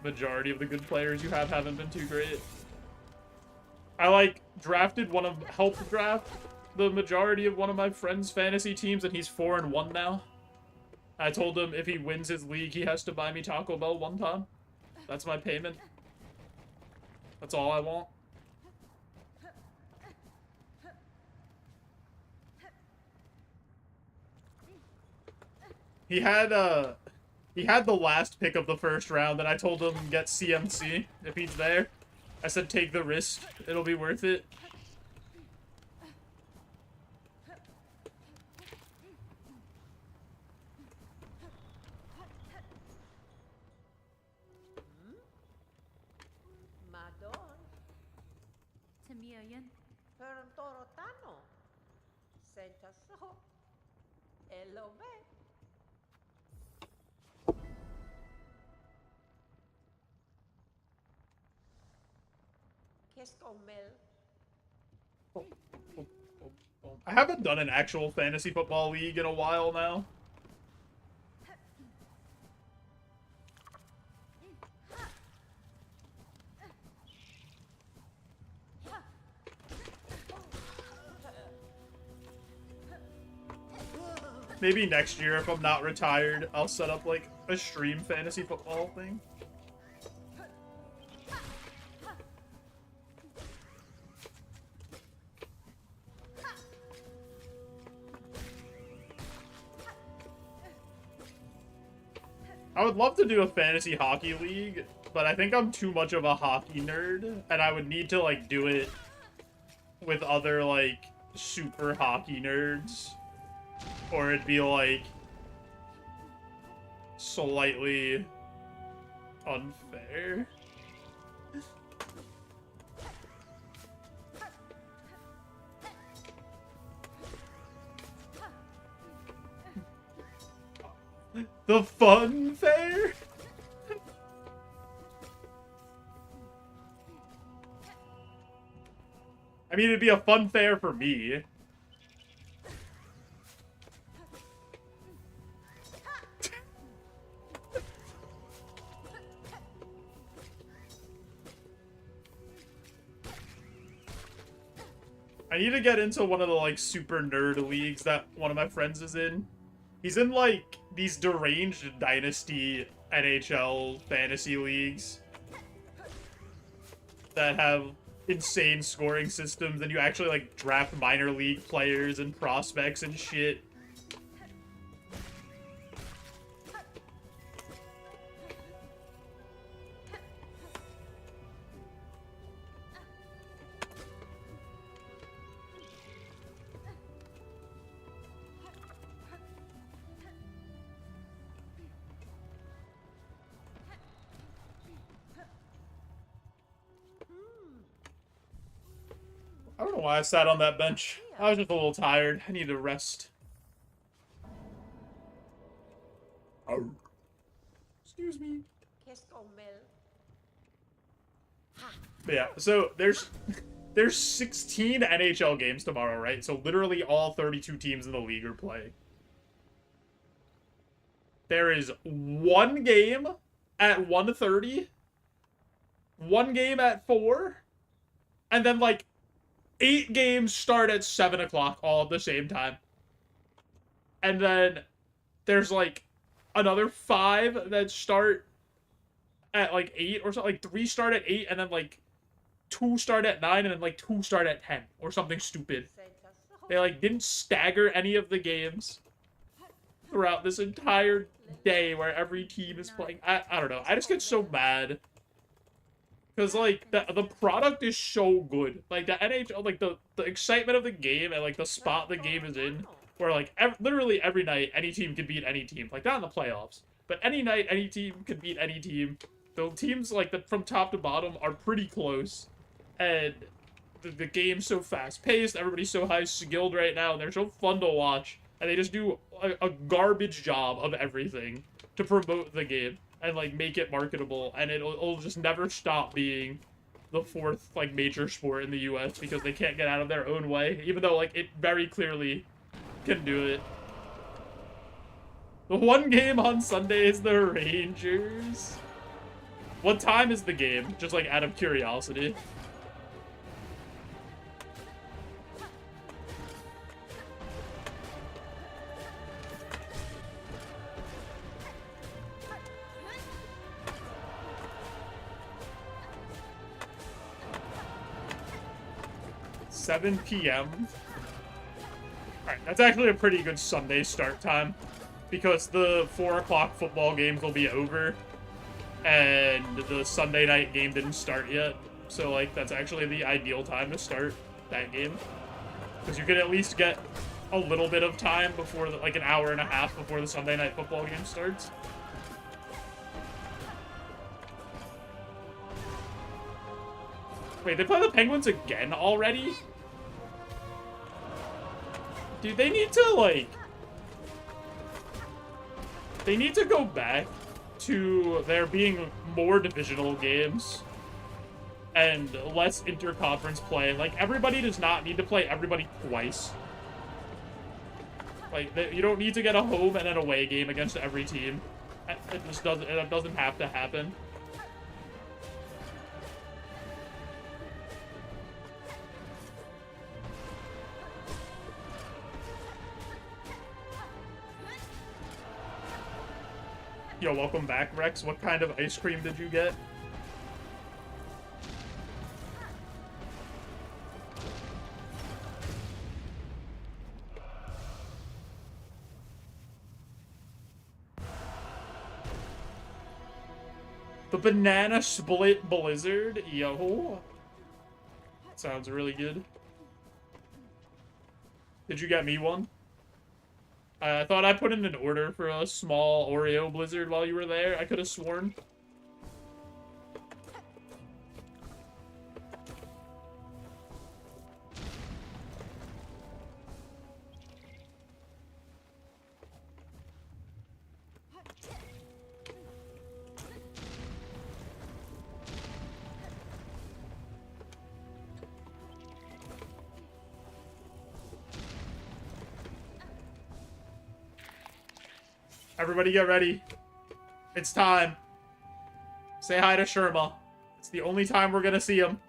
Majority of the good players you have haven't been too great. I like helped draft the majority of one of my friend's fantasy teams, and he's 4-1 now. I told him if he wins his league, he has to buy me Taco Bell one time. That's my payment. That's all I want. He had the last pick of the first round, and I told him get CMC if he's there. I said take the risk. It'll be worth it. I haven't done an actual fantasy football league in a while now. Maybe next year, if I'm not retired, I'll set up like a stream fantasy football thing. I would love to do a fantasy hockey league, but I think I'm too much of a hockey nerd, and I would need to, like, do it with other, like, super hockey nerds. Or it'd be, like, slightly unfair. The fun fair? I mean, it'd be a fun fair for me. I need to get into one of the, like, super nerd leagues that one of my friends is in. He's in, like, these deranged Dynasty NHL fantasy leagues that have insane scoring systems, and you actually, like, draft minor league players and prospects and shit. I don't know why I sat on that bench. I was just a little tired. I need to rest. Oh. Excuse me. But yeah, so there's 16 NHL games tomorrow, right? So literally all 32 teams in the league are playing. There is one game at 1:30, one game at 4, and then like 8 games start at 7 o'clock all at the same time. And then there's like another 5 that start at like 8 or something. Like 3 start at 8, and then like 2 start at 9, and then like 2 start at 10 or something stupid. They like didn't stagger any of the games throughout this entire day where every team is playing. I don't know. I just get so mad Because, like, the product is so good. Like, the NHL, like, the excitement of the game and, like, the spot the game is in, where, like, literally every night, any team could beat any team. Like, not in the playoffs, but any night, any team could beat any team. The teams, like, from top to bottom are pretty close. And the game's so fast-paced, everybody's so high-skilled right now, and they're so fun to watch. And they just do a garbage job of everything to promote the game and, like, make it marketable, and it'll just never stop being the fourth, like, major sport in the US because they can't get out of their own way, even though, like, it very clearly can do it. The one game on Sunday is the Rangers. What time is the game? Just, like, out of curiosity. $7 p.m. Alright, that's actually a pretty good Sunday start time, because the 4 o'clock football games will be over, and the Sunday night game didn't start yet, so, like, that's actually the ideal time to start that game, because you can at least get a little bit of time before, like, an hour and a half before the Sunday night football game starts. Wait, they play the Penguins again already? Dude, they need to, like... They need to go back to there being more divisional games and less interconference play. Like, everybody does not need to play everybody twice. Like, you don't need to get a home and an away game against every team. It just doesn't, it doesn't have to happen. Yo, welcome back, Rex. What kind of ice cream did you get? The banana split blizzard? Yo. Sounds really good. Did you get me one? I thought I put in an order for a small Oreo blizzard while you were there. I could have sworn. Everybody get ready. It's time. Say hi to Sherma. It's the only time we're gonna see him.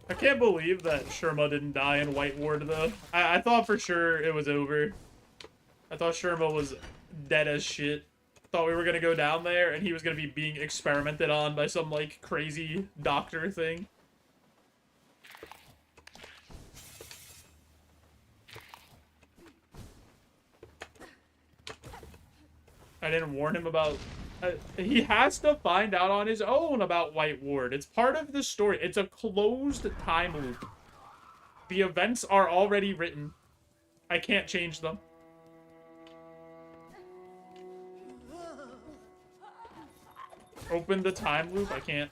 I can't believe that Sherma didn't die in White Ward, though. I thought for sure it was over. I thought Sherma was dead as shit. Thought we were gonna go down there, and he was gonna be being experimented on by some, like, crazy doctor thing. I didn't warn him about... he has to find out on his own about White Ward. It's part of the story. It's a closed time loop. The events are already written. I can't change them. Open the time loop? I can't.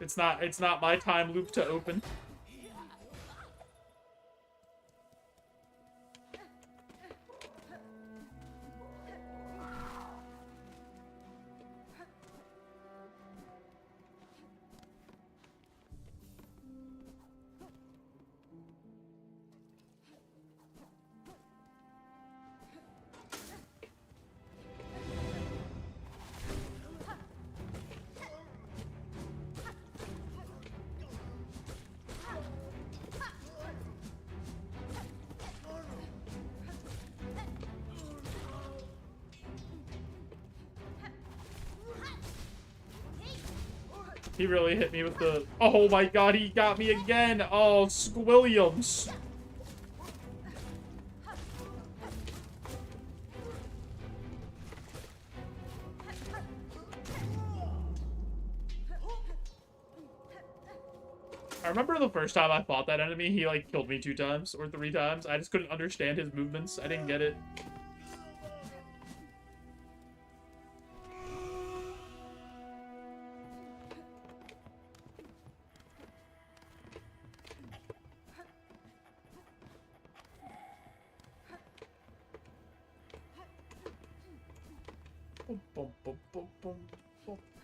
It's not my time loop to open. He really hit me with the... Oh my god, he got me again! Oh, Squilliams. I remember the first time I fought that enemy, he like killed me 2 times or 3 times. I just couldn't understand his movements. I didn't get it.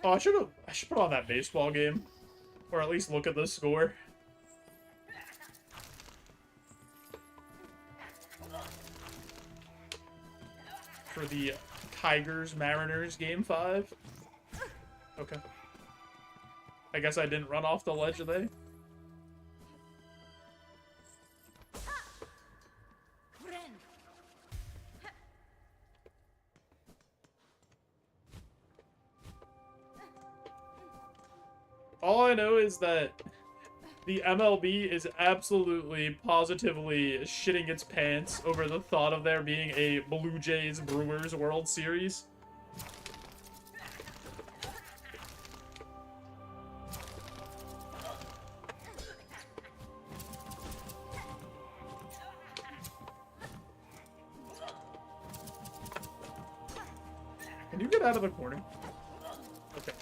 Oh, I should put on that baseball game. Or at least look at the score. For the Tigers Mariners game 5. Okay. I guess I didn't run off the ledge, they. All I know is that the MLB is absolutely, positively shitting its pants over the thought of there being a Blue Jays Brewers World Series. Can you get out of the corner? Okay.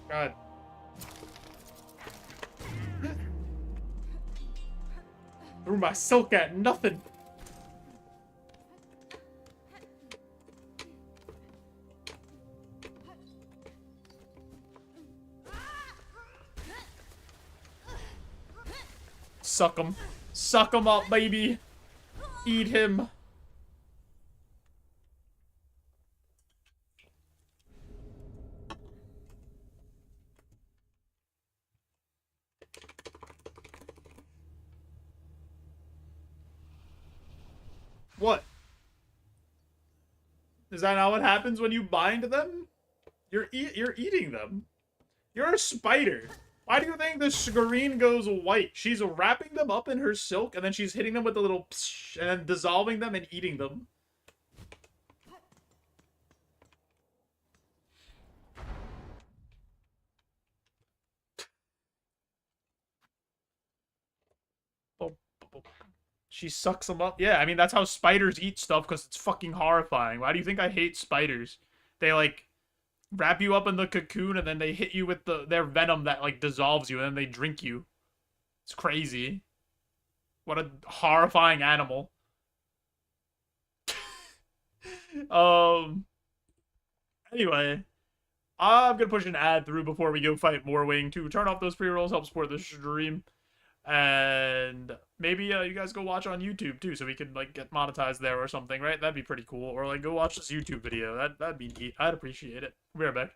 God. Threw my silk at nothing. Suck him. Suck him up, baby. Eat him. What? Is that not what happens when you bind them? You're eating them. You're a spider. Why do you think the screen goes white? She's wrapping them up in her silk, and then she's hitting them with a little psh, and then dissolving them and eating them. She sucks them up. Yeah, I mean, that's how spiders eat stuff, because it's fucking horrifying. Why do you think I hate spiders? They, like, wrap you up in the cocoon, and then they hit you with their venom that, like, dissolves you, and then they drink you. It's crazy. What a horrifying animal. Anyway, I'm gonna push an ad through before we go fight Moorwing to turn off those pre-rolls, help support the stream. And maybe you guys go watch on YouTube too, so we can like get monetized there or something, right? That'd be pretty cool. Or like go watch this YouTube video. That'd be neat. I'd appreciate it. We'll be right back.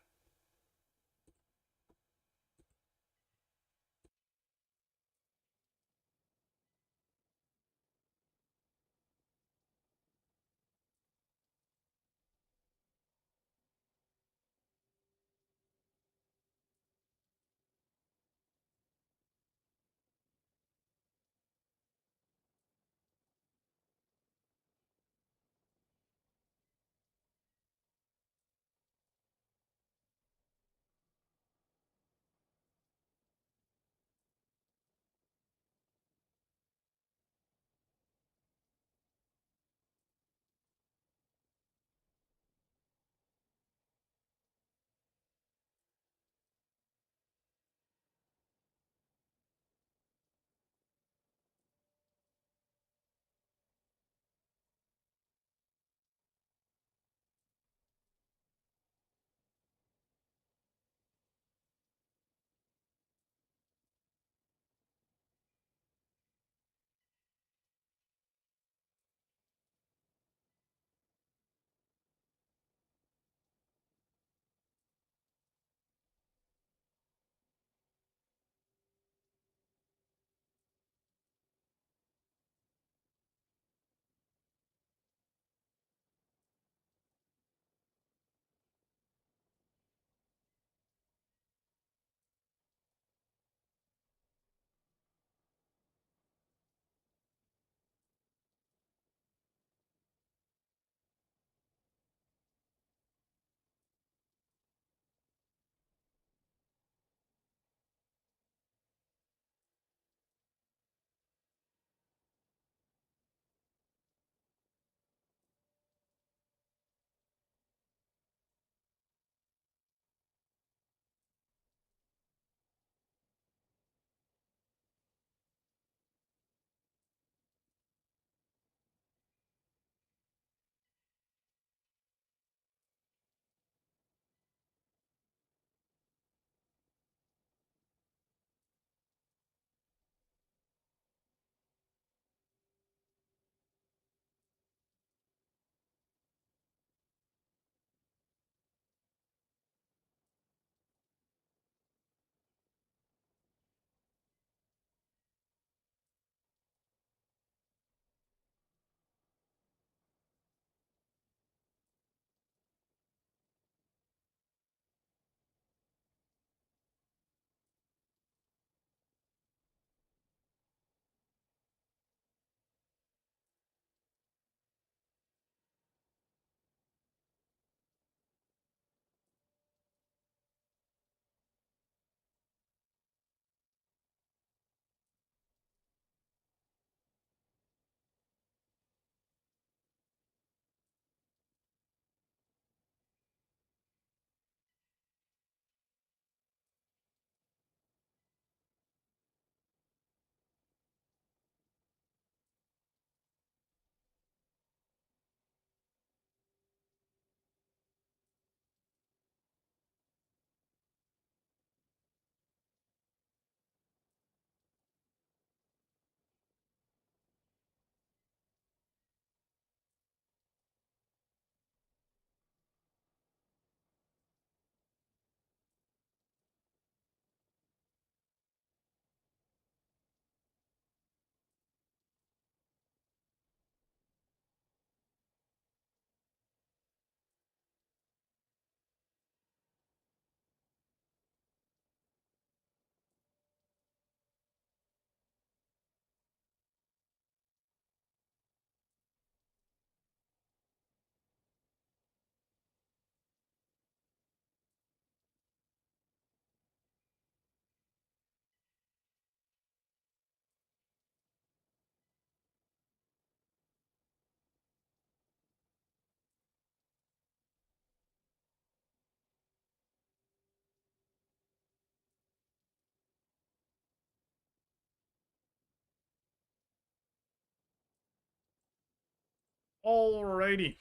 Alrighty.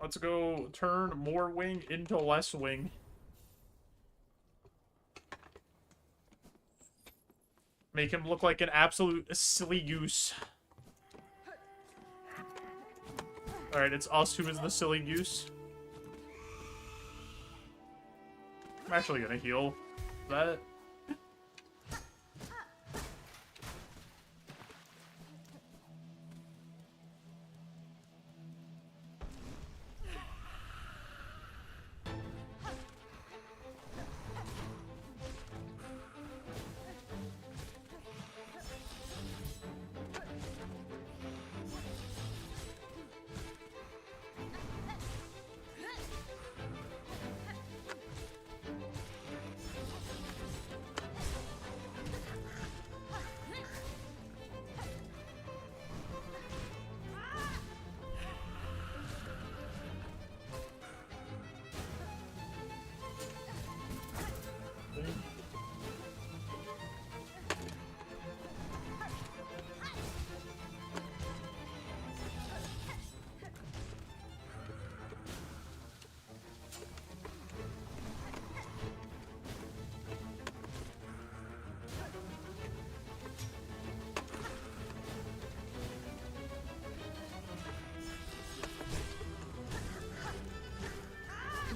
Let's go turn more wing into less wing. Make him look like an absolute silly goose. Alright, it's us who is the silly goose. I'm actually gonna heal that.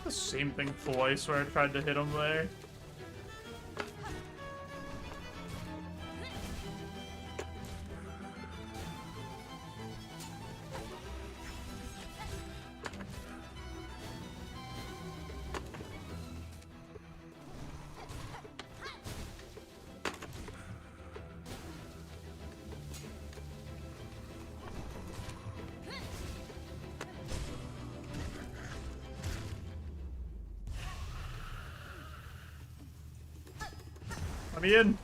The same thing twice where I tried to hit him there. Let me in.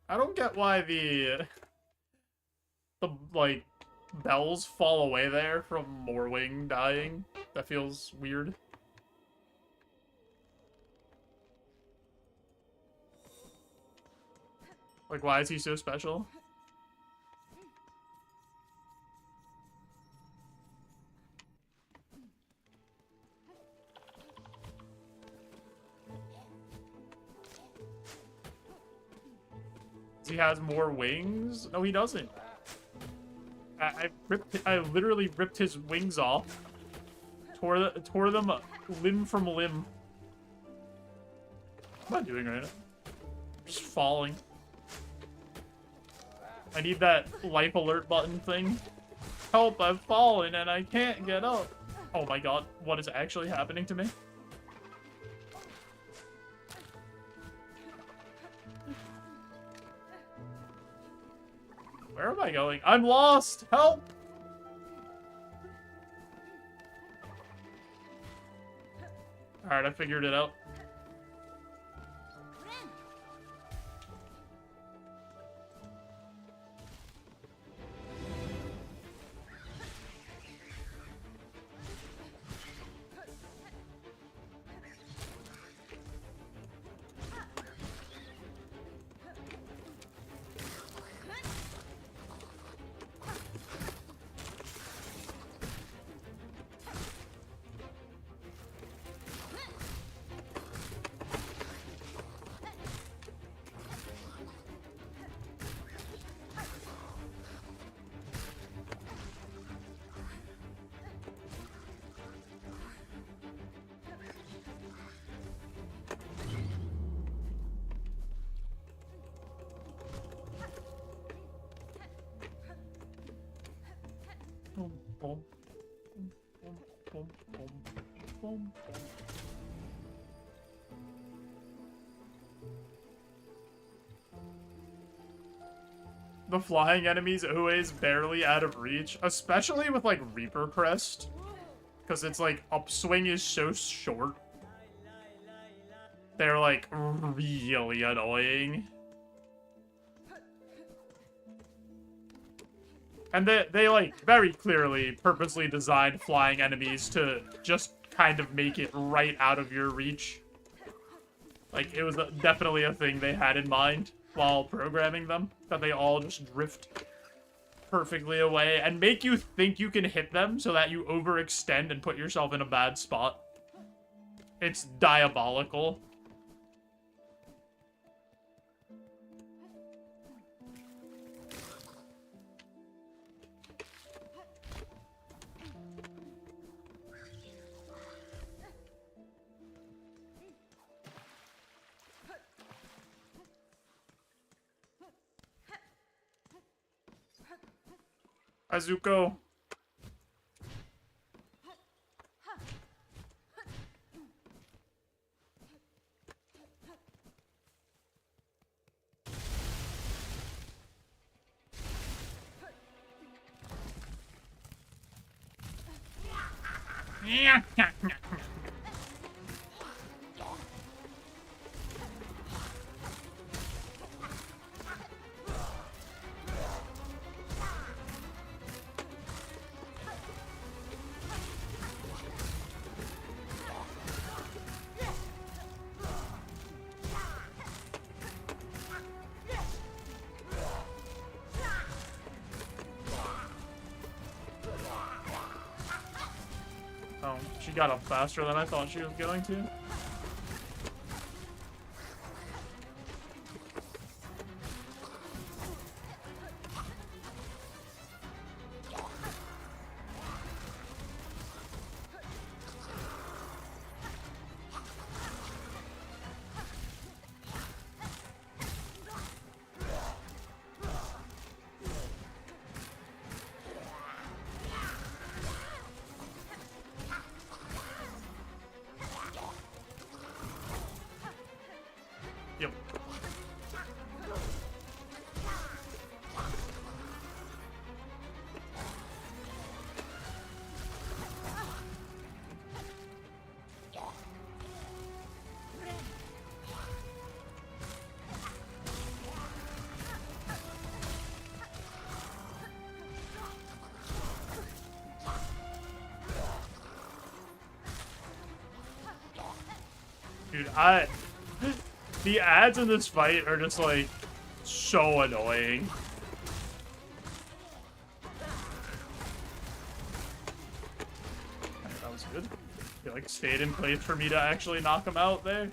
I don't get why the like bells fall away there from Morwing dying. That feels weird. Like, why is he so special? He has more wings? No, he doesn't. I literally ripped his wings off. Tore them limb from limb. What am I doing right now? Just falling. I need that life alert button thing. Help, I've fallen and I can't get up. Oh my god, what is actually happening to me? Where am I going? I'm lost! Help! Alright, I figured it out. The flying enemies always barely out of reach, especially with like Reaper Crest, because it's like upswing is so short. They're like really annoying. And they like very clearly purposely designed flying enemies to just kind of make it right out of your reach. Like, it was definitely a thing they had in mind while programming them, that they all just drift perfectly away and make you think you can hit them so that you overextend and put yourself in a bad spot. It's diabolical. Azuko. Oh, she got up faster than I thought she was going to. Yep. Dude, the ads in this fight are just, like, so annoying. That was good. He, like, stayed in place for me to actually knock him out there.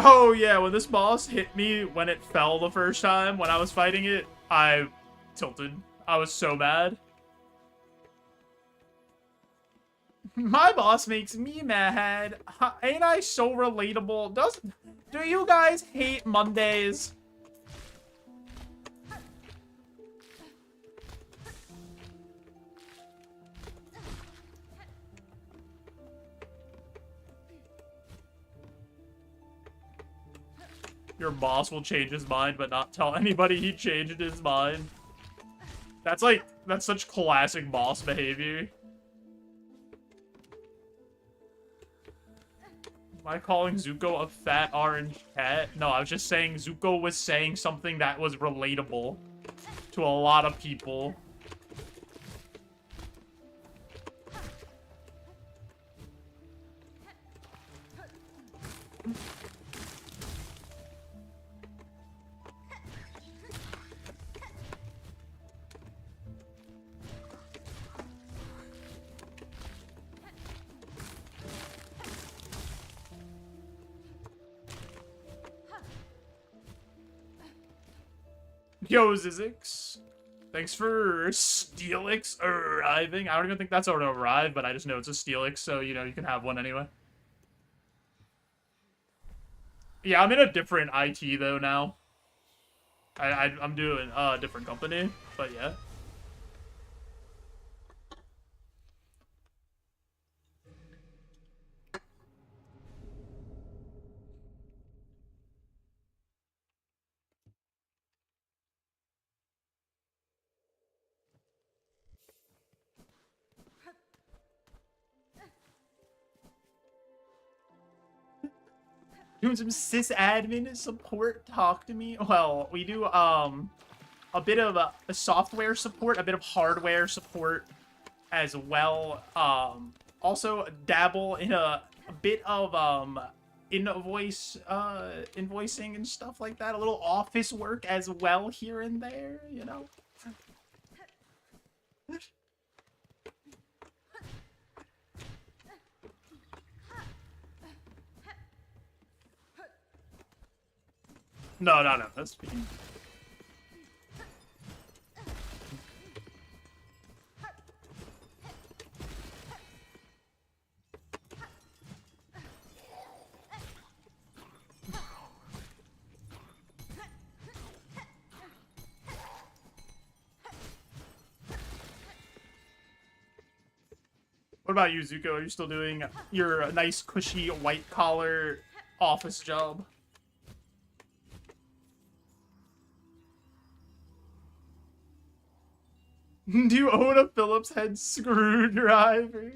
Oh yeah, when this boss hit me when it fell the first time when I was fighting it, I tilted. I was so mad. My boss makes me mad. Ain't I so relatable? Do you guys hate Mondays? Your boss will change his mind, but not tell anybody he changed his mind. That's such classic boss behavior. Am I calling Zuko a fat orange cat? No, I was just saying Zuko was saying something that was relatable to a lot of people. Yo, Zizix. Thanks for Steelix arriving. I don't even think that's already arrived, but I just know it's a Steelix, so, you know, you can have one anyway. Yeah, I'm in a different IT though now. I'm doing a different company, but yeah. Doing some sysadmin support. Talk to me. Well, we do a bit of a software support, a bit of hardware support as well. Also dabble in a bit of invoicing and stuff like that. A little office work as well here and there, you know. No, that's me. What about you, Zuko? Are you still doing your nice, cushy, white-collar office job? Do you own a Phillips head screwdriver?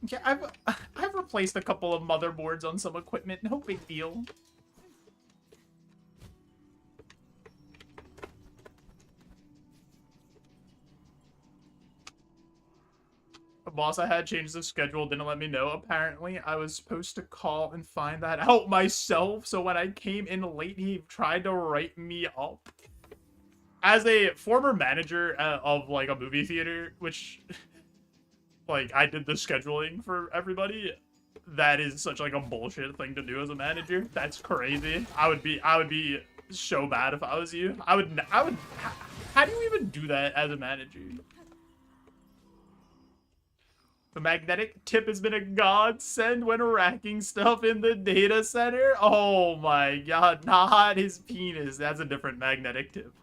Yeah, I've replaced a couple of motherboards on some equipment. No big deal. The boss I had changed the schedule, didn't let me know. Apparently, I was supposed to call and find that out myself. So when I came in late, he tried to write me up. As a former manager of like a movie theater, which like I did the scheduling for everybody, that is such like a bullshit thing to do as a manager. That's crazy. I would be so bad if I was you. I would. How do you even do that as a manager? The magnetic tip has been a godsend when racking stuff in the data center. Oh my god, not his penis. That's a different magnetic tip.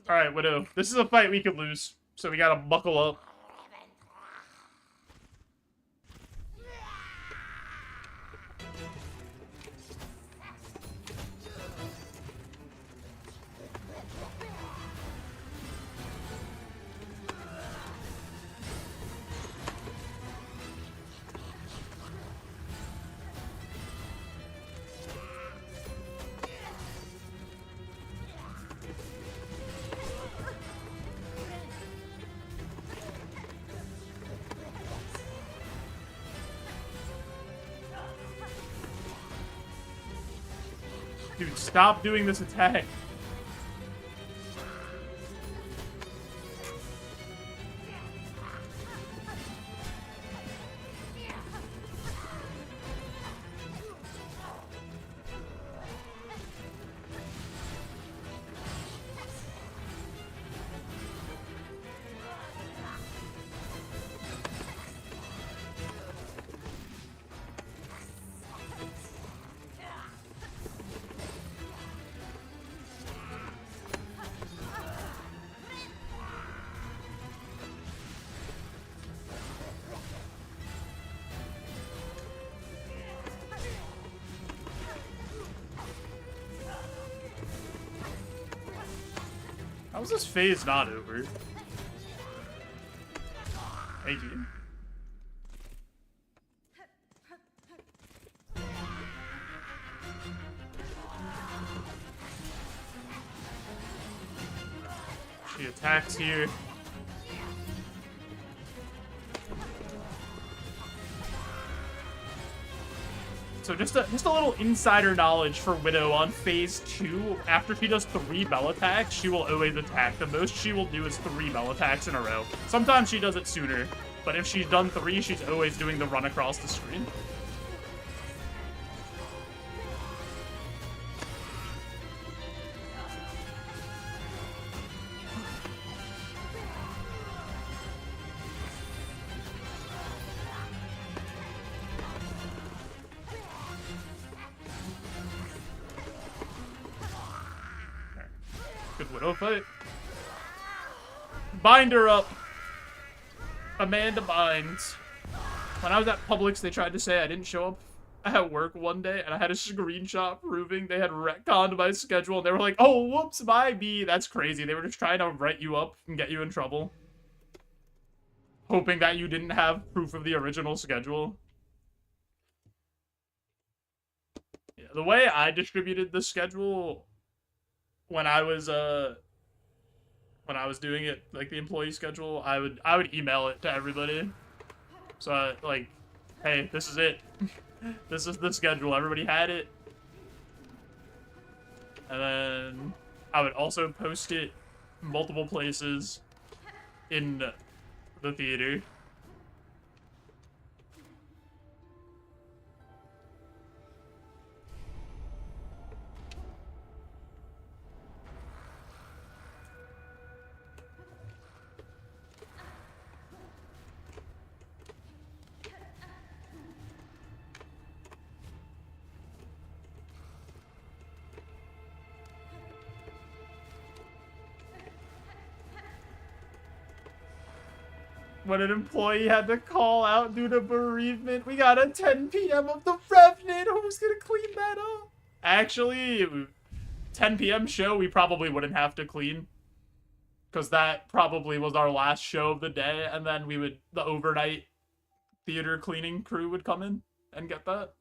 Alright, Widow. This is a fight we could lose, so we gotta buckle up. Dude, stop doing this attack. How's this phase not over? Thank you. She attacks here. So just a little insider knowledge for Widow on phase 2. After she does 3 bell attacks, she will always attack. The most she will do is 3 bell attacks in a row. Sometimes she does it sooner, but if she's done 3, she's always doing the run across the screen. Good Widow fight. Bind her up. Amanda binds. When I was at Publix, they tried to say I didn't show up at work one day, and I had a screenshot proving they had retconned my schedule, and they were like, oh, whoops, my B. That's crazy. They were just trying to write you up and get you in trouble. Hoping that you didn't have proof of the original schedule. Yeah, the way I distributed the schedule when I was doing it, like the employee schedule, I would email it to everybody. So like, hey, this is it. This is the schedule. Everybody had it. And then I would also post it multiple places in the theater. When an employee had to call out due to bereavement, we got a 10 p.m. of The Revenant. Who's gonna clean that up? Actually, 10 p.m. show, we probably wouldn't have to clean. Because that probably was our last show of the day, and then the overnight theater cleaning crew would come in and get that.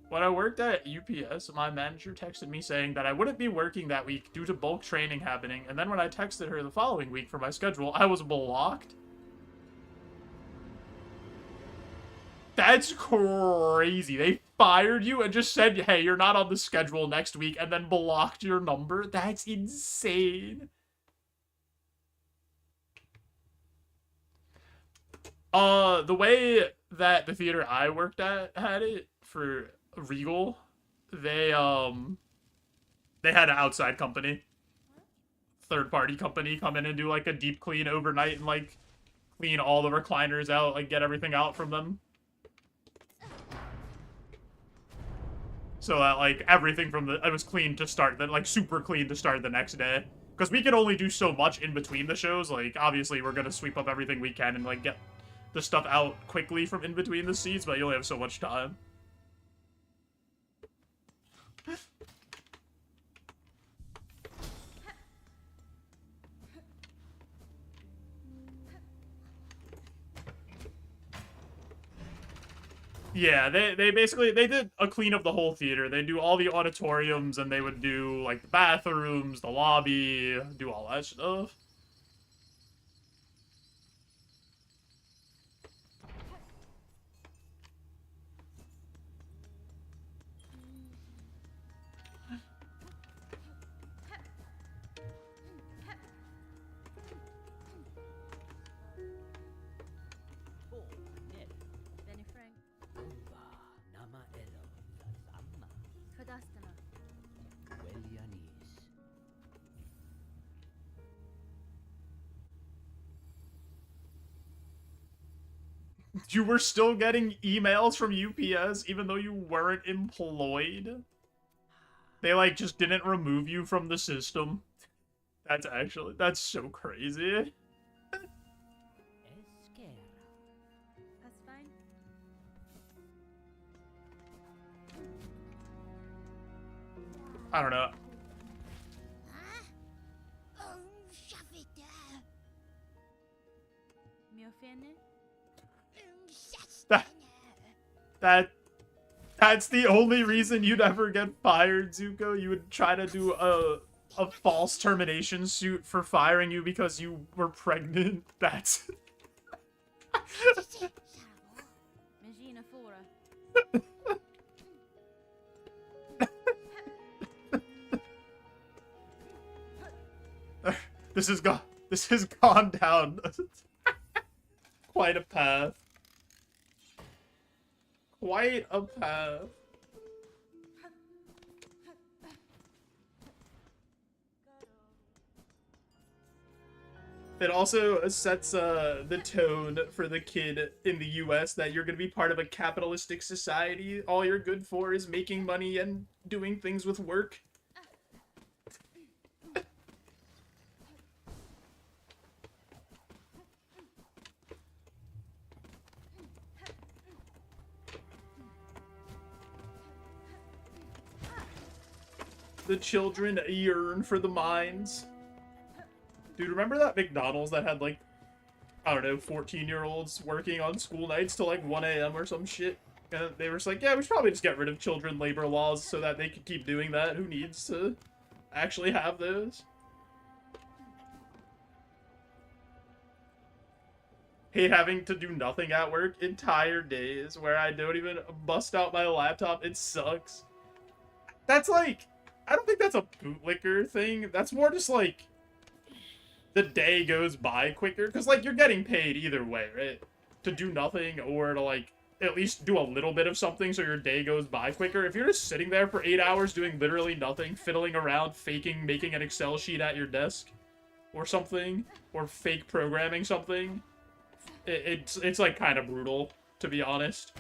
When I worked at UPS, my manager texted me saying that I wouldn't be working that week due to bulk training happening, and then when I texted her the following week for my schedule, I was blocked. That's crazy. They fired you and just said, hey, you're not on the schedule next week, and then blocked your number? That's insane. The way that the theater I worked at had it for Regal, they had an outside company, third-party company, come in and do like a deep clean overnight and like clean all the recliners out, like get everything out from them, so that like everything from it was clean to start, then like super clean to start the next day, because we could only do so much in between the shows. Like obviously we're gonna sweep up everything we can and like get the stuff out quickly from in between the seats, but you only have so much time. Yeah, they basically, they did a clean of the whole theater. They do all the auditoriums, and they would do, like, the bathrooms, the lobby, do all that stuff. You were still getting emails from UPS even though you weren't employed? They, like, just didn't remove you from the system? That's so crazy. I don't know. That's the only reason you'd ever get fired, Zuko. You would try to do a false termination suit for firing you because you were pregnant. That's... This has gone down quite a path. Quite a path. It also sets the tone for the kid in the US that you're going to be part of a capitalistic society. All you're good for is making money and doing things with work. The children yearn for the mines. Dude, remember that McDonald's that had, like, I don't know, 14-year-olds working on school nights till, like, 1 a.m. or some shit? And they were just like, yeah, we should probably just get rid of children labor laws so that they could keep doing that. Who needs to actually have those? Hate having to do nothing at work. Entire days where I don't even bust out my laptop. It sucks. That's like... I don't think that's a bootlicker thing. That's more just like... the day goes by quicker. Because, like, you're getting paid either way, right? To do nothing or to, like, at least do a little bit of something so your day goes by quicker. If you're just sitting there for 8 hours doing literally nothing, fiddling around, faking, making an Excel sheet at your desk or something, or fake programming something, it's like, kind of brutal, to be honest.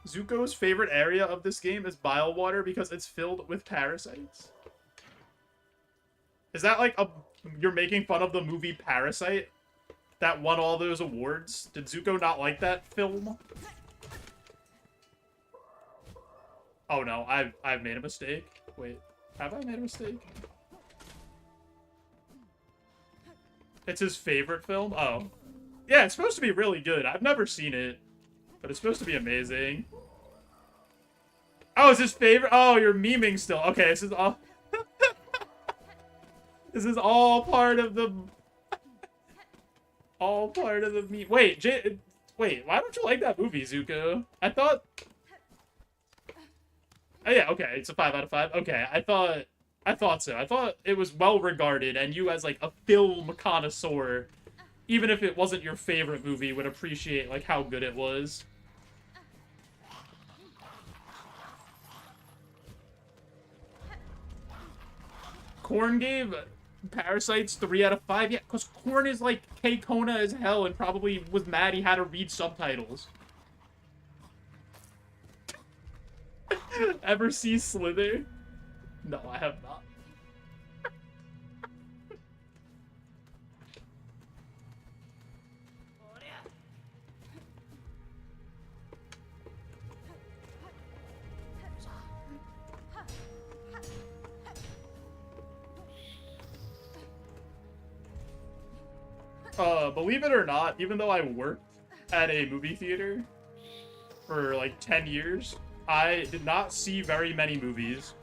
Zuko's favorite area of this game is bile water because it's filled with parasites. Is that like you're making fun of the movie Parasite that won all those awards? Did Zuko not like that film? Oh no, I've made a mistake. Wait, have I made a mistake? It's his favorite film? Oh. Yeah, it's supposed to be really good. I've never seen it, but it's supposed to be amazing. Oh, it's his favorite? Oh, you're memeing still. Okay, this is all... This is all part of the... all part of the meme. Wait, wait, why don't you like that movie, Zuko? I thought... Oh, yeah, okay, it's a 5 out of 5. Okay, I thought so. I thought it was well regarded, and you as, like, a film connoisseur, even if it wasn't your favorite movie, would appreciate, like, how good it was. Korn gave Parasites 3 out of 5. Yeah, because Korn is, like, K-Kona as hell and probably was mad he had to read subtitles. Ever see Slither? No, I have not. Believe it or not, even though I worked at a movie theater for like 10 years, I did not see very many movies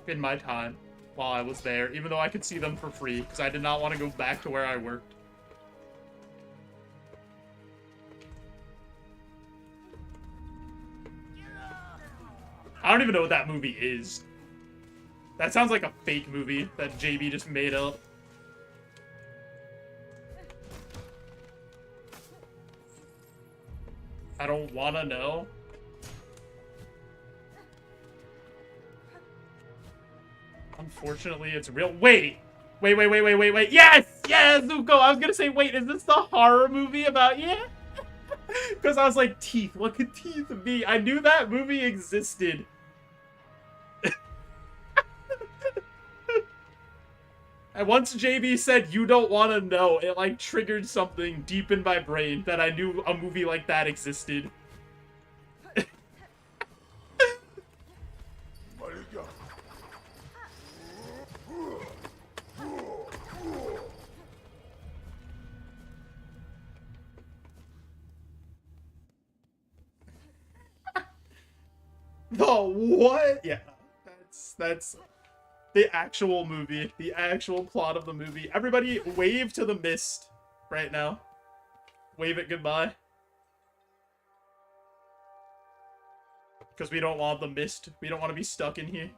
in my time while I was there, even though I could see them for free, because I did not want to go back to where I worked. I don't even know what that movie is. That sounds like a fake movie that JB just made up. I don't wanna know. Unfortunately, it's real. Wait! Wait. Yes! Yes, Zuko! I was gonna say, wait, is this the horror movie about, yeah? Because I was like, teeth. What could teeth be? I knew that movie existed. And once JB said, you don't want to know, it, like, triggered something deep in my brain that I knew a movie like that existed. The what? Yeah, that's the actual movie, the actual plot of the movie. Everybody wave to the mist right now. Wave it goodbye. Because we don't want the mist. We don't want to be stuck in here.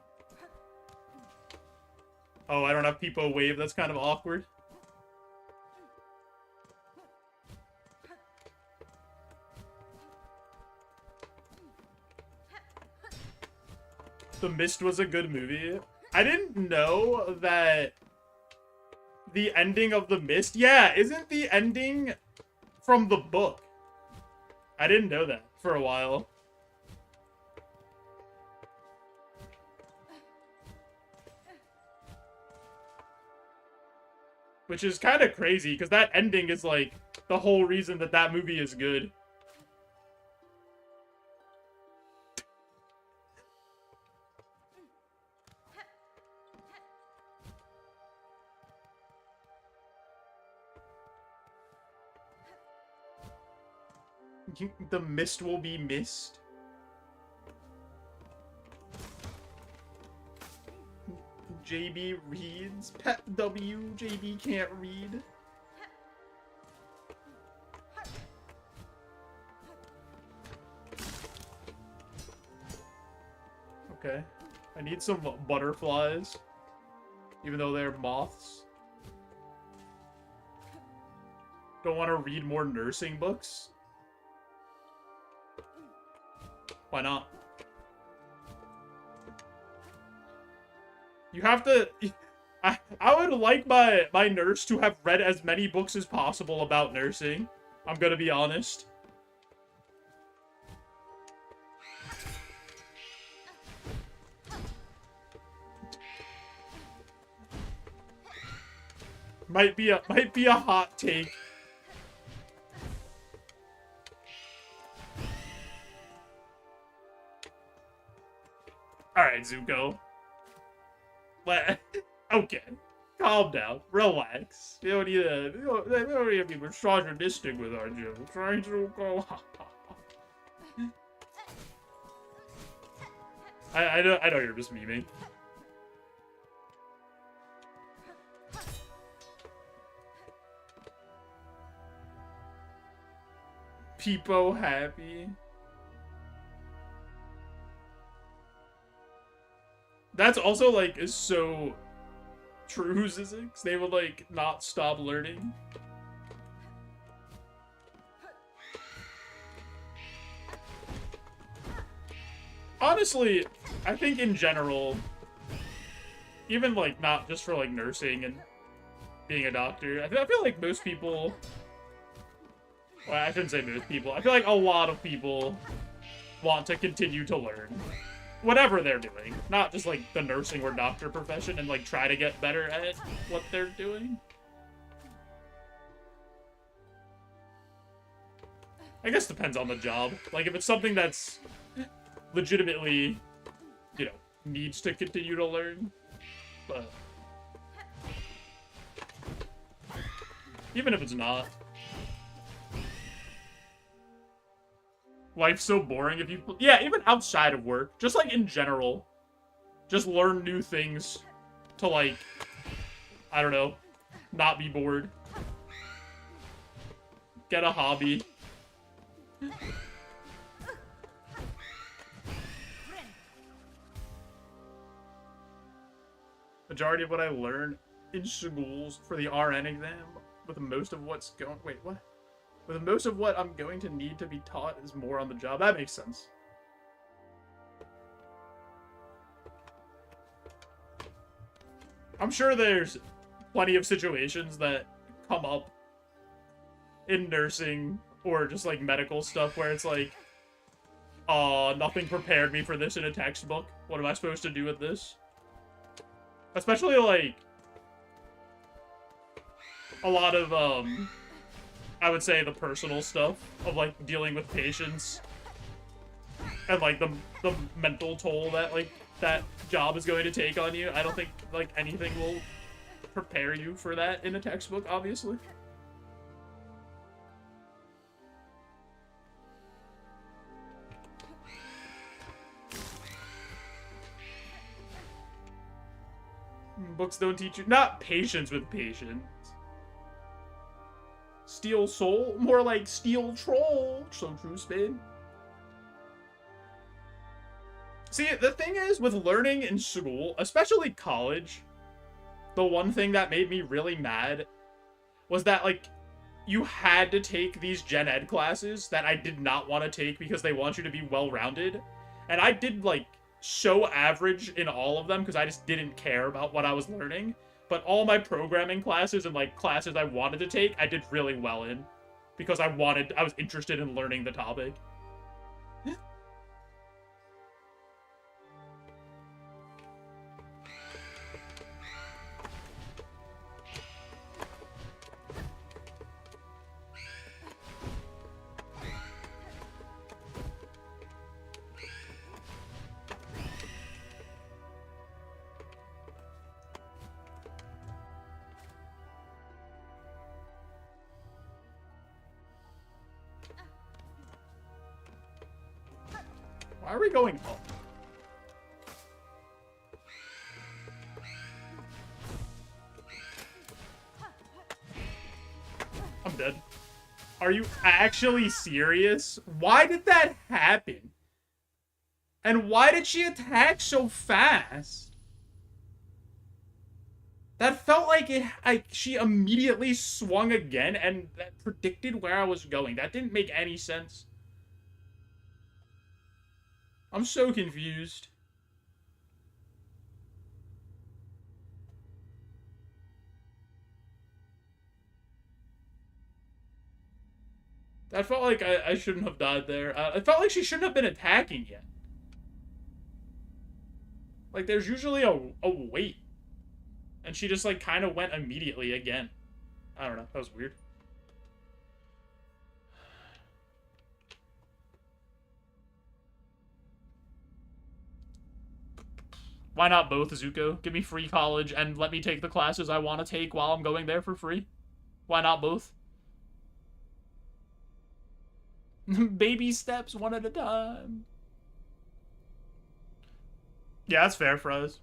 Oh, I don't have people wave. That's kind of awkward. The Mist was a good movie. I didn't know that the ending of The Mist... Yeah, isn't the ending from the book? I didn't know that for a while. Which is kind of crazy, because that ending is, like, the whole reason that that movie is good. The mist will be missed. JB reads. Pep W. JB can't read. Okay. I need some butterflies. Even though they're moths. Don't want to read more nursing books? Why not? You have to... I would like my nurse to have read as many books as possible about nursing. I'm gonna be honest. Might be a hot take. Alright, Zuko. Okay. Calm down. Relax. You don't need to be misogynistic with our jokes, right, Zuko? I know you're just memeing. Peepo happy. That's also, like, is so true, Zizix. They would, like, not stop learning. Honestly, I think in general, even, like, not just for, like, nursing and being a doctor, I feel like most people... Well, I shouldn't say most people. I feel like a lot of people want to continue to learn. Whatever they're doing. Not just, like, the nursing or doctor profession and, like, try to get better at what they're doing. I guess depends on the job. Like, if it's something that's legitimately, you know, needs to continue to learn. But even if it's not. Life's so boring if you... Yeah, even outside of work. Just, like, in general. Just learn new things to, like, I don't know, not be bored. Get a hobby. Majority of what I learned in schools for the RN exam, with most of what's going... Wait, what? With most of what I'm going to need to be taught is more on the job. That makes sense. I'm sure there's plenty of situations that come up in nursing or just, like, medical stuff where it's like, nothing prepared me for this in a textbook. What am I supposed to do with this? Especially, like, a lot of, I would say the personal stuff of, like, dealing with patients and, like, the mental toll that, like, that job is going to take on you. I don't think, like, anything will prepare you for that in a textbook, obviously. Books don't teach you... Not patience with patience. Steel soul? More like steel troll. So true, Spade. See, the thing is, with learning in school, especially college, the one thing that made me really mad was that, like, you had to take these gen ed classes that I did not want to take because they want you to be well-rounded. And I did, like, so average in all of them because I just didn't care about what I was learning. But all my programming classes and, like, classes I wanted to take, I did really well in. Because I was interested in learning the topic. Why are we going up? I'm dead. Are you actually serious? Why did that happen? And why did she attack so fast? That felt like she immediately swung again and that predicted where I was going. That didn't make any sense. I'm so confused. That felt like I shouldn't have died there. It felt like she shouldn't have been attacking yet. Like, there's usually a wait. And she just, like, kind of went immediately again. I don't know. That was weird. Why not both, Zuko? Give me free college and let me take the classes I want to take while I'm going there for free. Why not both? Baby steps, one at a time. Yeah, that's fair, Froze.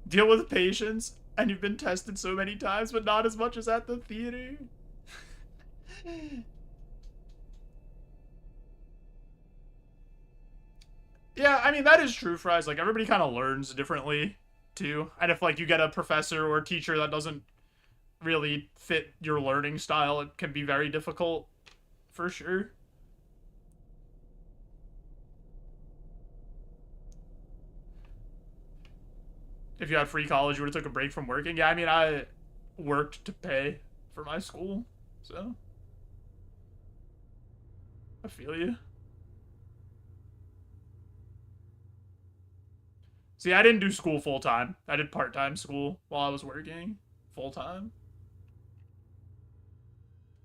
Deal with patience, and you've been tested so many times, but not as much as at the theater. Yeah, I mean, that is true, Fries. Like, everybody kind of learns differently, too. And if, like, you get a professor or a teacher that doesn't really fit your learning style, it can be very difficult, for sure. If you had free college, you would have took a break from working. Yeah, I mean, I worked to pay for my school, so I feel you. See, I didn't do school full-time. I did part-time school while I was working full-time.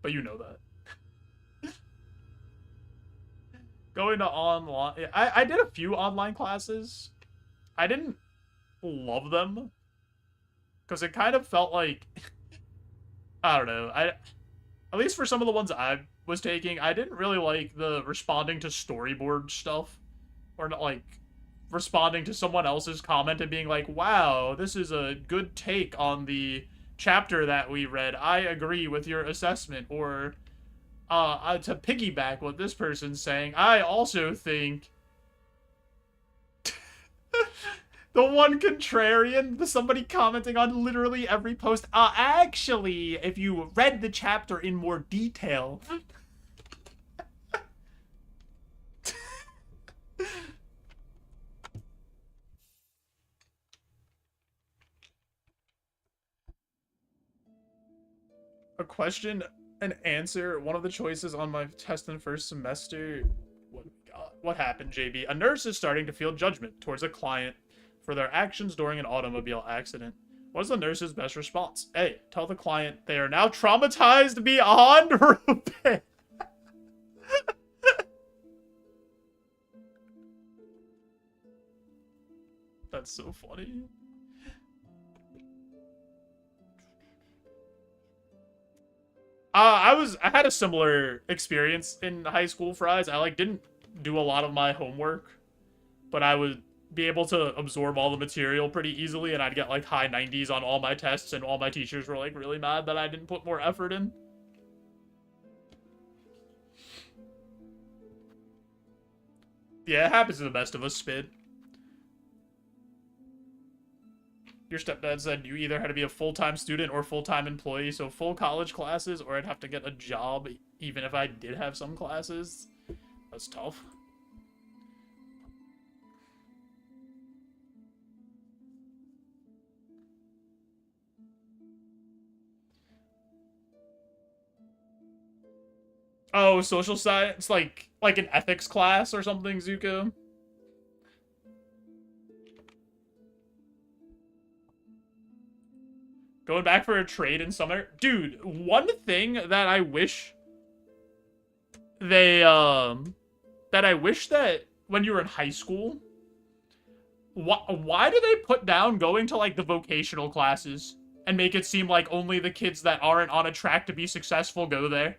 But you know that. Going to online... I did a few online classes. I didn't love them. Because it kind of felt like... I don't know. At least for some of the ones I was taking, I didn't really like the responding to storyboard stuff. Or, like, responding to someone else's comment and being like, wow, this is a good take on the chapter that we read. I agree with your assessment. Or, to piggyback what this person's saying, I also think... The one contrarian, somebody commenting on literally every post. Actually, if you read the chapter in more detail... A question, an answer, one of the choices on my test in first semester. What happened, JB? A nurse is starting to feel judgment towards a client for their actions during an automobile accident. What is the nurse's best response? A. Tell the client they are now traumatized beyond repair. That's so funny. I had a similar experience in high school, Fries. I, like, didn't do a lot of my homework, but I would be able to absorb all the material pretty easily, and I'd get like high 90s on all my tests, and all my teachers were like really mad that I didn't put more effort in. Yeah, it happens to the best of us, Spid. Your stepdad said you either had to be a full-time student or full-time employee, so full college classes, or I'd have to get a job even if I did have some classes. That's tough. Oh, social science, like an ethics class or something, Zuko? Going back for a trade in summer? Dude, one thing that I wish they, that when you were in high school, why do they put down going to, like, the vocational classes and make it seem like only the kids that aren't on a track to be successful go there?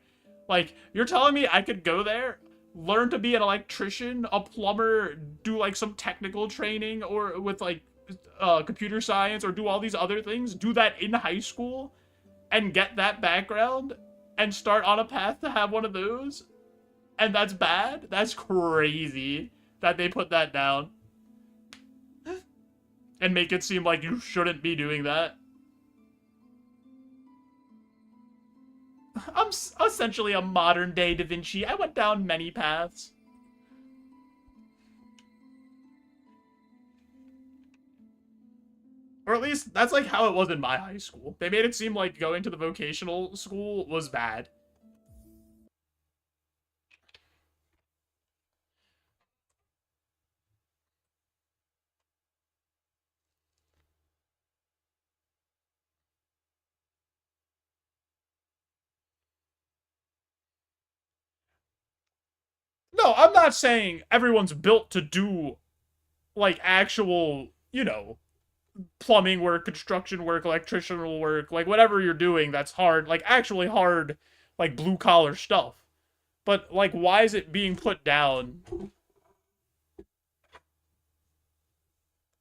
Like, you're telling me I could go there, learn to be an electrician, a plumber, do, like, some technical training, or with, like, computer science, or do all these other things, do that in high school, and get that background, and start on a path to have one of those? And that's bad? That's crazy that they put that down. And make it seem like you shouldn't be doing that. I'm essentially a modern-day Da Vinci. I went down many paths. Or at least, that's like how it was in my high school. They made it seem like going to the vocational school was bad. No, I'm not saying everyone's built to do, like, actual, you know, plumbing work, construction work, electricianal work, like, whatever you're doing that's hard, like, actually hard, like, blue-collar stuff. But, like, why is it being put down,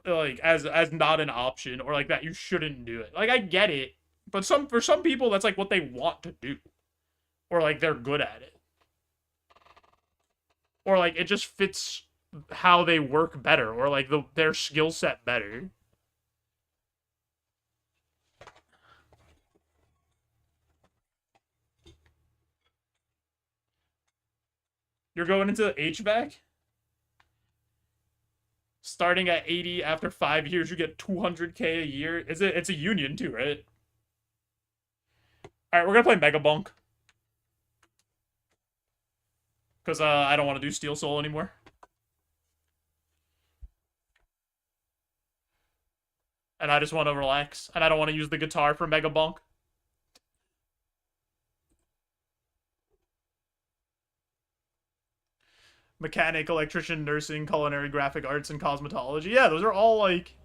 like, as not an option, or, like, that you shouldn't do it? Like, I get it, but for some people, that's, like, what they want to do. Or, like, they're good at it. Or, like, it just fits how they work better, or, like, their skill set better. You're going into HVAC? Starting at 80 after 5 years, you get 200K a year. It's a union too, right? Alright, we're gonna play MegaBonk. Because I don't want to do Steel Soul anymore. And I just want to relax. And I don't want to use the guitar for MegaBonk. Mechanic, electrician, nursing, culinary, graphic arts, and cosmetology. Yeah, those are all, like...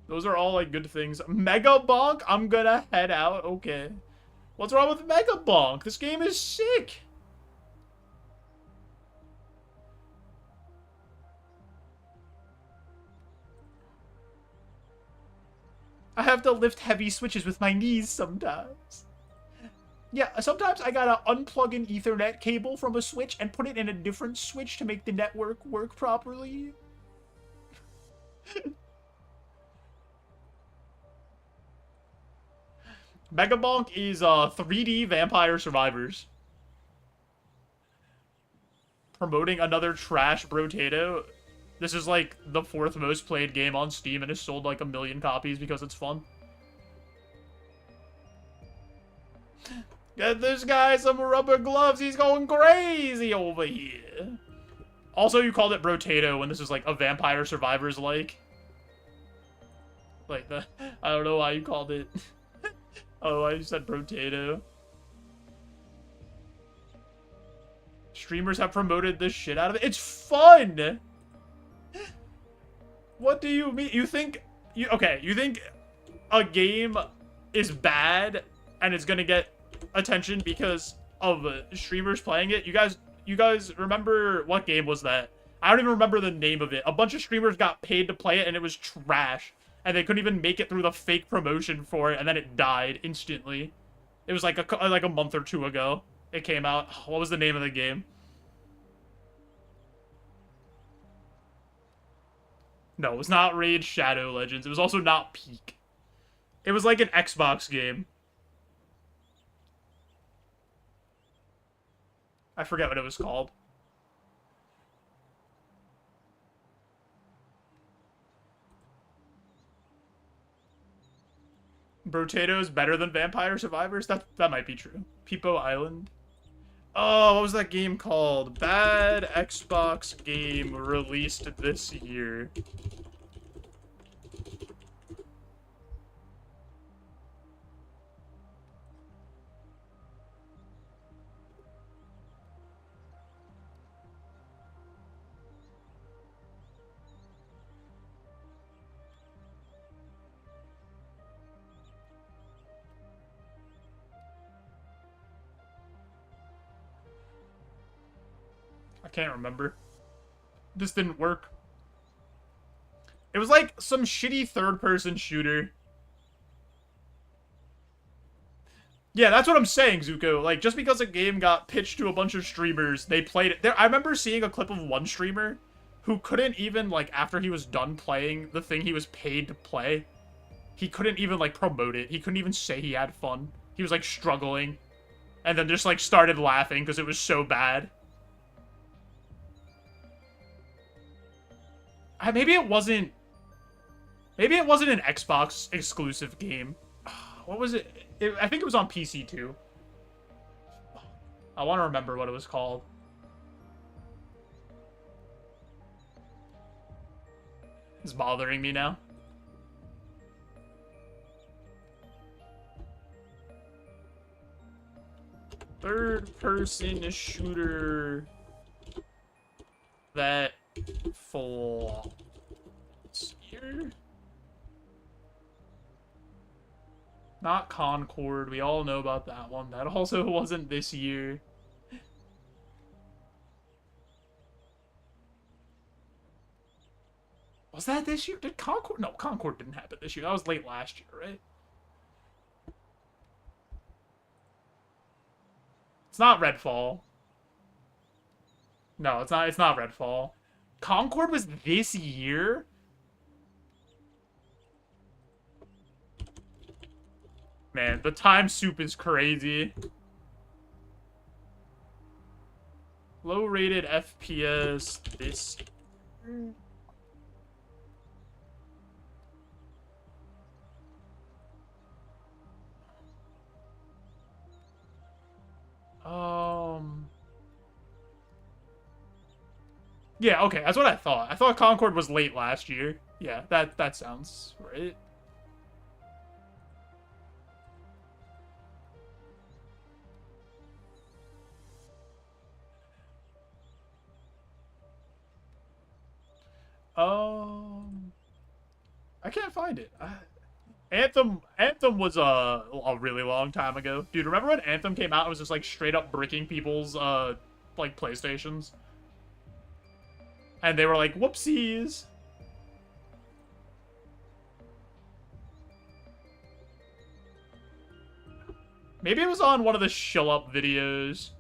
Those are all, like, good things. MegaBonk? I'm gonna head out. Okay. What's wrong with MegaBonk? This game is sick. I have to lift heavy switches with my knees sometimes. Yeah, sometimes I gotta unplug an Ethernet cable from a switch and put it in a different switch to make the network work properly. MegaBonk is 3D Vampire Survivors. Promoting another trash brotato. This is like the 4th most played game on Steam and has sold like 1 million copies because it's fun. Get this guy some rubber gloves. He's going crazy over here. Also, you called it brotato when this is like a Vampire Survivors like. Like the, I don't know why you called it. Oh, I said brotato. Streamers have promoted this shit out of it. It's fun! What do you mean? You think... you think a game is bad and it's gonna get attention because of streamers playing it? You you guys remember what game was that? I don't even remember the name of it. A bunch of streamers got paid to play it, and it was trash. And they couldn't even make it through the fake promotion for it, and then it died instantly. It was like a month or two ago. It came out. What was the name of the game? No, it was not Raid Shadow Legends. It was also not Peak. It was like an Xbox game. I forget what it was called. Brotato's better than Vampire Survivors? That might be true. Peepo Island. Oh, what was that game called? Bad Xbox game released this year. I can't remember. This didn't work. It was like some shitty third-person shooter. Yeah, that's what I'm saying, Zuko. Like, just because a game got pitched to a bunch of streamers, they played it. I remember seeing a clip of one streamer who couldn't even, like, after he was done playing the thing he was paid to play, he couldn't even, like, promote it. He couldn't even say he had fun. He was, like, struggling. And then just, like, started laughing because it was so bad. Maybe it wasn't... Maybe it wasn't an Xbox exclusive game. What was it? I think it was on PC too. I want to remember what it was called. It's bothering me now. Third-person shooter that fall this year? Not Concord. We all know about that one. That also wasn't this year. Was that this year? Did Concord? No, Concord didn't happen this year. That was late last year, right? It's not Redfall. No, it's not. It's not Redfall. Concord was this year? Man, the time soup is crazy. Low-rated FPS this year. Yeah, okay, that's what I thought. I thought Concord was late last year. Yeah, that sounds right. I can't find it. Anthem was a really long time ago. Dude, remember when Anthem came out? It was just like straight up bricking people's like PlayStations. And they were like, whoopsies. Maybe it was on one of the Shill Up videos.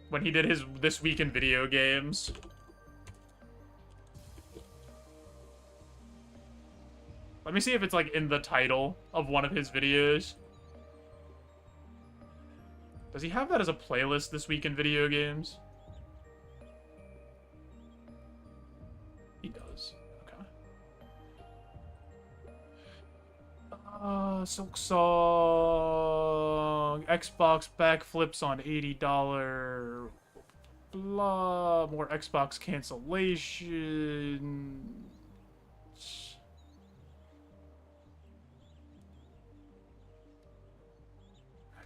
When he did his This Week in Video Games. Let me see if it's like in the title of one of his videos. Does he have that as a playlist, This Week in Video Games? He does. Okay. Silksong. Xbox backflips on $80. Blah. More Xbox cancellation.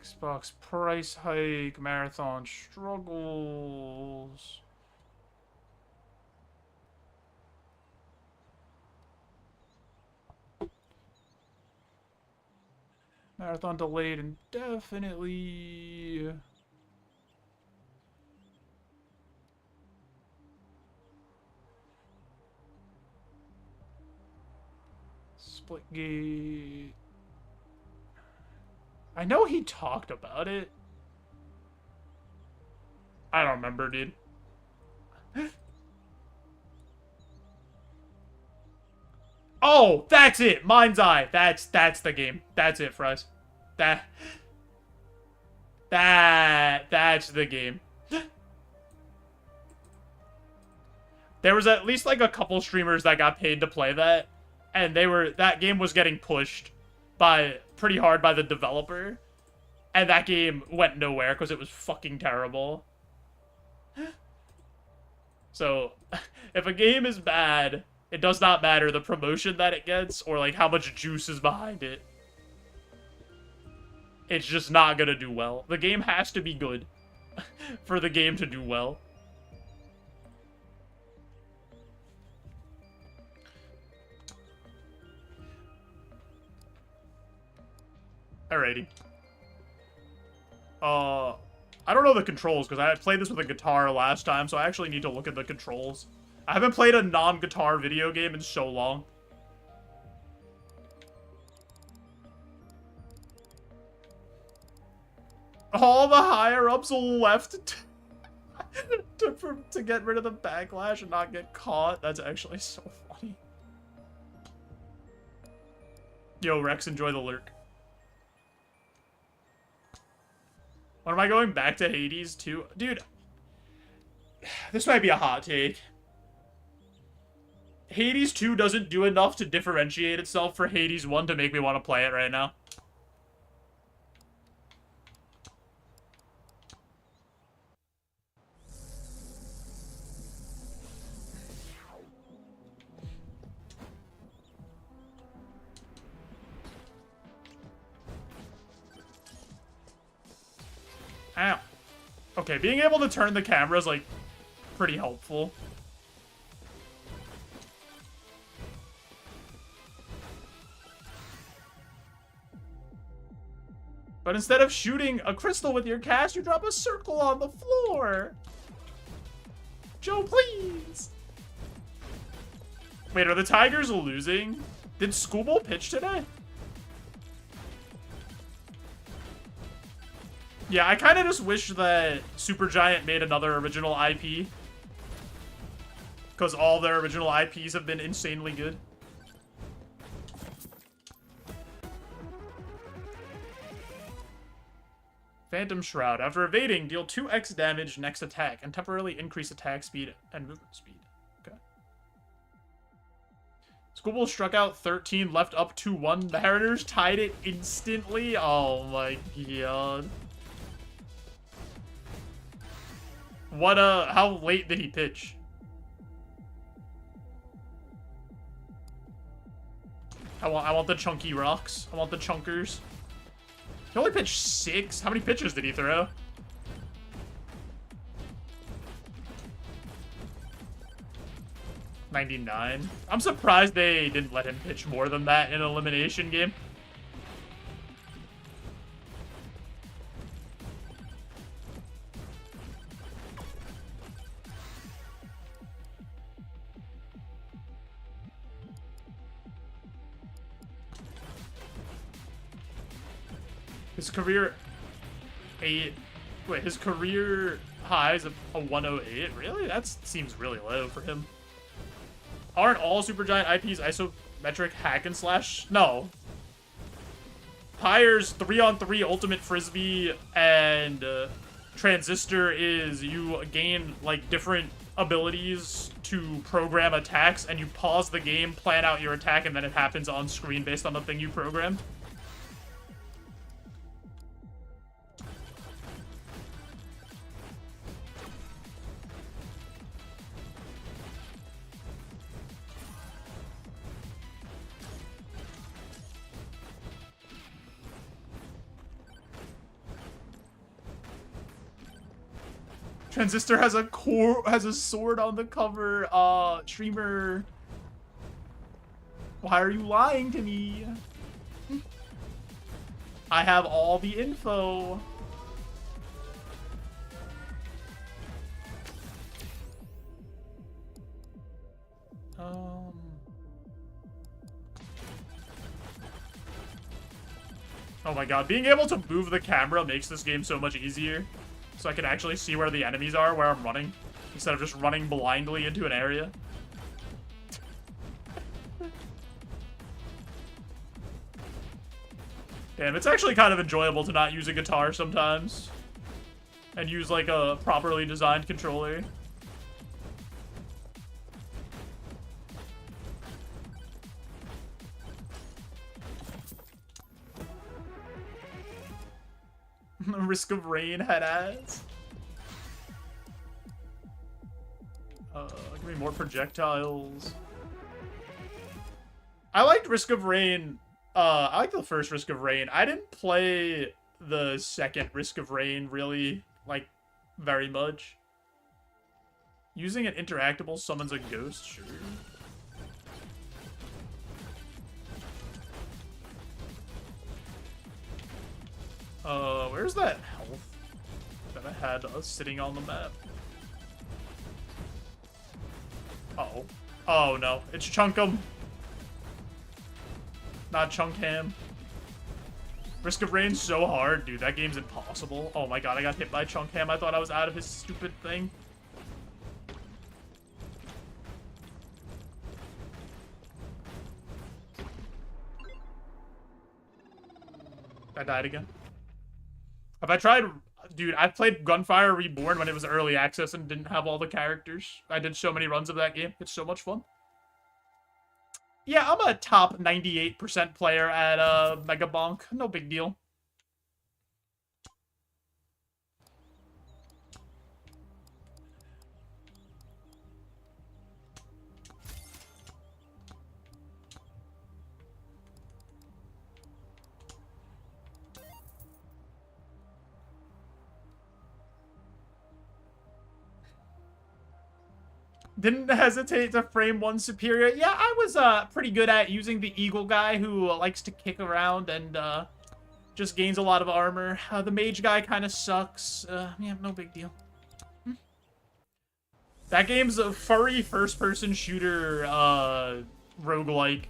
Xbox price hike. Marathon struggles. Marathon delayed indefinitely. Split gate. I know he talked about it. I don't remember, dude. Oh, that's it. Mind's Eye. That's the game. That's it, Fries. That's the game. There was at least like a couple streamers that got paid to play that, and that game was getting pushed pretty hard by the developer, and that game went nowhere because it was fucking terrible. So, if a game is bad, it does not matter the promotion that it gets or like how much juice is behind it. It's just not gonna do well. The game has to be good for the game to do well. Alrighty. I don't know the controls because I played this with a guitar last time, so I actually need to look at the controls. I haven't played a non-guitar video game in so long. All the higher-ups left to get rid of the backlash and not get caught. That's actually so funny. Yo, Rex, enjoy the lurk. When am I going back to Hades too? Dude, this might be a hot take. Hades 2 doesn't do enough to differentiate itself for Hades 1 to make me want to play it right now. Ow. Okay, being able to turn the camera is, like, pretty helpful. But instead of shooting a crystal with your cast, you drop a circle on the floor. Joe, please. Wait, are the Tigers losing? Did Scooble pitch today? Yeah, I kind of just wish that Supergiant made another original IP. Because all their original IPs have been insanely good. Phantom Shroud. After evading, deal 2x damage next attack and temporarily increase attack speed and movement speed. Okay. Scooble struck out 13, left up 2-1. The Mariners tied it instantly. Oh my god. What, how late did he pitch? I want the chunky rocks. I want the chunkers. He only pitched 6? How many pitches did he throw? $99. I'm surprised they didn't let him pitch more than that in an elimination game. His career his career high is a 108. Really? That seems really low for him. Aren't all Supergiant IPs isometric hack and slash? No. Pyre's 3-on-3 ultimate frisbee and transistor is you gain like different abilities to program attacks, and you pause the game, plan out your attack, and then it happens on screen based on the thing you programmed. Transistor has a sword on the cover. Streamer. Why are you lying to me? I have all the info. Oh my god, being able to move the camera makes this game so much easier. So I can actually see where the enemies are, where I'm running, instead of just running blindly into an area. Damn, it's actually kind of enjoyable to not use a guitar sometimes. And use, like, a properly designed controller. Risk of Rain had ads. Give me more projectiles. I liked Risk of Rain. I like the first Risk of Rain. I didn't play the second Risk of Rain really, like, very much. Using an interactable summons a ghost, sure. Where's that health that I had sitting on the map? Uh-oh. Oh, no. It's Chunkum. Not Chunkham. Risk of Rain's so hard, dude. That game's impossible. Oh my god, I got hit by Chunkham. I thought I was out of his stupid thing. I died again. Have I tried... Dude, I played Gunfire Reborn when it was early access and didn't have all the characters. I did so many runs of that game. It's so much fun. Yeah, I'm a top 98% player at MegaBonk. No big deal. Didn't hesitate to frame one superior. Yeah, I was pretty good at using the eagle guy who likes to kick around and just gains a lot of armor. The mage guy kind of sucks. Yeah, no big deal. That game's a furry first-person shooter roguelike,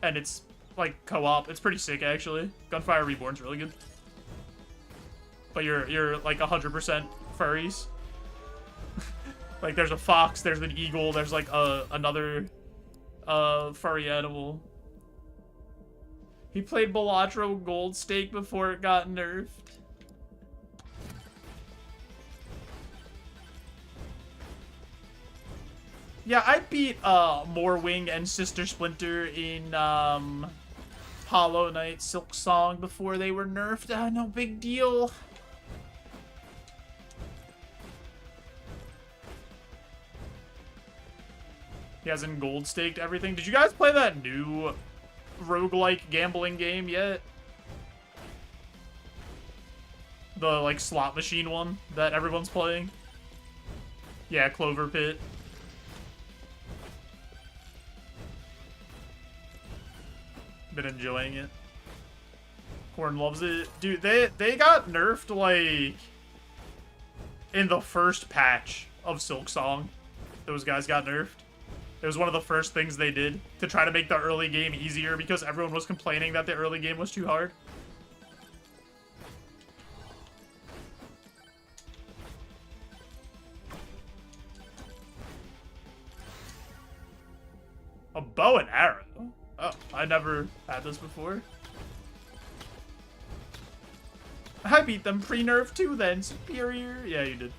and it's like co-op. It's pretty sick actually. Gunfire Reborn's really good. But you're like 100% furries. Like, there's a fox, there's an eagle, there's, like, another, furry animal. He played Balatro Gold Stake before it got nerfed. Yeah, I beat, Morwing and Sister Splinter in, Hollow Knight Silksong before they were nerfed. No big deal. He hasn't gold staked everything. Did you guys play that new roguelike gambling game yet? The, like, slot machine one that everyone's playing? Yeah, Clover Pit. Been enjoying it. Corn loves it. Dude, they got nerfed, like, in the first patch of Silksong. Those guys got nerfed. It was one of the first things they did to try to make the early game easier because everyone was complaining that the early game was too hard. A bow and arrow? Oh, I never had this before. I beat them pre-nerf too then, superior. Yeah, you did.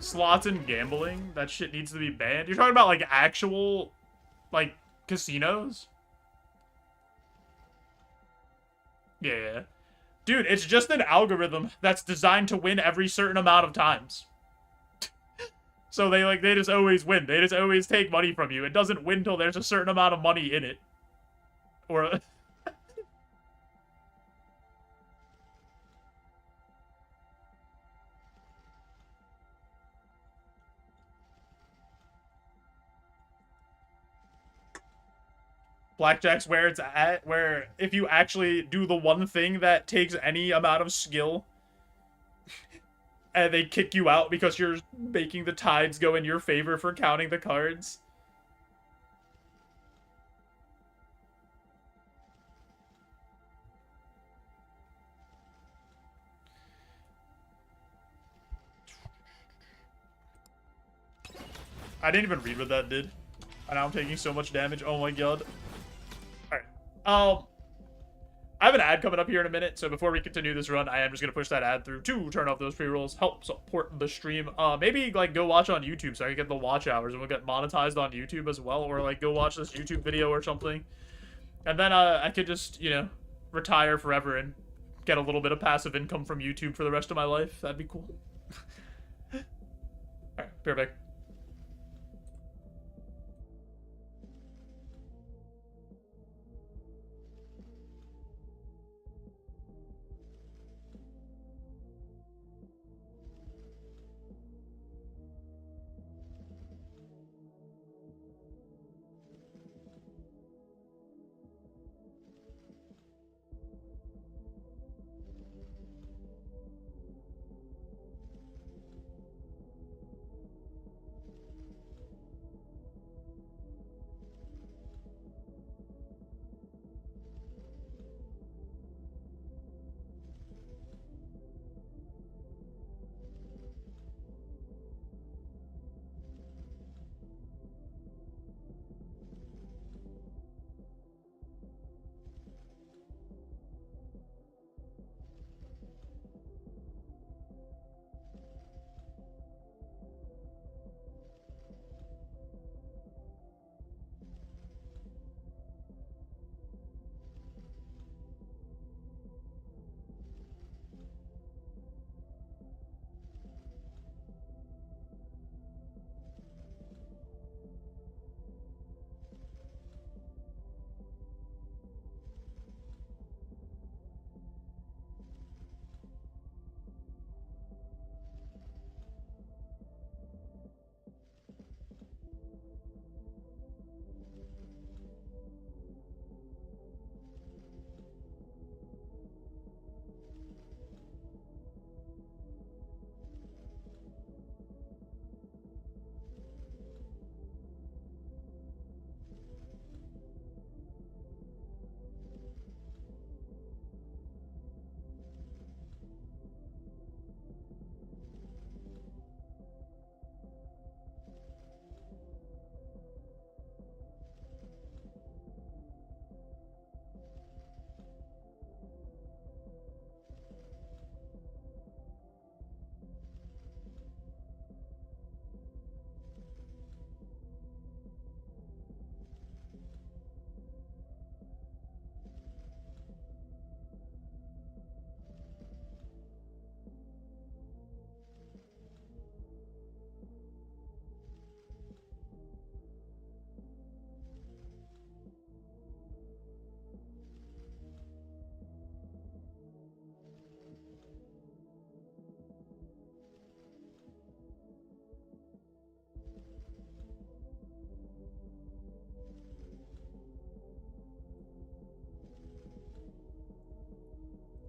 Slots and gambling? That shit needs to be banned? You're talking about, like, actual, like, casinos? Yeah. Dude, it's just an algorithm that's designed to win every certain amount of times. So they just always win. They just always take money from you. It doesn't win till there's a certain amount of money in it. Or... Blackjack's where it's at, where if you actually do the one thing that takes any amount of skill and they kick you out because you're making the tides go in your favor for counting the cards. I didn't even read what that did. And now I'm taking so much damage. Oh my god. Alright. I have an ad coming up here in a minute, so before we continue this run, I am just gonna push that ad through to turn off those pre-rolls, help support the stream. Maybe like go watch on YouTube so I can get the watch hours and we'll get monetized on YouTube as well, or like go watch this YouTube video or something. And then I could just, you know, retire forever and get a little bit of passive income from YouTube for the rest of my life. That'd be cool. Alright, be right back.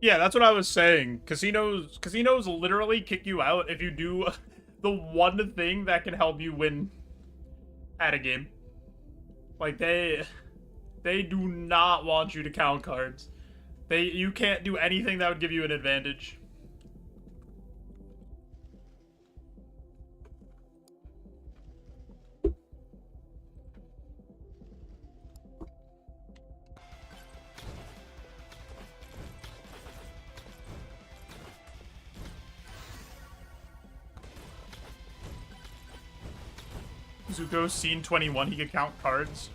Yeah, that's what I was saying. Casinos literally kick you out if you do the one thing that can help you win at a game. Like they do not want you to count cards. You can't do anything that would give you an advantage. Zuko, scene 21, he could count cards.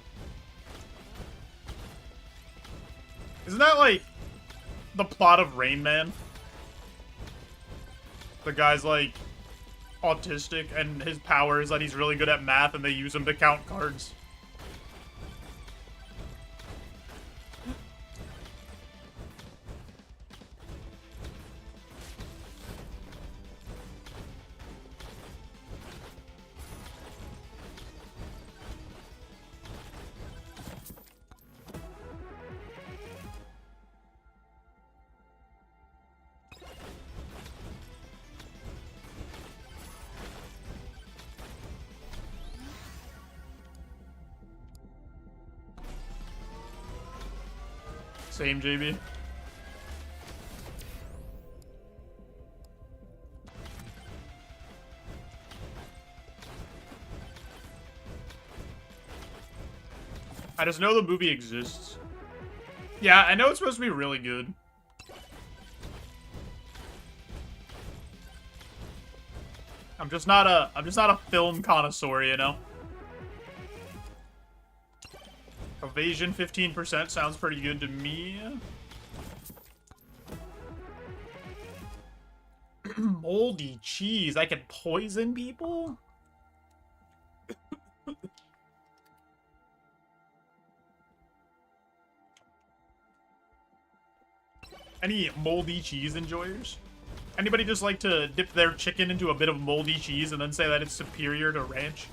Isn't that like the plot of Rain Man? The guy's like autistic and his power is that he's really good at math and they use him to count cards. Same, JB. I just know the movie exists. Yeah, I know it's supposed to be really good. I'm just not a film connoisseur, you know? Evasion 15% sounds pretty good to me. Moldy cheese. I can poison people? Any moldy cheese enjoyers? Anybody just like to dip their chicken into a bit of moldy cheese and then say that it's superior to ranch?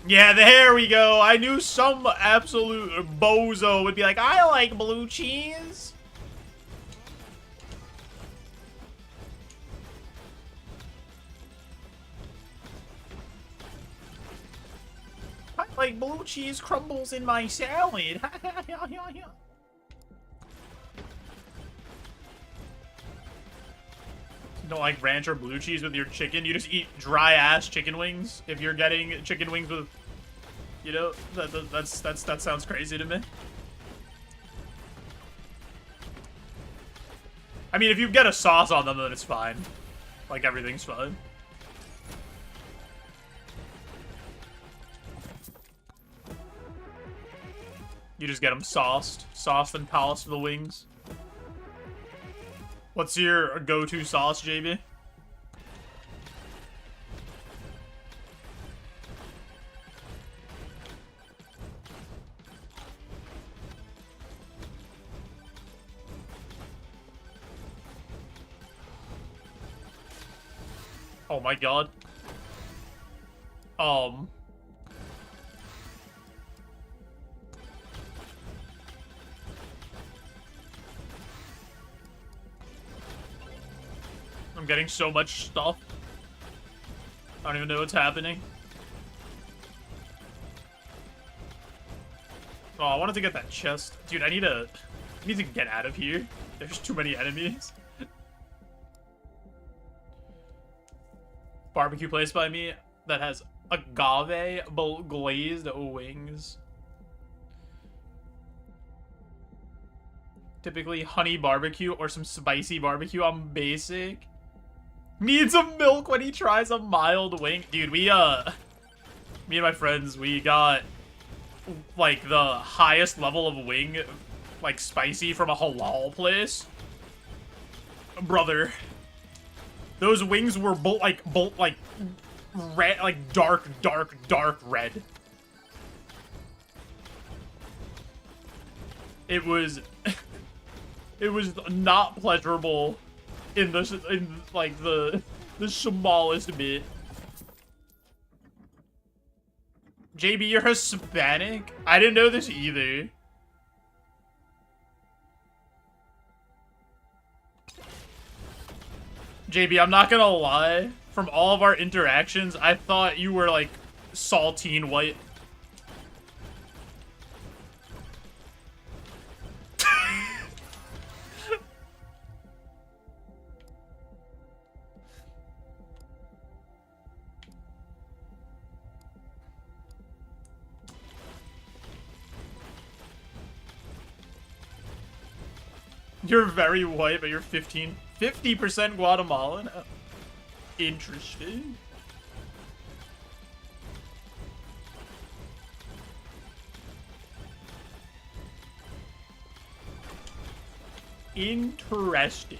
Yeah, there we go. I knew some absolute bozo would be like, I like blue cheese. I like blue cheese crumbles in my salad. You don't like ranch or blue cheese with your chicken? You just eat dry-ass chicken wings if you're getting chicken wings with... You know, that sounds crazy to me. I mean, if you get a sauce on them, then it's fine. Like, everything's fine. You just get them sauced. Sauced and polished the wings. What's your go-to sauce, JB? Oh my god. I'm getting so much stuff. I don't even know what's happening. Oh, I wanted to get that chest. Dude, I need to get out of here. There's too many enemies. Barbecue place by me that has agave glazed wings. Typically honey barbecue or some spicy barbecue. I'm basic. Needs some milk when he tries a mild wing. Dude, me and my friends, we got like the highest level of wing, like spicy from a halal place. Brother. Those wings were red, like dark red. It was not pleasurable in like the smallest bit. JB, you're Hispanic? I didn't know this either. JB, I'm not gonna lie. From all of our interactions, I thought you were, like, saltine white. You're very white, but you're 50% Guatemalan? Oh, interesting. Interesting.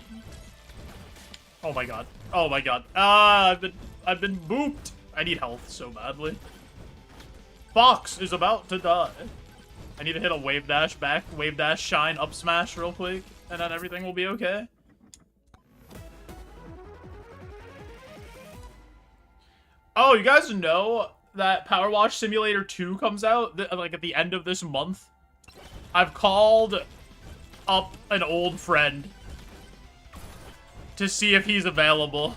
Oh my god. Oh my god. Ah, I've been booped. I need health so badly. Fox is about to die. I need to hit a wave dash back, wave dash shine up smash real quick, and then everything will be okay. Oh, you guys know that Power Wash Simulator 2 comes out, like, at the end of this month? I've called up an old friend to see if he's available.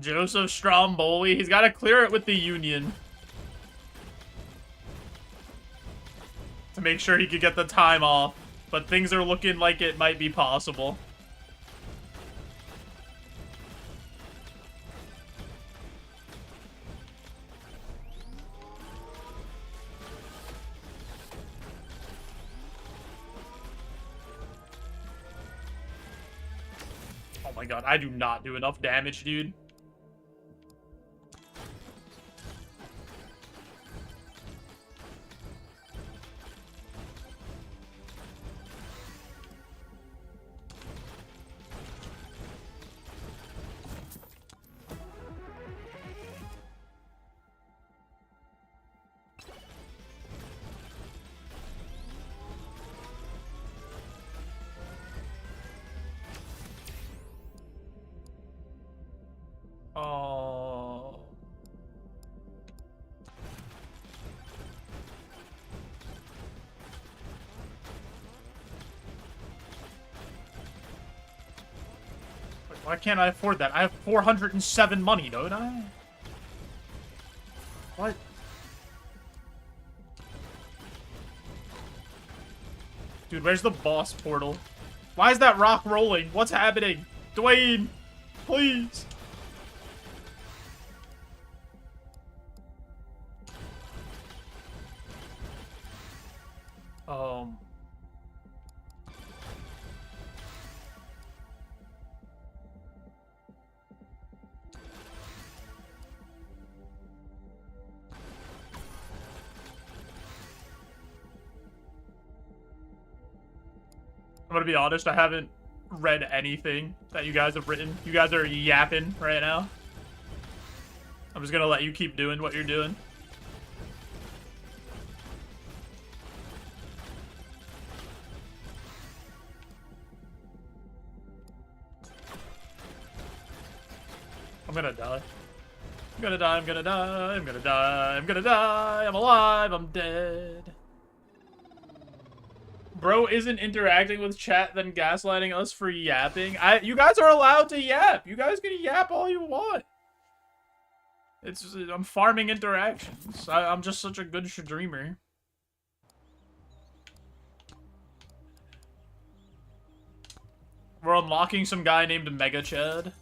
Joseph Stromboli. He's got to clear it with the Union to make sure he could get the time off. But things are looking like it might be possible. Oh my god, I do not do enough damage, dude. Oh. Wait, why can't I afford that? I have 407 money, don't I? What? Dude, where's the boss portal? Why is that rock rolling? What's happening? Dwayne, please. I'm gonna be honest, I haven't read anything that you guys have written. You guys are yapping right now. I'm just gonna let you keep doing what you're doing. I'm gonna die. I'm gonna die, I'm gonna die, I'm gonna die, I'm gonna die, I'm alive, I'm dead. Bro isn't interacting with chat, then gaslighting us for yapping. You guys are allowed to yap. You guys can yap all you want. I'm farming interactions. I'm just such a good streamer. We're unlocking some guy named Mega Chad.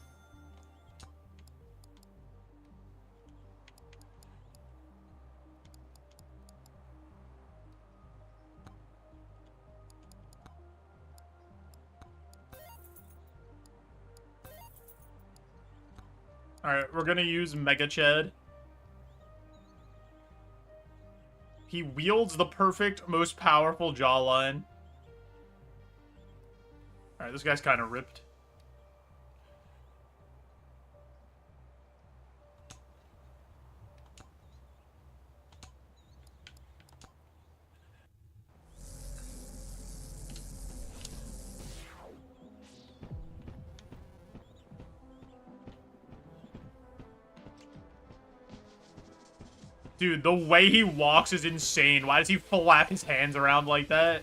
Alright, we're gonna use Mega Chad. He wields the perfect, most powerful jawline. Alright, this guy's kind of ripped. Dude, the way he walks is insane. Why does he flap his hands around like that?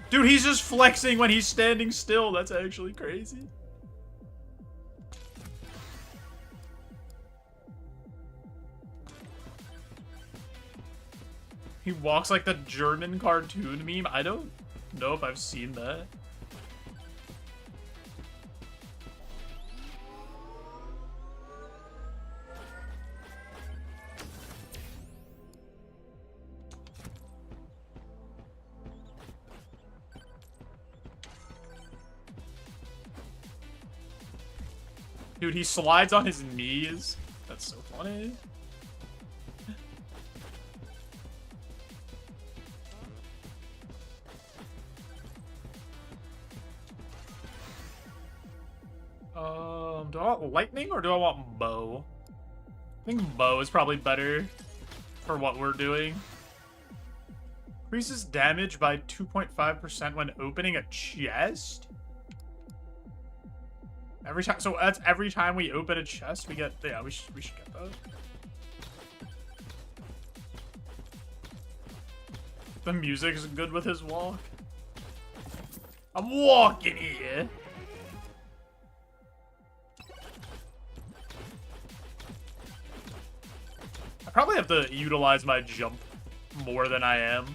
Dude, he's just flexing when he's standing still. That's actually crazy. He walks like the German cartoon meme. I don't know if I've seen that. Dude, he slides on his knees. That's so funny. Do I want lightning or do I want bow? I think bow is probably better for what we're doing. Increases damage by 2.5% when opening a chest? Every time, so that's every time we open a chest, we get, yeah, we should get that. The music's good with his walk. I'm walking here. I probably have to utilize my jump more than I am.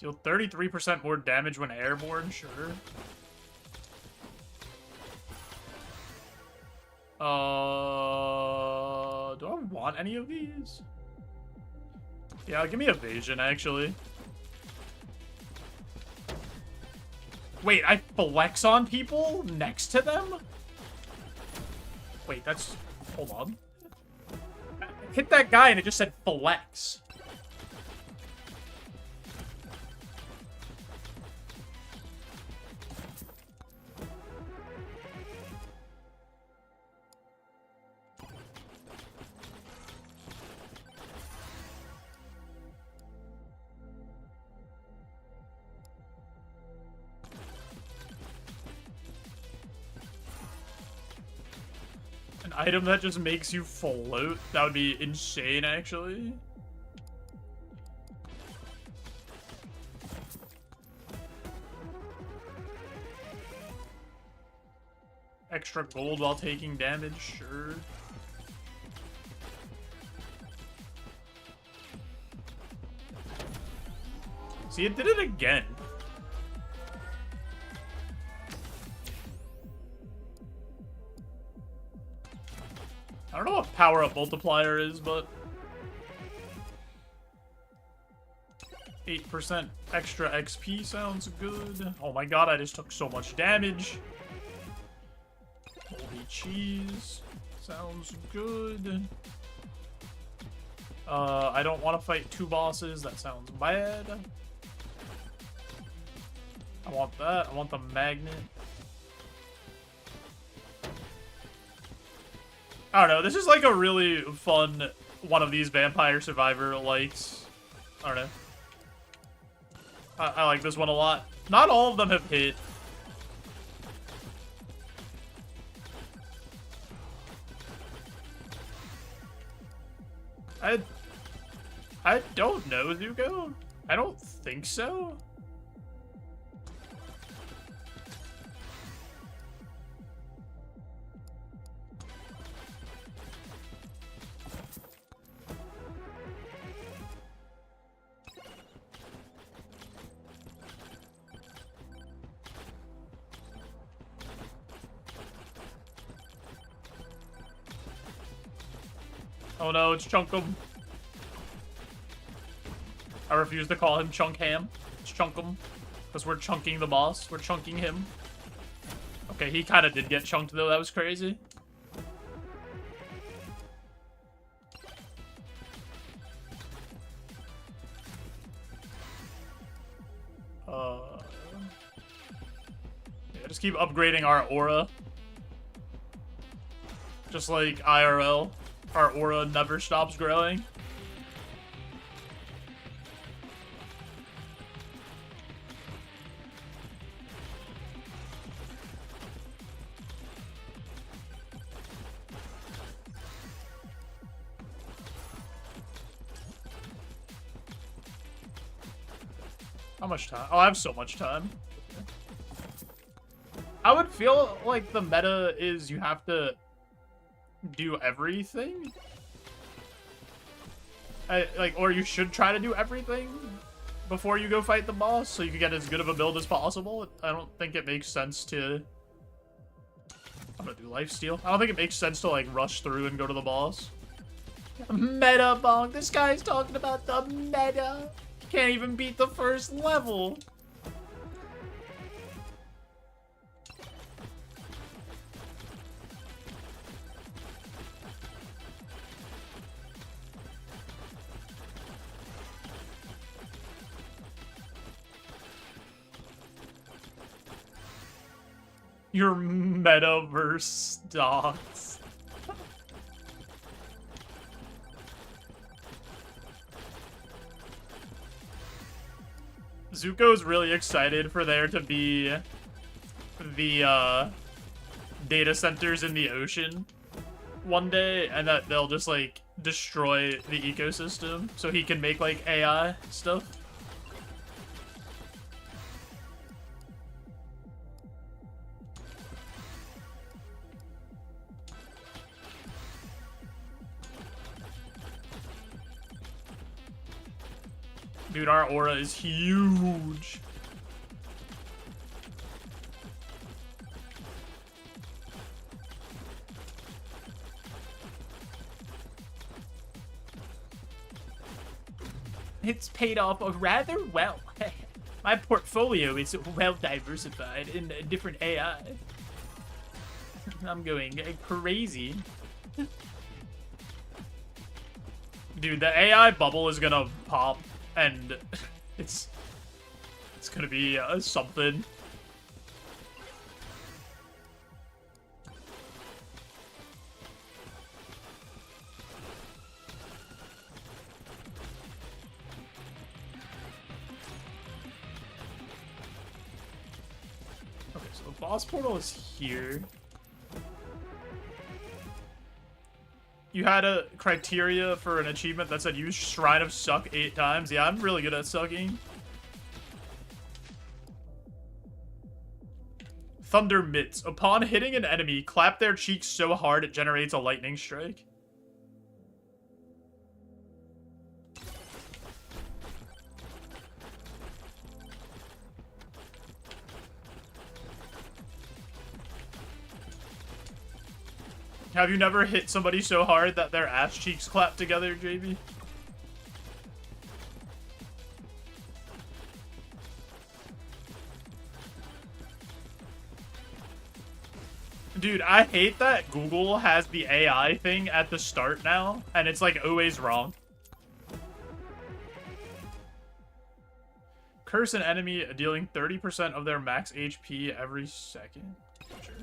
Deal 33% more damage when airborne, sure. Do I want any of these? Yeah, give me evasion, actually. Wait, I flex on people next to them? Wait, that's... Hold on. I hit that guy and it just said flex. Item that just makes you float? That would be insane, actually. Extra gold while taking damage, sure. See, it did it again. I don't know what power-up multiplier is, but 8% extra XP sounds good. Oh my god, I just took so much damage. Holy cheese. Sounds good. I don't want to fight 2 bosses. That sounds bad. I want that. I want the magnet. I don't know, this is like a really fun one of these Vampire Survivor likes. I don't know. I like this one a lot. Not all of them have hit. I don't know, Zuko. I don't think so. Oh no, it's Chunkum. I refuse to call him Chunk Ham. It's Chunkum. Because we're chunking the boss. We're chunking him. Okay, he kind of did get chunked though. That was crazy. Yeah, just keep upgrading our aura. Just like IRL. Our aura never stops growing. How much time? Oh, I have so much time. I would feel like the meta is you have to do everything. Or you should try to do everything before you go fight the boss so you can get as good of a build as possible. I don't think it makes sense to... I'm gonna do lifesteal. I don't think it makes sense to like rush through and go to the boss. MegaBonk. This guy's talking about the meta. Can't even beat the first level. Your metaverse stocks. Zuko's really excited for there to be the data centers in the ocean one day, and that they'll just like destroy the ecosystem so he can make like AI stuff. Dude, our aura is huge. It's paid off rather well. My portfolio is well diversified in different AI. I'm going crazy. Dude, the AI bubble is gonna pop, and it's gonna be something. Okay, so the boss portal is here. You had a criteria for an achievement that said use Shrine of Suck 8 times. Yeah, I'm really good at sucking. Thunder Mitts. Upon hitting an enemy, clap their cheeks so hard it generates a lightning strike. Have you never hit somebody so hard that their ass cheeks clap together, JB? Dude, I hate that Google has the AI thing at the start now, and it's like always wrong. Curse an enemy dealing 30% of their max HP every second. Sure.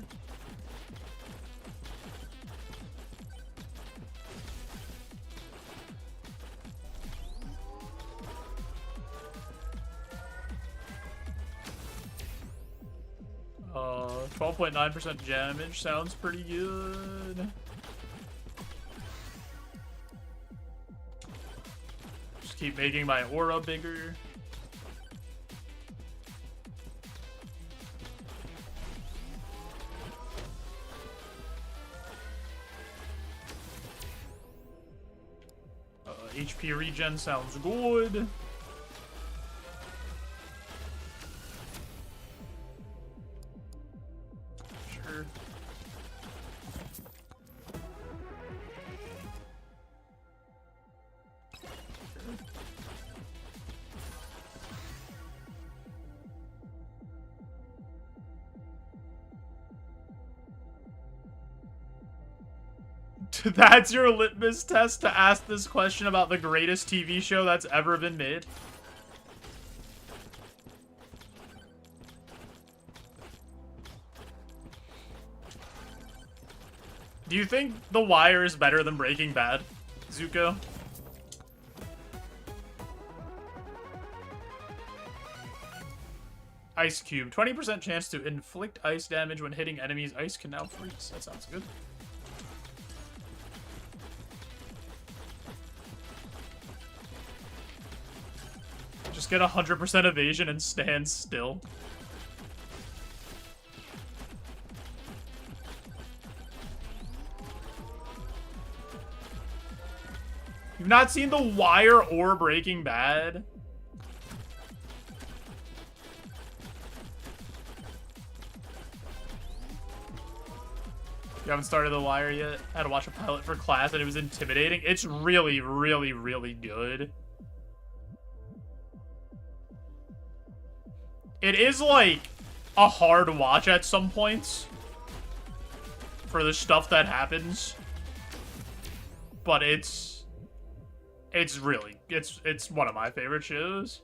Uh, 12.9% damage sounds pretty good. Just keep making my aura bigger. HP regen sounds good. Sure. That's your litmus test to ask this question about the greatest TV show that's ever been made? Do you think The Wire is better than Breaking Bad, Zuko? Ice Cube. 20% chance to inflict ice damage when hitting enemies. Ice can now freeze. That sounds good. Just get 100% evasion and stand still. You've not seen The Wire or Breaking Bad? You haven't started The Wire yet? I had to watch a pilot for class and it was intimidating. It's really, really, really good. It is, like, a hard watch at some points for the stuff that happens. But it's really, it's one of my favorite shows.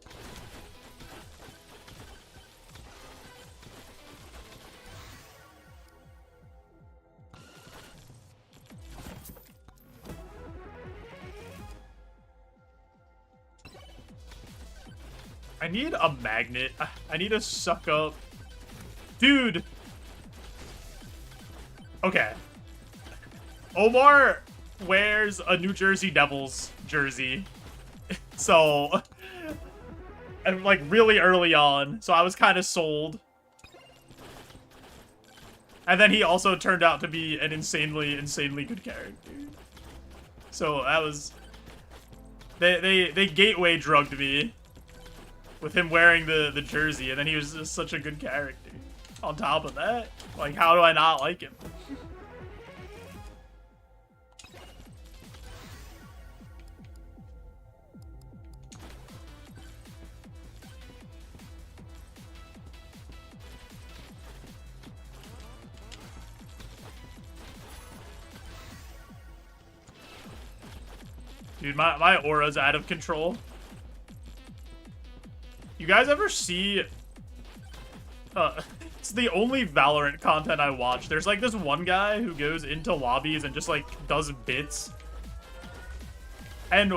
I need a magnet. I need to suck up. Dude. Okay. Omar wears a New Jersey Devils jersey. So, and like really early on. So I was kind of sold. And then he also turned out to be an insanely good character. So that was... They gateway drugged me with him wearing the jersey, and then he was just such a good character. On top of that, like, how do I not like him? Dude, my aura's out of control. You guys ever see... it's the only Valorant content I watch. There's like this one guy who goes into lobbies and just like does bits. And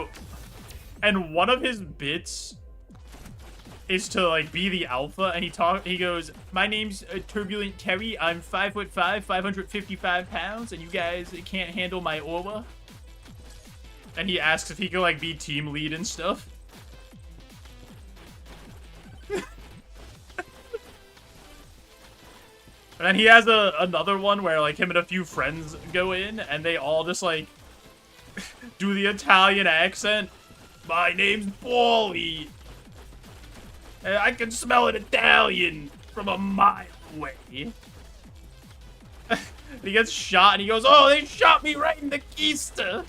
one of his bits is to like be the alpha, and he goes, "My name's Turbulent Terry. I'm 5'5", 555 pounds, and you guys can't handle my aura." And he asks if he could like be team lead and stuff. And then he has another one where like him and a few friends go in, and they all just like do the Italian accent. "My name's Paulie. I can smell an Italian from a mile away." He gets shot and he goes, "Oh, they shot me right in the keister."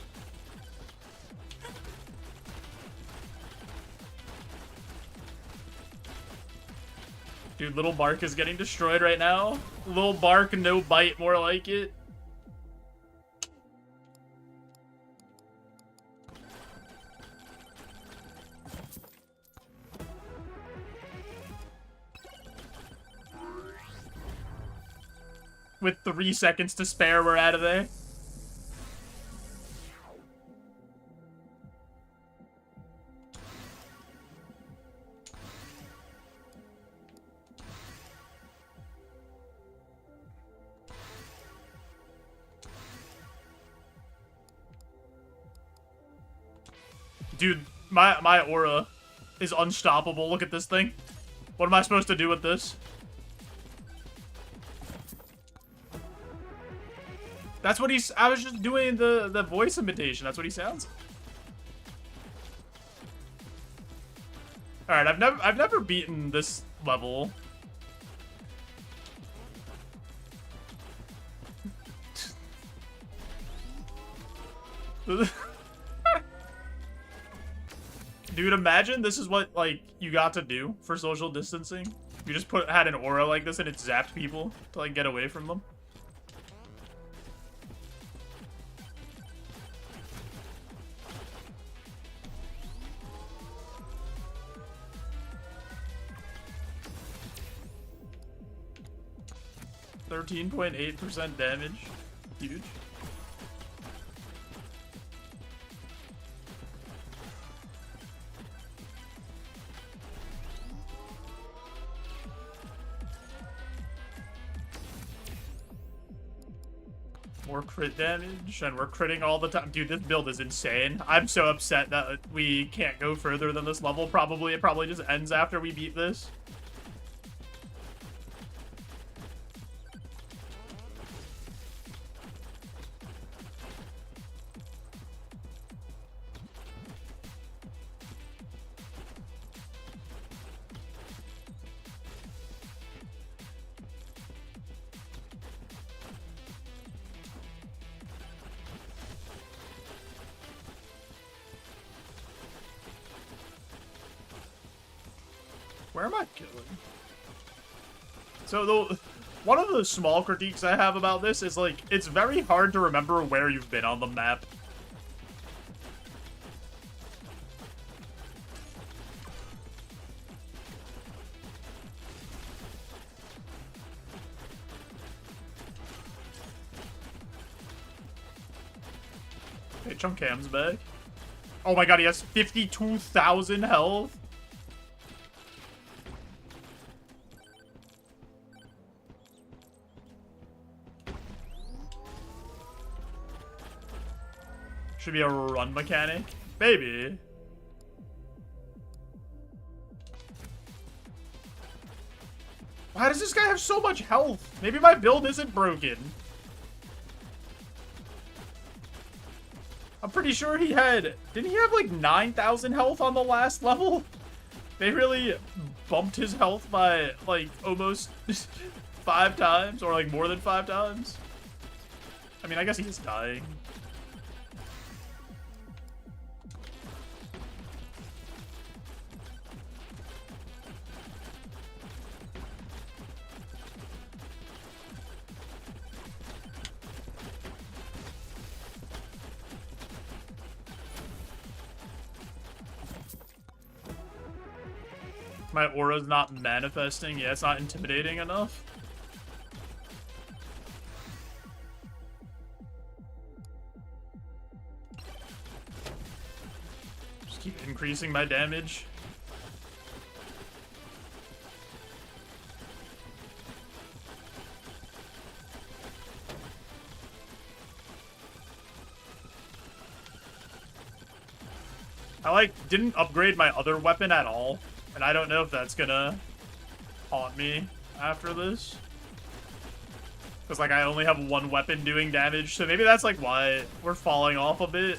Dude, Little Bark is getting destroyed right now. Little Bark, no bite, more like it. With 3 seconds to spare, we're out of there. Dude, my aura is unstoppable. Look at this thing. What am I supposed to do with this? That's what he's... I was just doing the voice imitation. That's what he sounds. All right, I've never beaten this level. Dude, imagine this is what, like, you got to do for social distancing. You just had an aura like this and it zapped people to, like, get away from them. %13.8% damage. Huge. More crit damage, and we're critting all the time. Dude, this build is insane. I'm so upset that we can't go further than this level, probably. It probably just ends after we beat this. Where am I going? So one of the small critiques I have about this is like, it's very hard to remember where you've been on the map. Okay, Chunkham's back. Oh my god, he has 52,000 health. Should be a run mechanic. Maybe. Why does this guy have so much health? Maybe my build isn't broken. I'm pretty sure he had... Didn't he have like 9,000 health on the last level? They really bumped his health by like almost 5 times, or like more than 5 times. I mean, I guess he's dying. My aura's not manifesting. Yeah, it's not intimidating enough. Just keep increasing my damage. I like didn't upgrade my other weapon at all. And I don't know if that's gonna haunt me after this. Because, like, I only have one weapon doing damage. So maybe that's, like, why we're falling off a bit.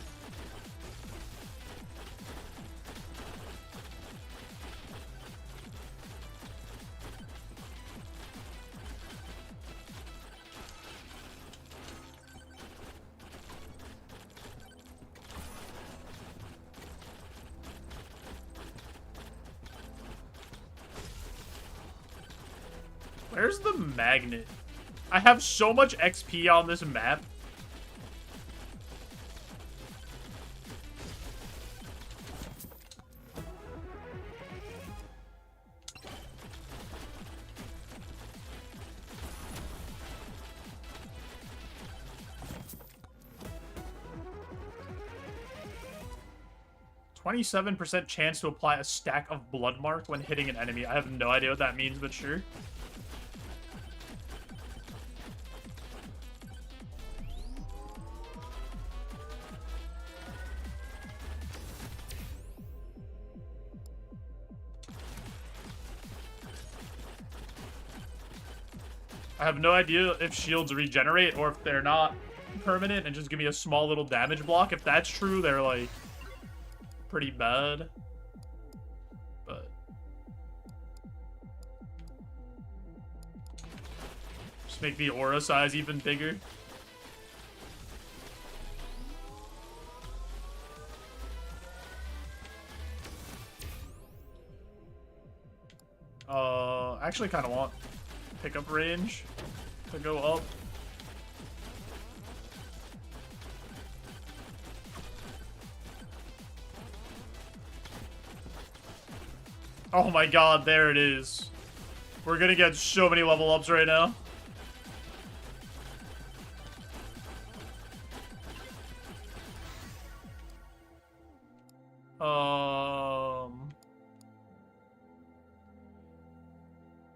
Where's the magnet? I have so much XP on this map. %27% chance to apply a stack of blood mark when hitting an enemy. I have no idea what that means, but sure. I have no idea if shields regenerate or if they're not permanent and just give me a small little damage block. If that's true, they're like pretty bad. But just make the aura size even bigger. Actually kind of want pickup range to go up. Oh my god, there it is. We're gonna get so many level ups right now.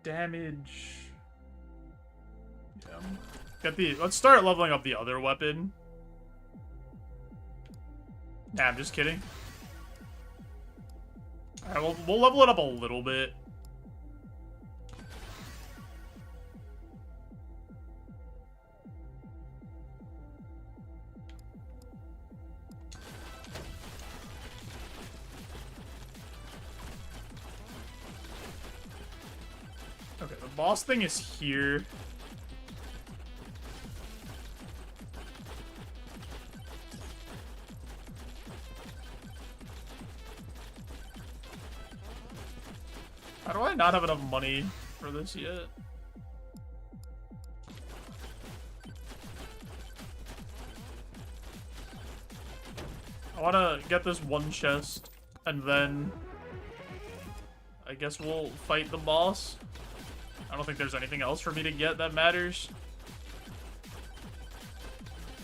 Damage. Yeah. Let's start leveling up the other weapon. Nah, I'm just kidding. Alright, we'll level it up a little bit. Okay, the boss thing is here. How do I not have enough money for this yet? I want to get this one chest, and then I guess we'll fight the boss. I don't think there's anything else for me to get that matters.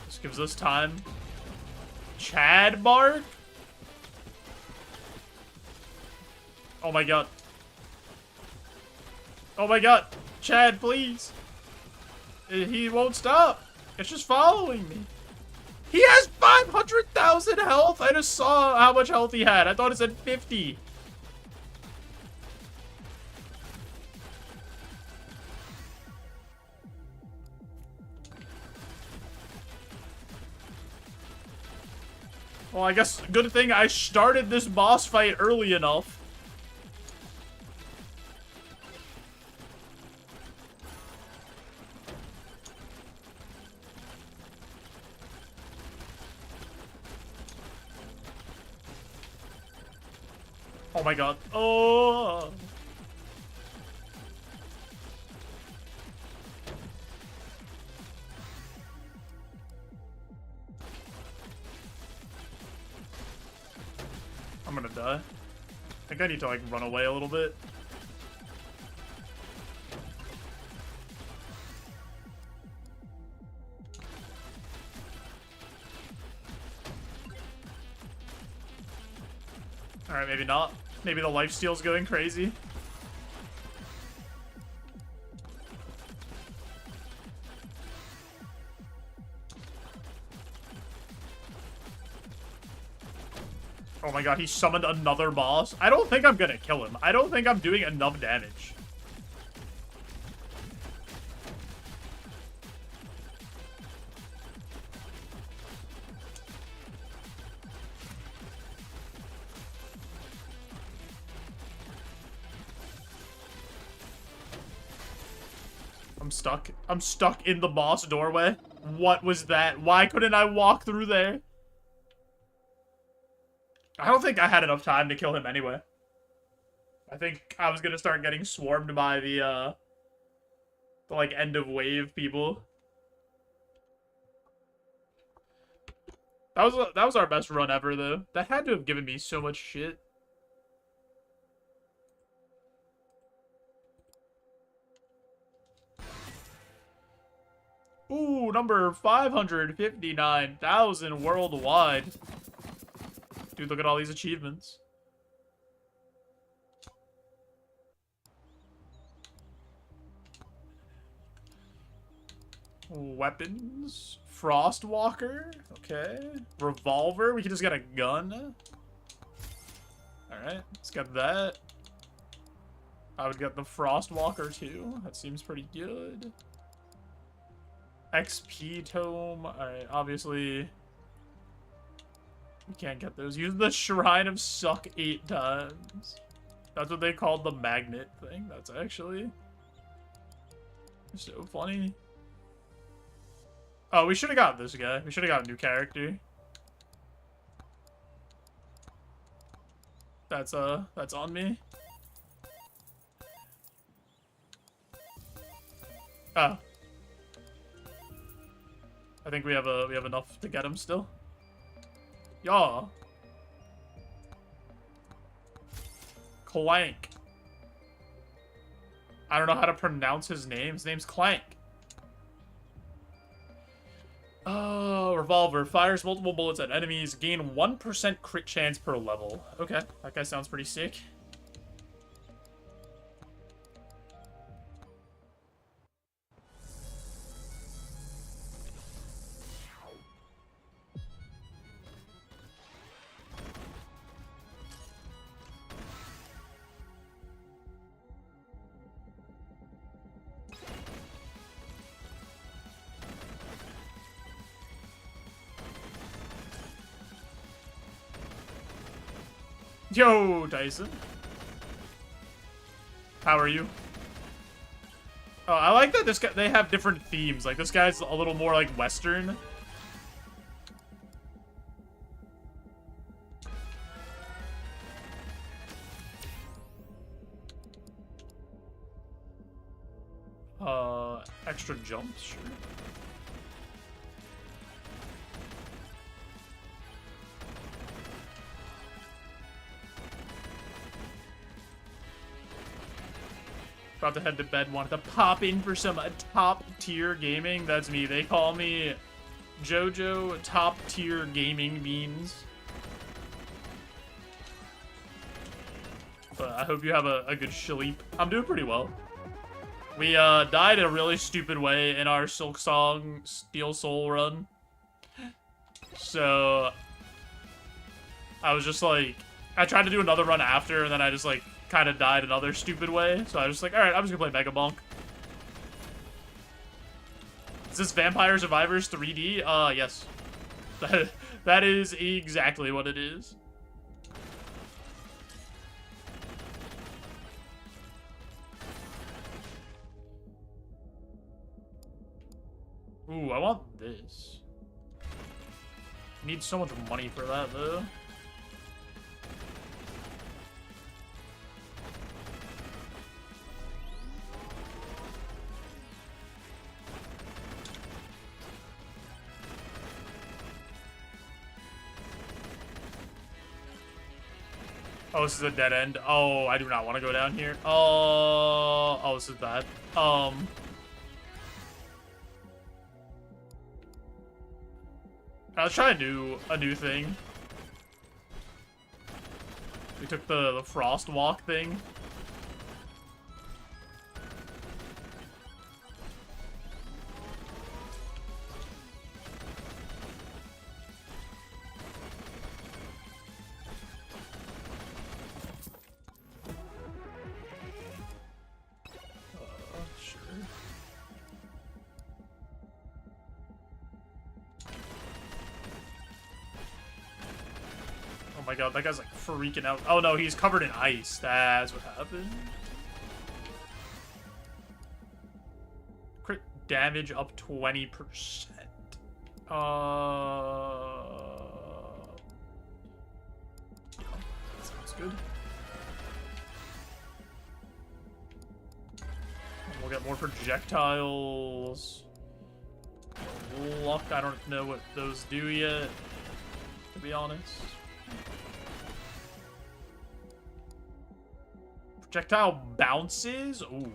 This gives us time. Chad Bark? Oh my god. Oh my god. Chad, please. He won't stop. It's just following me. He has 500,000 health. I just saw how much health he had. I thought it said 50. Well, I guess good thing I started this boss fight early enough. Oh my god. Oh. I'm gonna die. I think I need to, like, run away a little bit. Alright, maybe not. Maybe the lifesteal's going crazy. Oh my god, he summoned another boss. I don't think I'm gonna kill him. I don't think I'm doing enough damage. I'm stuck. I'm stuck in the boss doorway. What was that? Why couldn't I walk through there? I don't think I had enough time to kill him anyway. I think I was gonna start getting swarmed by the like, end of wave people. That was our best run ever, though. That had to have given me so much shit. Ooh, number 559,000 worldwide. Dude, look at all these achievements. Weapons. Frostwalker. Okay. Revolver. We can just get a gun. Alright, let's get that. I would get the Frostwalker too. That seems pretty good. XP tome. Alright, obviously we can't get those. Use the Shrine of Suck 8 times. That's what they called the magnet thing. That's actually so funny. Oh, we should have got this guy. We should have got a new character. That's on me. Oh. I think we have enough to get him still. Yeah. Clank. I don't know how to pronounce his name. His name's Clank. Oh, revolver. Fires multiple bullets at enemies. Gain 1% crit chance per level. Okay, that guy sounds pretty sick. Yo, Dyson. How are you? Oh, I like that this guy, they have different themes. Like, this guy's a little more, like, Western. Extra jumps, sure. About to head to bed, wanted to pop in for some top tier gaming. That's me. They call me JoeJoe top tier gaming beans. But I hope you have a good sleep. I'm doing pretty well. We died in a really stupid way in our Silksong Steel Soul run. So I was just like, I tried to do another run after, and then I just like kind of died another stupid way. So I was just like, all right, I'm just gonna play MegaBonk. Is this Vampire Survivors 3D? Yes. That is exactly what it is. Ooh, I want this. Need so much money for that, though. Oh, this is a dead end. Oh, I do not want to go down here. Oh, this is bad. I was trying to do a new thing. We took the frost walk thing. Sure. Oh my god, that guy's like freaking out. Oh no, he's covered in ice. That's what happened. Crit damage up 20%. Sounds good. And we'll get more projectiles. Luck, I don't know what those do yet, to be honest. Projectile bounces? Ooh.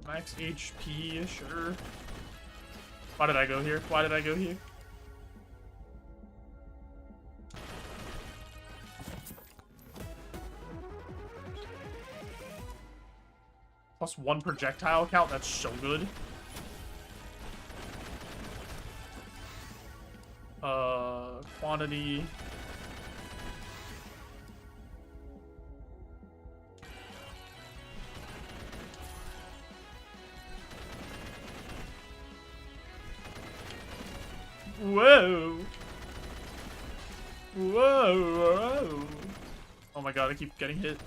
Max HP, sure. Why did I go here? Why did I go here? +1 projectile count, that's so good. Quantity. Whoa. Whoa. Oh my god, I keep getting hit.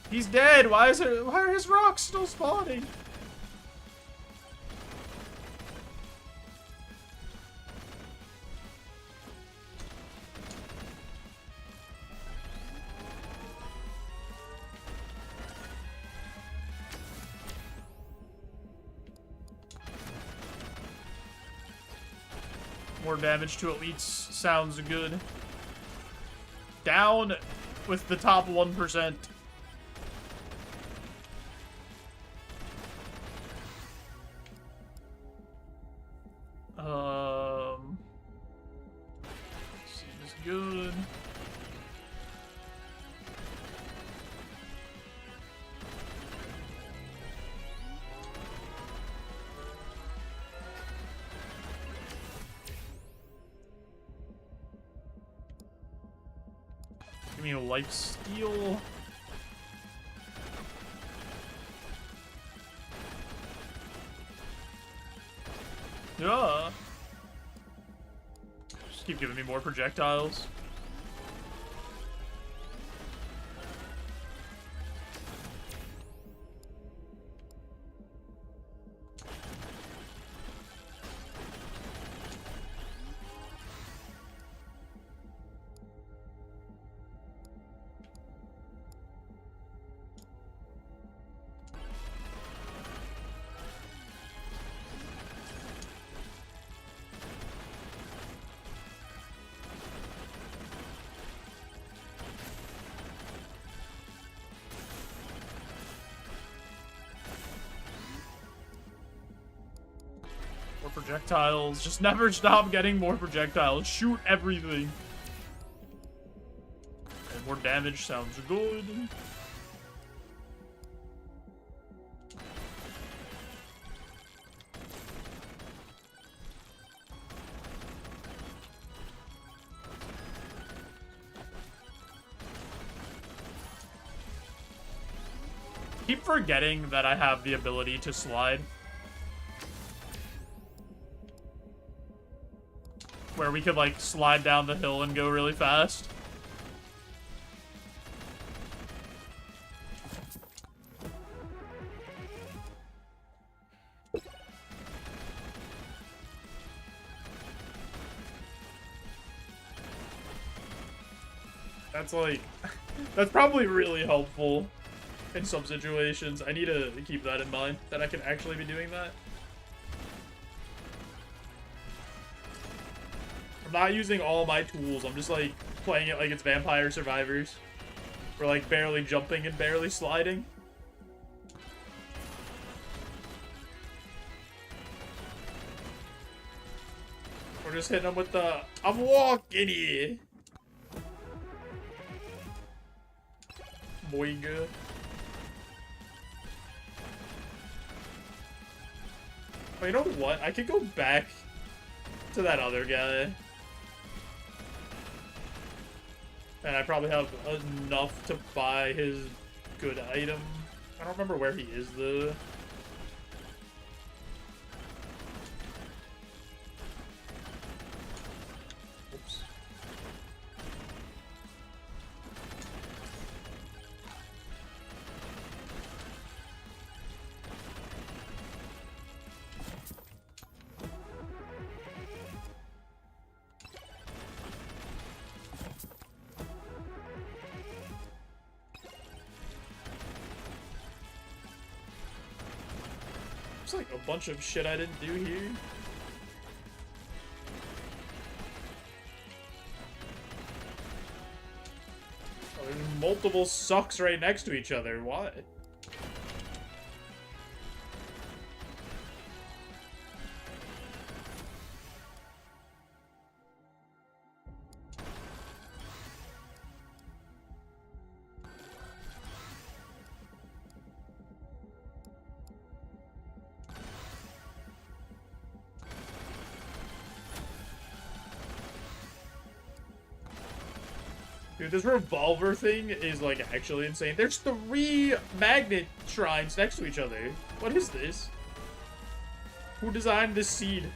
He's dead. Why are his rocks still spawning? More damage to elites sounds good. Down with the top 1%. Seems good. Give me a life steal. Yeah. Just keep giving me more projectiles. projectiles. Just never stop getting more projectiles. Shoot everything. And more damage sounds good. Keep forgetting that I have the ability to slide. Where we could, like, slide down the hill and go really fast. That's, like... that's probably really helpful. In some situations, I need to keep that in mind, that I can actually be doing that. I'm not using all my tools, I'm just like playing it like it's Vampire Survivors. We're like barely jumping and barely sliding. We're just hitting them with the, I'm walking here. Boinga. Oh, you know what? I could go back to that other guy. And I probably have enough to buy his good item. I don't remember where he is, though. Oops. Like a bunch of shit I didn't do here. Oh, there's multiple sucks right next to each other. Why? Dude, this revolver thing is, like, actually insane. There's 3 magnet shrines next to each other. What is this? Who designed this seed?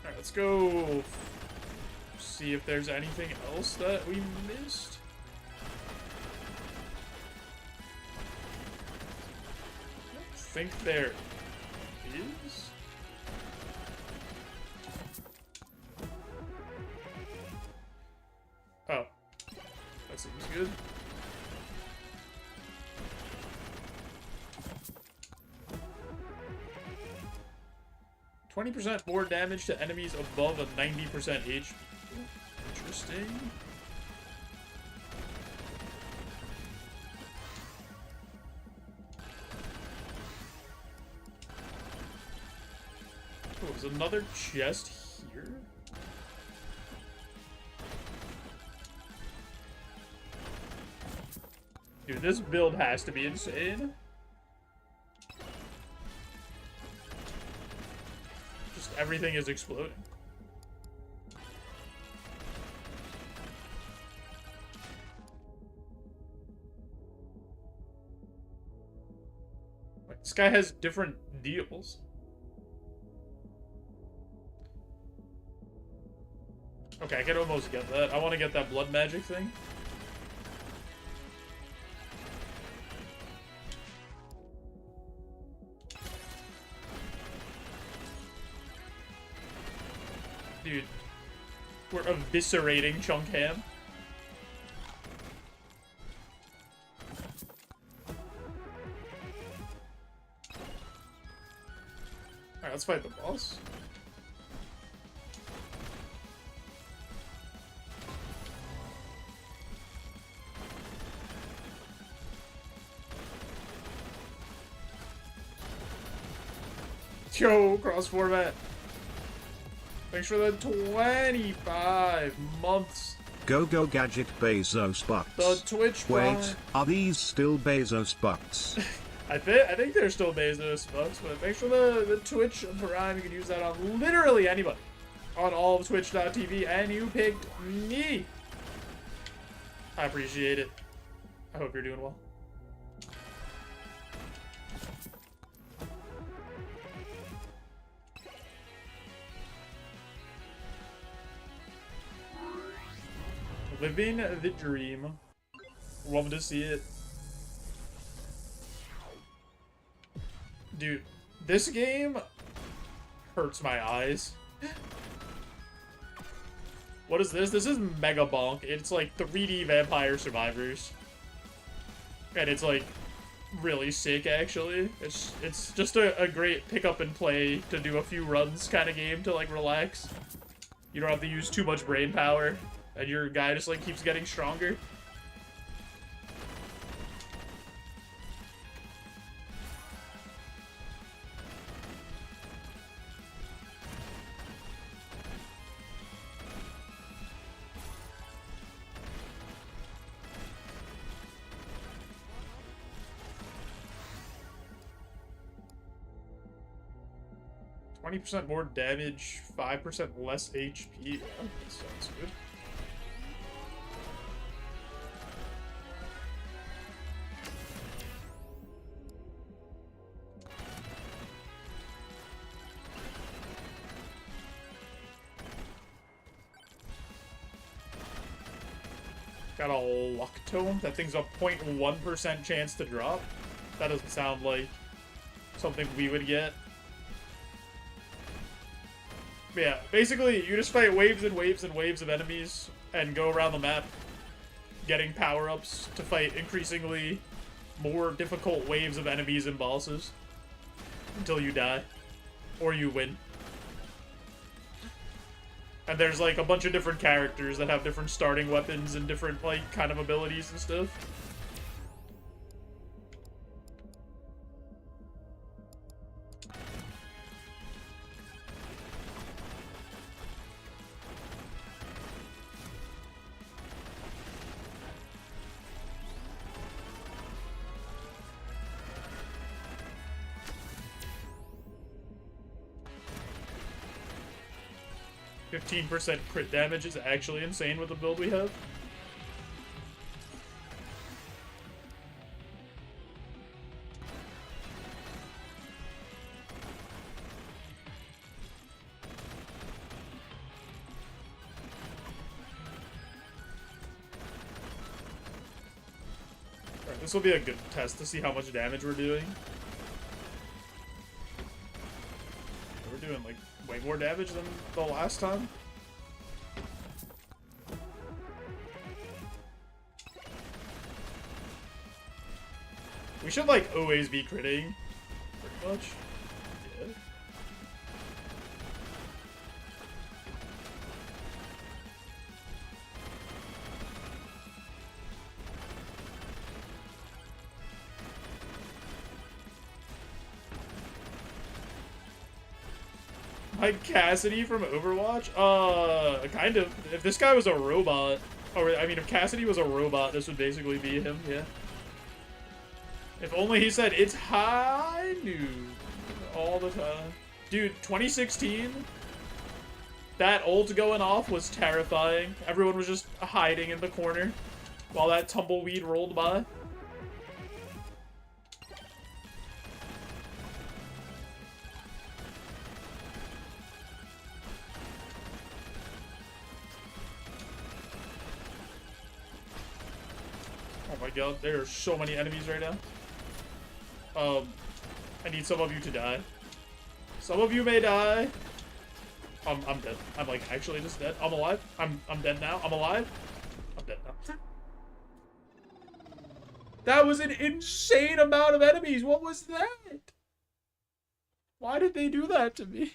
Alright, let's go see if there's anything else that we missed. I think there is. Oh, that seems good. %20 more damage to enemies above a 90% HP. Interesting. Oh, there's another chest here. Dude, this build has to be insane. Just everything is exploding. Wait, this guy has different deals. Okay, I can almost get that. I want to get that blood magic thing. Dude, we're eviscerating Chunk Ham. Alright, let's fight the boss. Yo, cross format. Thanks for the 25 months. Go Gadget Bezos bucks. The Twitch Prime. Wait, are these still Bezos bucks? I think they're still Bezos bucks, but thanks for the Twitch Prime. You can use that on literally anybody. On all of Twitch.tv, and you picked me. I appreciate it. I hope you're doing well. Living the dream. Love to see it. Dude, this game hurts my eyes. What is this? This is MegaBonk. It's like 3D Vampire Survivors. And it's like really sick, actually. It's just a great pick up and play to do a few runs kind of game to like relax. You don't have to use too much brain power. And your guy just like keeps getting stronger. 20% more damage, 5% less HP. Yeah, that sounds good. Got a luck tome. That thing's a 0.1% chance to drop. That doesn't sound like something we would get. But yeah, basically, you just fight waves and waves and waves of enemies and go around the map getting power-ups to fight increasingly more difficult waves of enemies and bosses until you die. Or you win. And there's like a bunch of different characters that have different starting weapons and different like kind of abilities and stuff. %, crit damage is actually insane with the build we have. Alright, this will be a good test to see how much damage we're doing. We're doing like way more damage than the last time. We should like always be critting, pretty much. Yeah. Like Cassidy from Overwatch? Kind of. If this guy was a robot, or I mean, if Cassidy was a robot, this would basically be him, yeah. If only he said, it's high noon all the time. Dude, 2016, that ult going off was terrifying. Everyone was just hiding in the corner while that tumbleweed rolled by. Oh my god, there are so many enemies right now. I need some of you to die. Some of you may die. I'm dead. I'm like actually just dead. I'm alive. I'm dead now. I'm alive. I'm dead now. That was an insane amount of enemies. What was that? Why did they do that to me?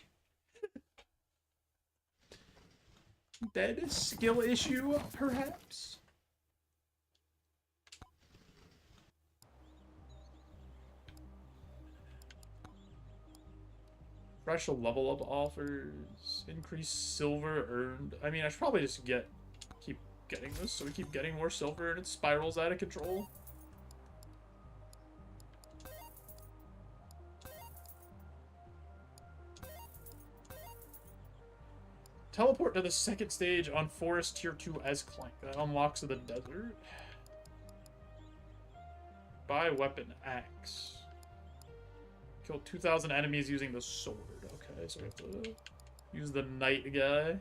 Dead skill issue, perhaps? Special level up offers. Increased silver earned. I mean, I should probably just keep getting this so we keep getting more silver and it spirals out of control. Teleport to the second stage on Forest Tier 2 as Clank. That unlocks the desert. Buy weapon axe. Kill 2,000 enemies using the sword. Okay, so we have to use the knight guy.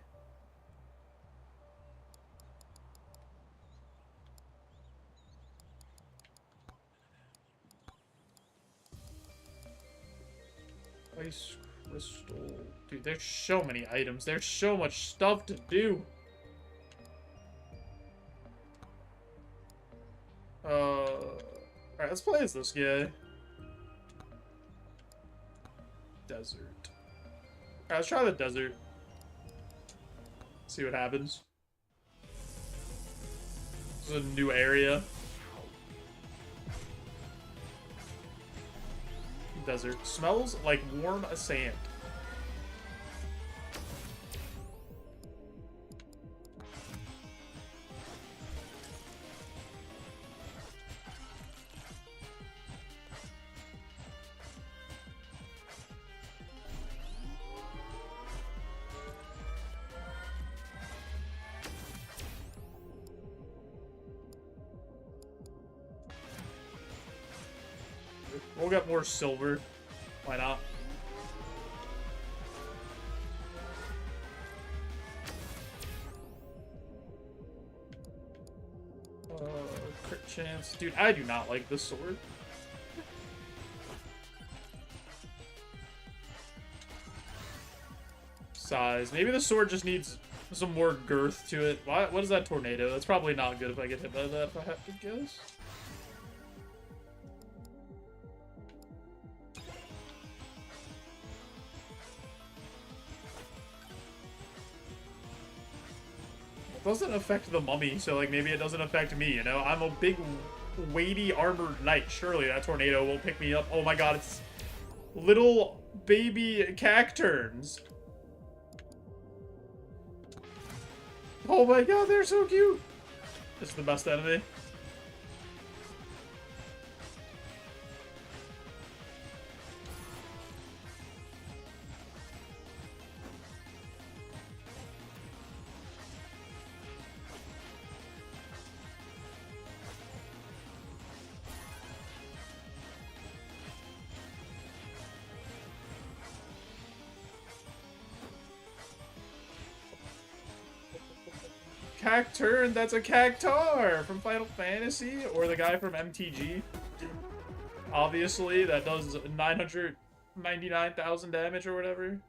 Ice crystal. Dude, there's so many items. There's so much stuff to do. Alright, let's play as this guy. Desert. Alright, let's try the desert. See what happens. This is a new area. Desert. Smells like warm sand. We'll get more silver. Why not? Crit chance. Dude, I do not like this sword. Size. Maybe the sword just needs some more girth to it. What is that tornado? That's probably not good if I get hit by that, if I have to guess. Doesn't affect the mummy, so like maybe it doesn't affect me, you know? I'm a big weighty armored knight. Surely that tornado will pick me up. Oh my god, it's little baby cacturns. Oh my god, they're so cute. This is the best enemy. Cacturn, that's a Cactar from Final Fantasy, or the guy from MTG. Obviously, that does 999,000 damage or whatever.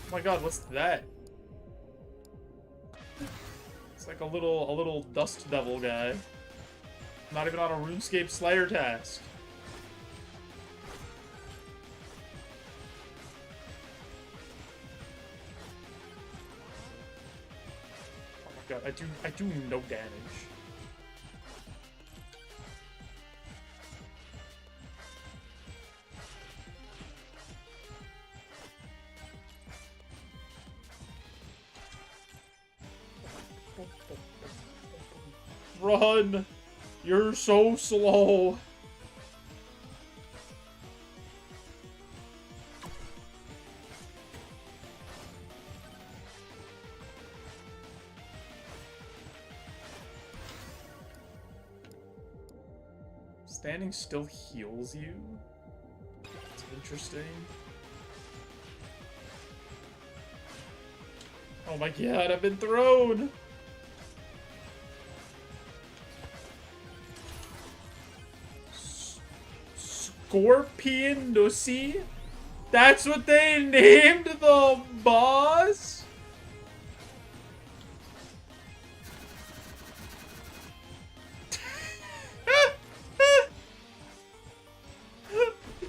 Oh my god, what's that? It's like a little dust devil guy. Not even on a RuneScape Slayer task. Oh my god, I do no damage. Run! You're so slow. Standing still heals you? That's interesting. Oh my god, I've been thrown! Scorpion Nussy? That's what they named the boss?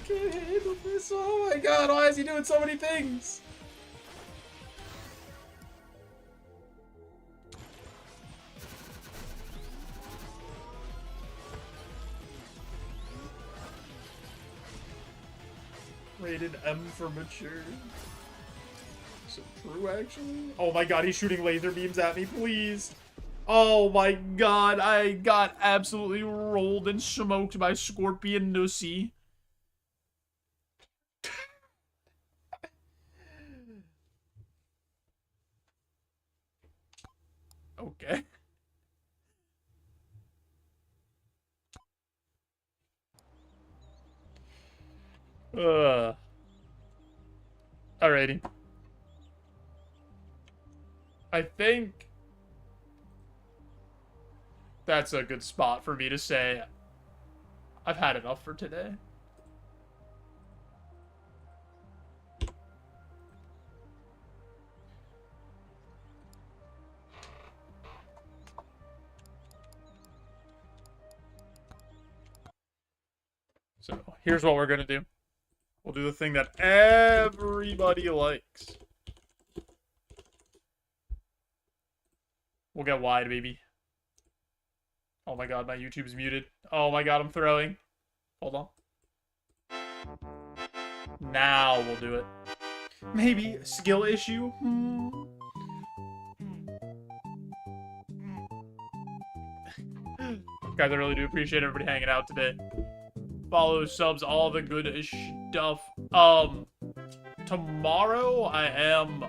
can't handle this. Oh my god, why is he doing so many things? Rated M for mature. So true, actually. Oh my god, he's shooting laser beams at me, please. Oh my god, I got absolutely rolled and smoked by Scorpion Nussy. Okay. Alrighty. I think that's a good spot for me to say I've had enough for today. So here's what we're gonna do. We'll do the thing that everybody likes. We'll get wide, baby. Oh my god, my YouTube's muted. Oh my god, I'm throwing. Hold on. Now we'll do it. Maybe a skill issue? Guys, I really do appreciate everybody hanging out today. Follow, subs, all the good stuff. Tomorrow I am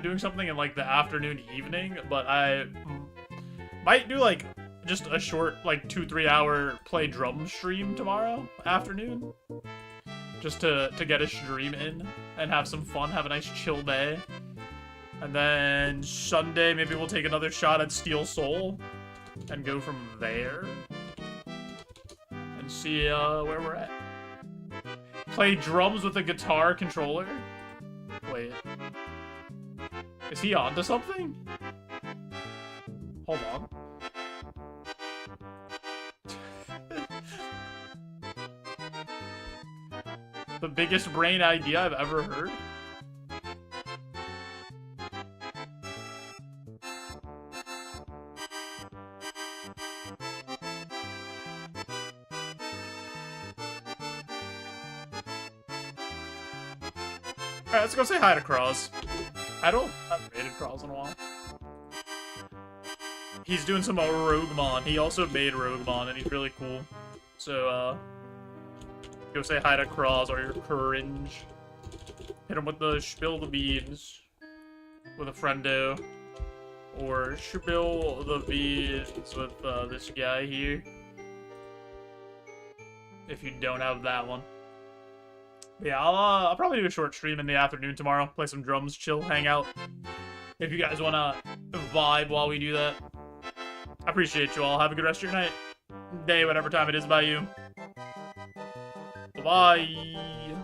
doing something in like the afternoon, evening, but I might do like just a short like 2-3 hour play drum stream tomorrow afternoon, just to get a stream in and have some fun, have a nice chill day. And then Sunday maybe we'll take another shot at Steel Soul and go from there and see where we're at. Play drums with a guitar controller. Wait. Is he onto something? Hold on. The biggest brain idea I've ever heard. Alright, let's go say hi to Cross. I don't have rated Cross in a while. He's doing some Roguemon. He also made Roguemon, and he's really cool. So, go say hi to Cross or you're cringe. Hit him with the spill the beans with a friendo. Or spill the beans with this guy here. If you don't have that one. But yeah, I'll probably do a short stream in the afternoon tomorrow. Play some drums, chill, hang out. If you guys want to vibe while we do that. I appreciate you all. Have a good rest of your night. Day, whatever time it is by you. Bye-bye.